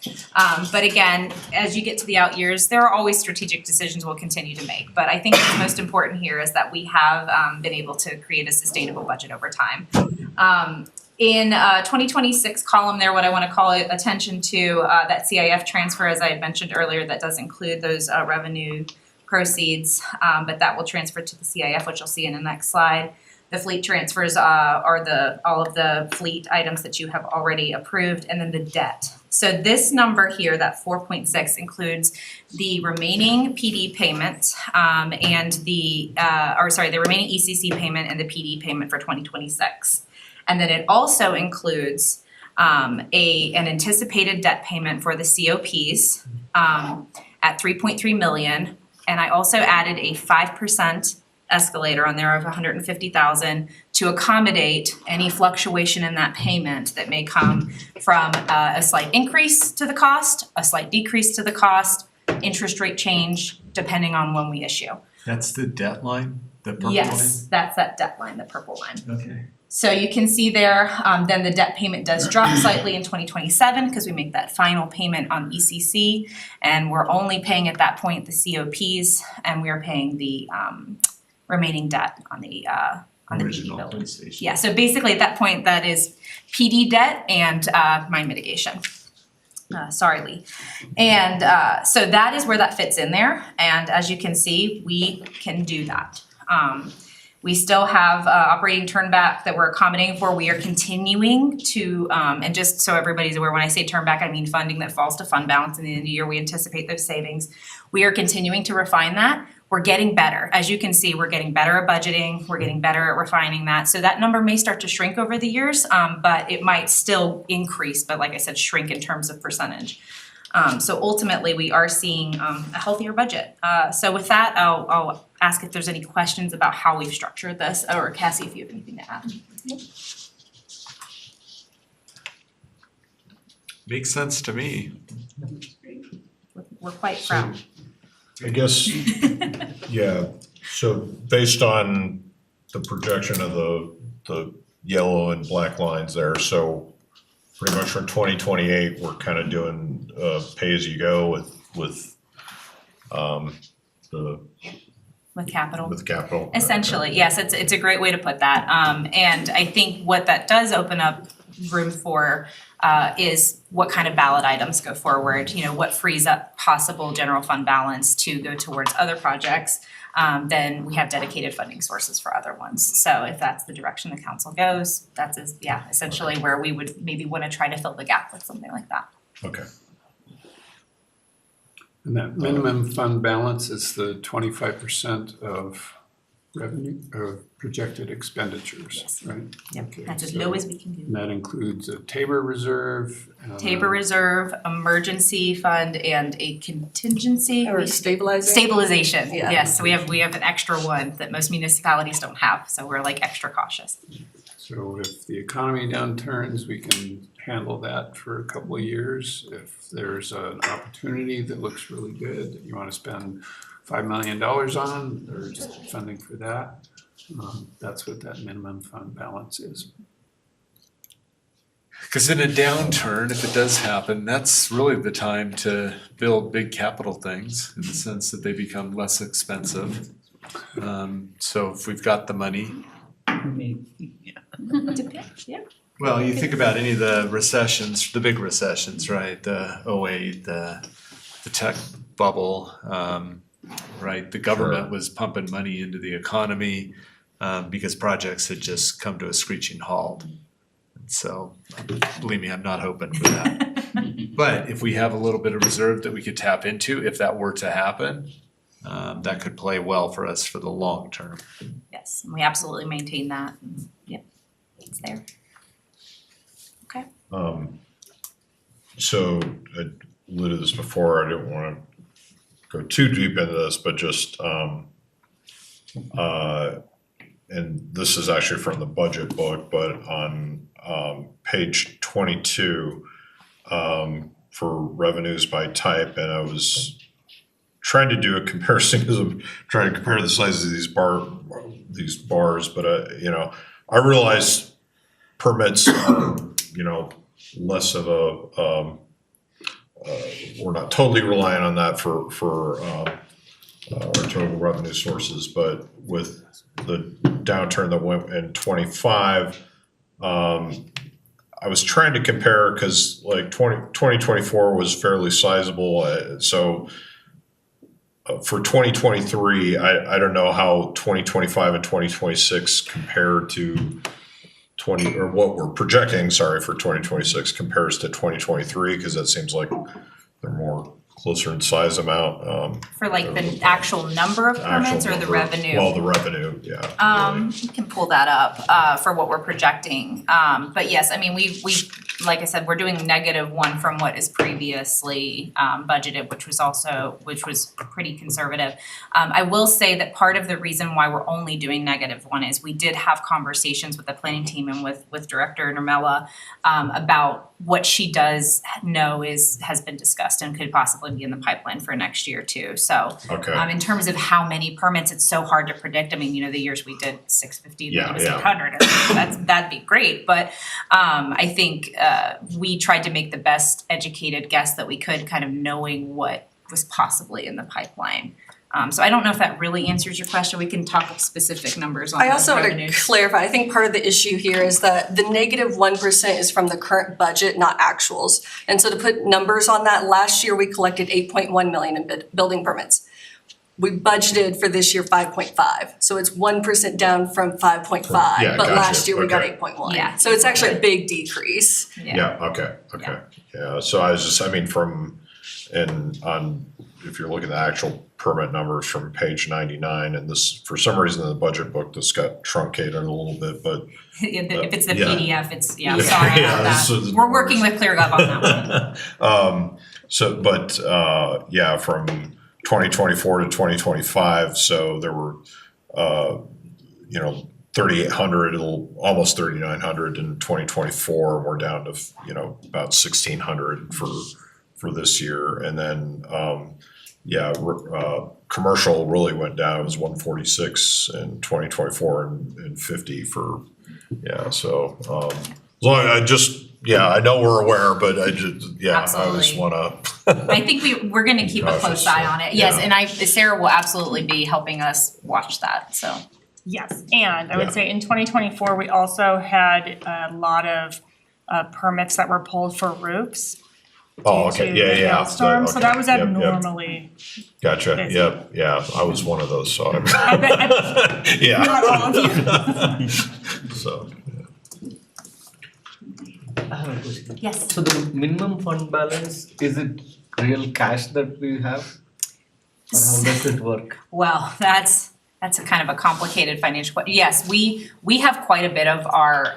But again, as you get to the out years, there are always strategic decisions we'll continue to make. But I think what's most important here is that we have been able to create a sustainable budget over time. In 2026 column there, what I want to call attention to, that CIF transfer, as I had mentioned earlier, that does include those revenue proceeds, but that will transfer to the CIF, which you'll see in the next slide. The fleet transfers are all of the fleet items that you have already approved, and then the debt. So this number here, that 4.6, includes the remaining PD payment and the remaining ECC payment and the PD payment for 2026. And then it also includes an anticipated debt payment for the COPs at 3.3 million. And I also added a 5% escalator on there of 150,000 to accommodate any fluctuation in that payment that may come from a slight increase to the cost, a slight decrease to the cost, interest rate change, depending on when we issue. That's the debt line, the purple line? Yes, that's that debt line, the purple line. Okay. So you can see there, then the debt payment does drop slightly in 2027 because we make that final payment on ECC, and we're only paying at that point the COPs, and we are paying the remaining debt on the PD building. Yeah, so basically at that point, that is PD debt and mine mitigation. Sorry, Lee. And so that is where that fits in there, and as you can see, we can do that. We still have operating turnback that we're accommodating for. We are continuing to, and just so everybody's aware, when I say turnback, I mean funding that falls to fund balance in the end of the year. We anticipate those savings. We are continuing to refine that. We're getting better. As you can see, we're getting better at budgeting. We're getting better at refining that. So that number may start to shrink over the years, but it might still increase, but like I said, shrink in terms of percentage. So ultimately, we are seeing a healthier budget. So with that, I'll ask if there's any questions about how we've structured this, or Cassie, if you have anything to add. Makes sense to me. We're quite proud. I guess, yeah, so based on the projection of the yellow and black lines there, so pretty much for 2028, we're kind of doing pay-as-you-go with capital. With capital. Essentially, yes, it's a great way to put that. And I think what that does open up room for is what kind of ballot items go forward, what frees up possible general fund balance to go towards other projects. Then we have dedicated funding sources for other ones. So if that's the direction the council goes, that's essentially where we would maybe want to try to fill the gap with something like that. Okay. And that minimum fund balance is the 25% of revenue, of projected expenditures, right? Yep, Okay, that's as so- low as we can do. And that includes a Tabor reserve. Tabor reserve, emergency fund, and a contingency. Or stabilizing? Stabilization, Yeah. yes, so we have an extra one that most municipalities don't have, so we're like extra cautious. So if the economy downturns, we can handle that for a couple of years. If there's an opportunity that looks really good, that you wanna spend $5 million on, there's funding for that. That's what that minimum fund balance is. Because in a downturn, if it does happen, that's really the time to build big capital things in the sense that they become less expensive. So if we've got the money. Yeah. Well, you think about any of the recessions, the big recessions, right? The 08, the tech bubble, right? The government was pumping money into the economy because projects had just come to a screeching halt. And so, believe me, I'm not hoping for that. But if we have a little bit of reserve that we could tap into, if that were to happen, that could play well for us for the long term. Yes, and we absolutely maintain that, yep, it's there. Okay. So I alluded to this before, I didn't wanna go too deep into this, but just, and this is actually from the budget book, but on, page 22, for revenues by type, and I was trying to do a comparison, because I'm trying to compare the sizes of these bars, but, I realize permits are, less of a, we're not totally reliant on that for our total revenue sources, but with the downturn that went in 25, I was trying to compare, cause like 2024 was fairly sizable, so for 2023, I don't know how 2025 and 2026 compare to or what we're projecting, sorry, for 2026 compares to 2023, cause that seems like they're more closer in size amount. For like the actual number of permits or the revenue? Well, the revenue, yeah. We can pull that up for what we're projecting. But yes, I mean, we like I said, we're doing -1 from what is previously budgeted, which was pretty conservative. I will say that part of the reason why we're only doing -1 is we did have conversations with the planning team and with Director Nurmela about what she does know has been discussed and could possibly be in the pipeline for next year too. So in terms of how many permits, it's so hard to predict. I mean, the years we did 650, then it was 800. That'd be great. But I think we tried to make the best educated guess that we could, kind of knowing what was possibly in the pipeline. So I don't know if that really answers your question. We can talk specific numbers on I also want to revenues. clarify, I think part of the issue here is that the -1% is from the current budget, not actuals. And so to put numbers on that, last year we collected 8.1 million in building permits. We budgeted for this year 5.5, so it's 1% down from 5.5, Yeah, but gotcha. last year we got Okay. 8.1. Yeah. So it's actually a big decrease. Yeah, okay. Yeah, so I was just, I mean, if you're looking at the actual permit numbers from page 99, and this, for some reason in the budget book, this got truncated a little bit, but. If it's the Yeah. PDF, it's, sorry about that. so the We're working with ClearGov on that one. From 2024 to 2025, so there were, 3,800, almost 3,900 in 2024, and we're down to, about 1,600 for this year. And then, commercial really went down. It was 146 in 2024 and 50 for, so, as long as I know we're aware, but I just Absolutely. wanna. I think we're gonna keep a close eye on it. Yes, and Sarah will absolutely be helping us watch that, so. Yes, and I would say in 2024, we also had a lot of permits that were pulled for roofs. Oh, due okay, to the hailstorm, so that was Yep, yep. abnormally. Gotcha, busy. yeah, I was one of those, so I'm. I bet Yeah. not all of you. So. I have a question. Yes. So the minimum fund balance, is it real cash that we have? Or how does it work? Well, that's a kind of a complicated financial question. Yes, we have quite a bit of our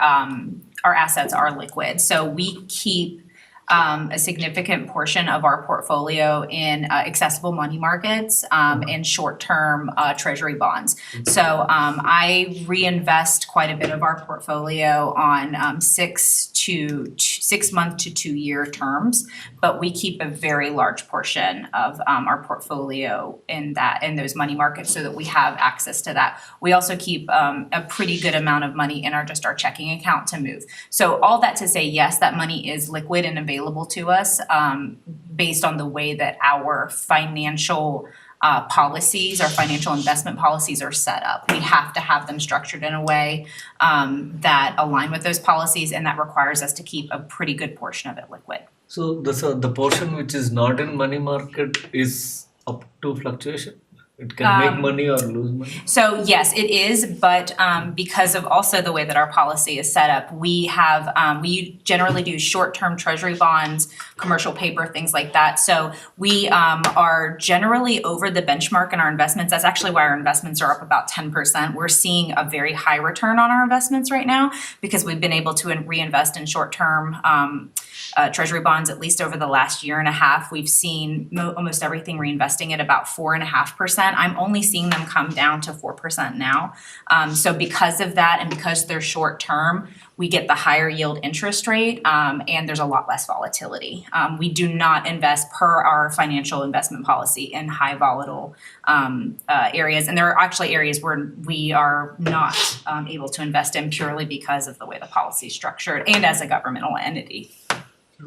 assets are liquid, so we keep a significant portion of our portfolio in accessible money markets and short-term treasury bonds. So I reinvest quite a bit of our portfolio on 6 month to 2 year terms, but we keep a very large portion of our portfolio in those money markets so that we have access to that. We also keep a pretty good amount of money in our checking account to move. So all that to say, yes, that money is liquid and available to us based on the way that our financial policies, our financial investment policies are set up. We have to have them structured in a way that align with those policies, and that requires us to keep a pretty good portion of it liquid. So the portion which is not in money market is up to fluctuation? It can make money or lose money? So yes, it is, but because of also the way that our policy is set up, we have we generally do short-term treasury bonds, commercial paper, things like that. So we are generally over the benchmark in our investments. That's actually why our investments are up about 10%. We're seeing a very high return on our investments right now because we've been able to reinvest in short-term treasury bonds at least over the last year and a half. We've seen almost everything reinvesting at about 4.5%. I'm only seeing them come down to 4% now. So because of that and because they're short term, we get the higher yield interest rate and there's a lot less volatility. We do not invest per our financial investment policy in high volatile areas. And there are actually areas where we are not able to invest in purely because of the way the policy is structured and as a governmental entity.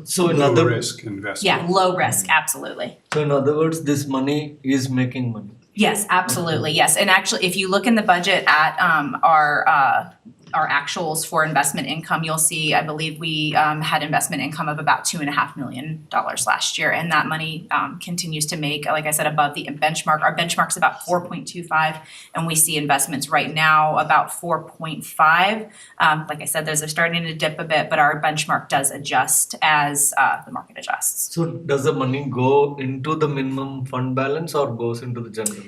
So in Low other risk investment. Yeah, low risk, absolutely. So in other words, this money is making money. Yes, absolutely, yes. And actually, if you look in the budget at our our actuals for investment income, you'll see, I believe we had investment income of about $2.5 million last year, and that money continues to make, like I said, above the benchmark. Our benchmark's about 4.25, and we see investments right now about 4.5. Like I said, those are starting to dip a bit, but our benchmark does adjust as the market adjusts. So does the money go into the minimum fund balance or goes into the general?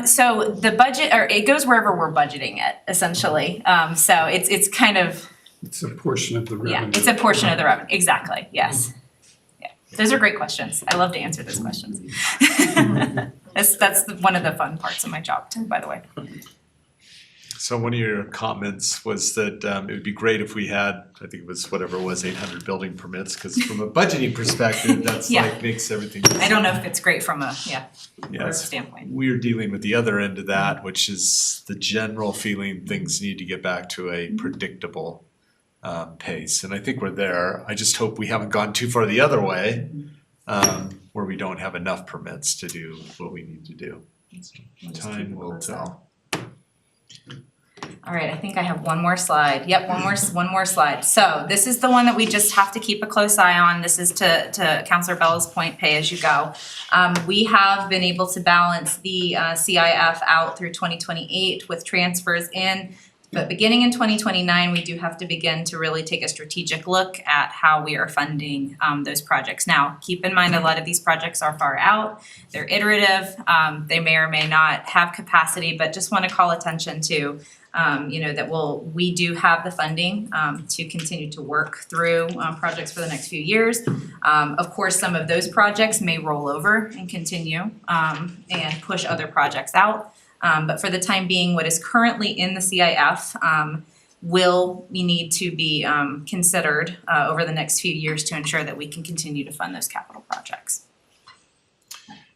So the budget, or it goes wherever we're budgeting it, essentially. So it's kind of, It's a portion of the revenue. yeah, it's a portion of the revenue, exactly, yes. Yeah, those are great questions. I love to answer those questions. That's one of the fun parts of my job too, by the way. So one of your comments was that it would be great if we had, I think it was whatever it was, 800 building permits, because from a budgeting perspective, that's Yeah. like makes everything. I don't know if it's great from a, Yes. standpoint. We're dealing with the other end of that, which is the general feeling things need to get back to a predictable pace, and I think we're there. I just hope we haven't gone too far the other way, where we don't have enough permits to do what we need to do. Time will tell. All right, I think I have one more slide. Yep, one more slide. So this is the one that we just have to keep a close eye on. This is to Councilor Bella's point, pay as you go. We have been able to balance the CIF out through 2028 with transfers in. But beginning in 2029, we do have to begin to really take a strategic look at how we are funding those projects. Now, keep in mind a lot of these projects are far out. They're iterative. They may or may not have capacity, but just want to call attention to that we do have the funding to continue to work through projects for the next few years. Of course, some of those projects may roll over and continue and push other projects out. But for the time being, what is currently in the CIF will need to be considered over the next few years to ensure that we can continue to fund those capital projects.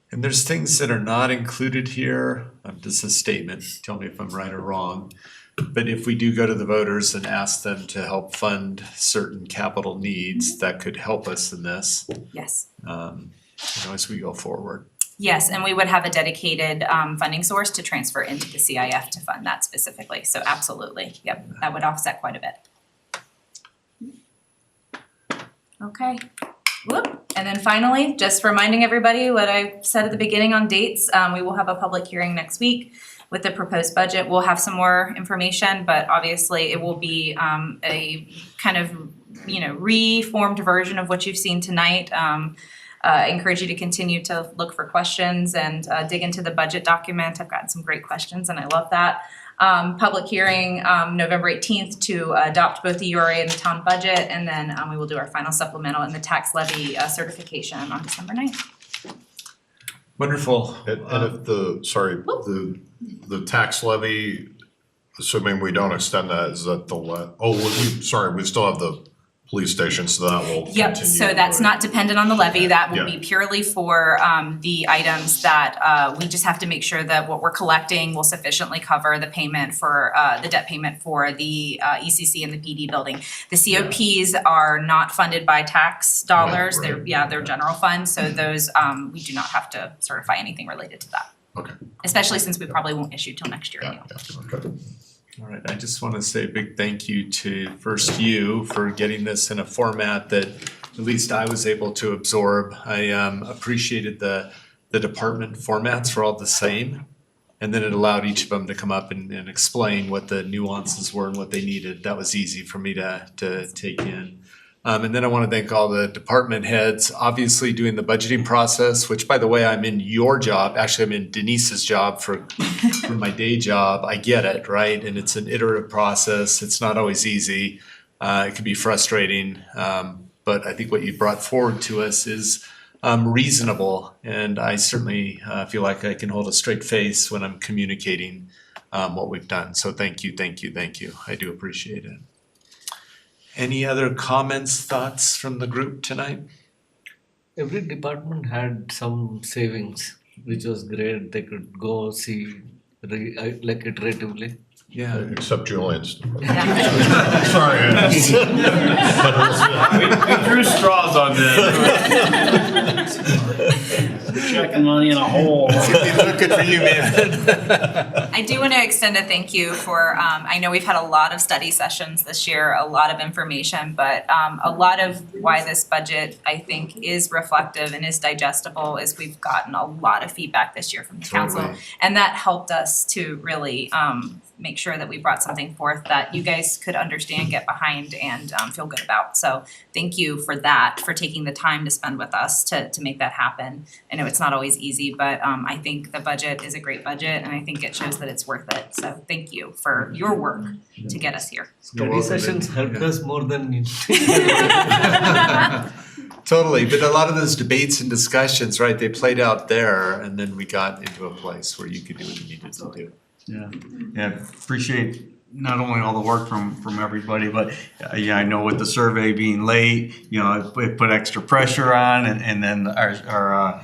And there's things that are not included here. This is a statement, tell me if I'm right or wrong. But if we do go to the voters and ask them to help fund certain capital needs, that could help us in this, Yes. as we go forward. Yes, and we would have a dedicated funding source to transfer into the CIF to fund that specifically. So absolutely, yep, that would offset quite a bit. Okay. Whoop. And then finally, just reminding everybody what I said at the beginning on dates, we will have a public hearing next week with the proposed budget. We'll have some more information, but obviously it will be a kind of, reformed version of what you've seen tonight. I encourage you to continue to look for questions and dig into the budget document. I've gotten some great questions and I love that. Public hearing November 18th to adopt both the URA and the town budget, and then we will do our final supplemental and the tax levy certification on December 9th. Wonderful. And if the tax levy, assuming we don't extend that, is that we still have the police station, so that will continue. Yep, so that's not dependent on the levy, that will be purely for the items that we just have to make sure that what we're collecting will sufficiently cover the payment for the debt payment for the ECC and the PD building. The COPs are not funded by tax dollars, they're general funds, so those we do not have to certify anything related to that. Okay. Especially since we probably won't issue till next year anyway. Okay. All right, I just want to say a big thank you to first you for getting this in a format that at least I was able to absorb. I appreciated the department formats were all the same. And then it allowed each of them to come up and explain what the nuances were and what they needed. That was easy for me to take in. And then I want to thank all the department heads, obviously doing the budgeting process, which by the way, I'm in your job. Actually, I'm in Denise's job for my day job. I get it, right? And it's an iterative process. It's not always easy. It can be frustrating. But I think what you brought forward to us is reasonable. And I certainly feel like I can hold a straight face when I'm communicating what we've done. So thank you, thank you, thank you. I do appreciate it. Any other comments, thoughts from the group tonight? Every department had some savings, which was great. They could go see like iteratively. Yeah. Except Julian's. Sorry. We drew straws on this. You're checking money in a hole. It's gonna be looking for you, man. I do want to extend a thank you for, I know we've had a lot of study sessions this year, a lot of information, but a lot of why this budget, I think, is reflective and is digestible is we've gotten a lot of feedback this year from the council. Totally. And that helped us to really make sure that we brought something forth that you guys could understand, get behind, and feel good about. So thank you for that, for taking the time to spend with us to make that happen. I know it's not always easy, but I think the budget is a great budget, and I think it shows that it's worth it. So thank you for your work to get us here. Study sessions helped us more than. Totally, but a lot of those debates and discussions, right, they played out there, and then we got into a place where you could do what you needed to do. Yeah, appreciate not only all the work from everybody, but yeah, I know with the survey being late, you know, it put extra pressure on, and then our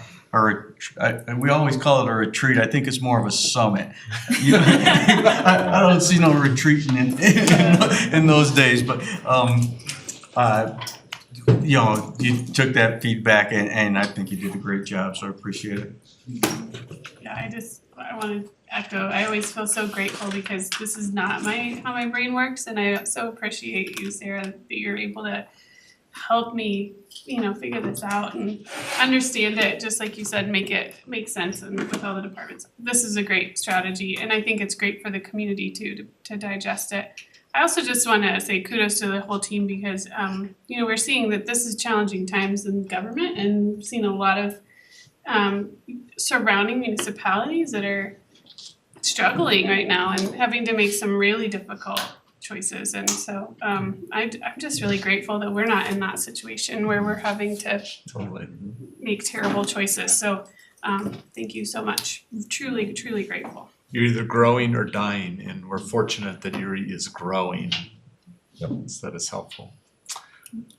we always call it a retreat. I think it's more of a summit. You know, I don't see no retreating in those days, but you know, you took that feedback and I think you did a great job, so I appreciate it. Yeah, I want to echo, I always feel so grateful because this is not how my brain works, and I so appreciate you, Sarah, that you're able to help me, figure this out and understand it, just like you said, make sense and with all the departments. This is a great strategy, and I think it's great for the community too, to digest it. I also just want to say kudos to the whole team because, we're seeing that this is challenging times in government, and we've seen a lot of surrounding municipalities that are struggling right now and having to make some really difficult choices. And so I'm just really grateful that we're not in that situation where we're having to make terrible choices. So thank you so much. Truly, truly grateful. You're either growing or dying, and we're fortunate that Erie is growing. So that is helpful.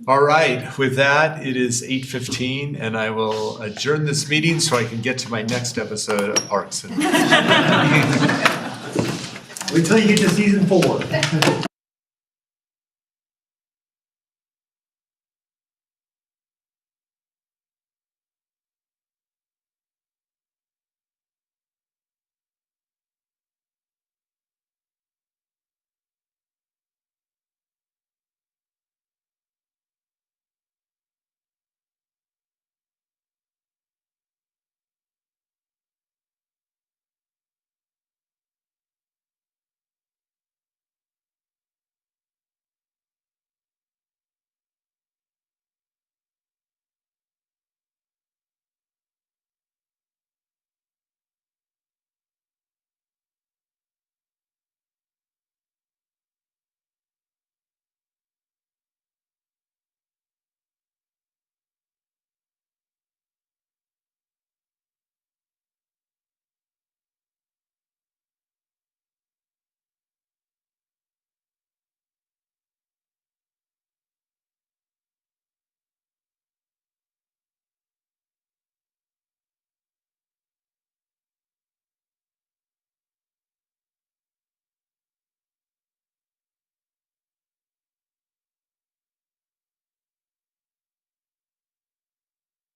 All right, with that, it is 8:15, and I will adjourn this meeting so I can get to my next episode of Parks and Rec. Wait till you get to season 4.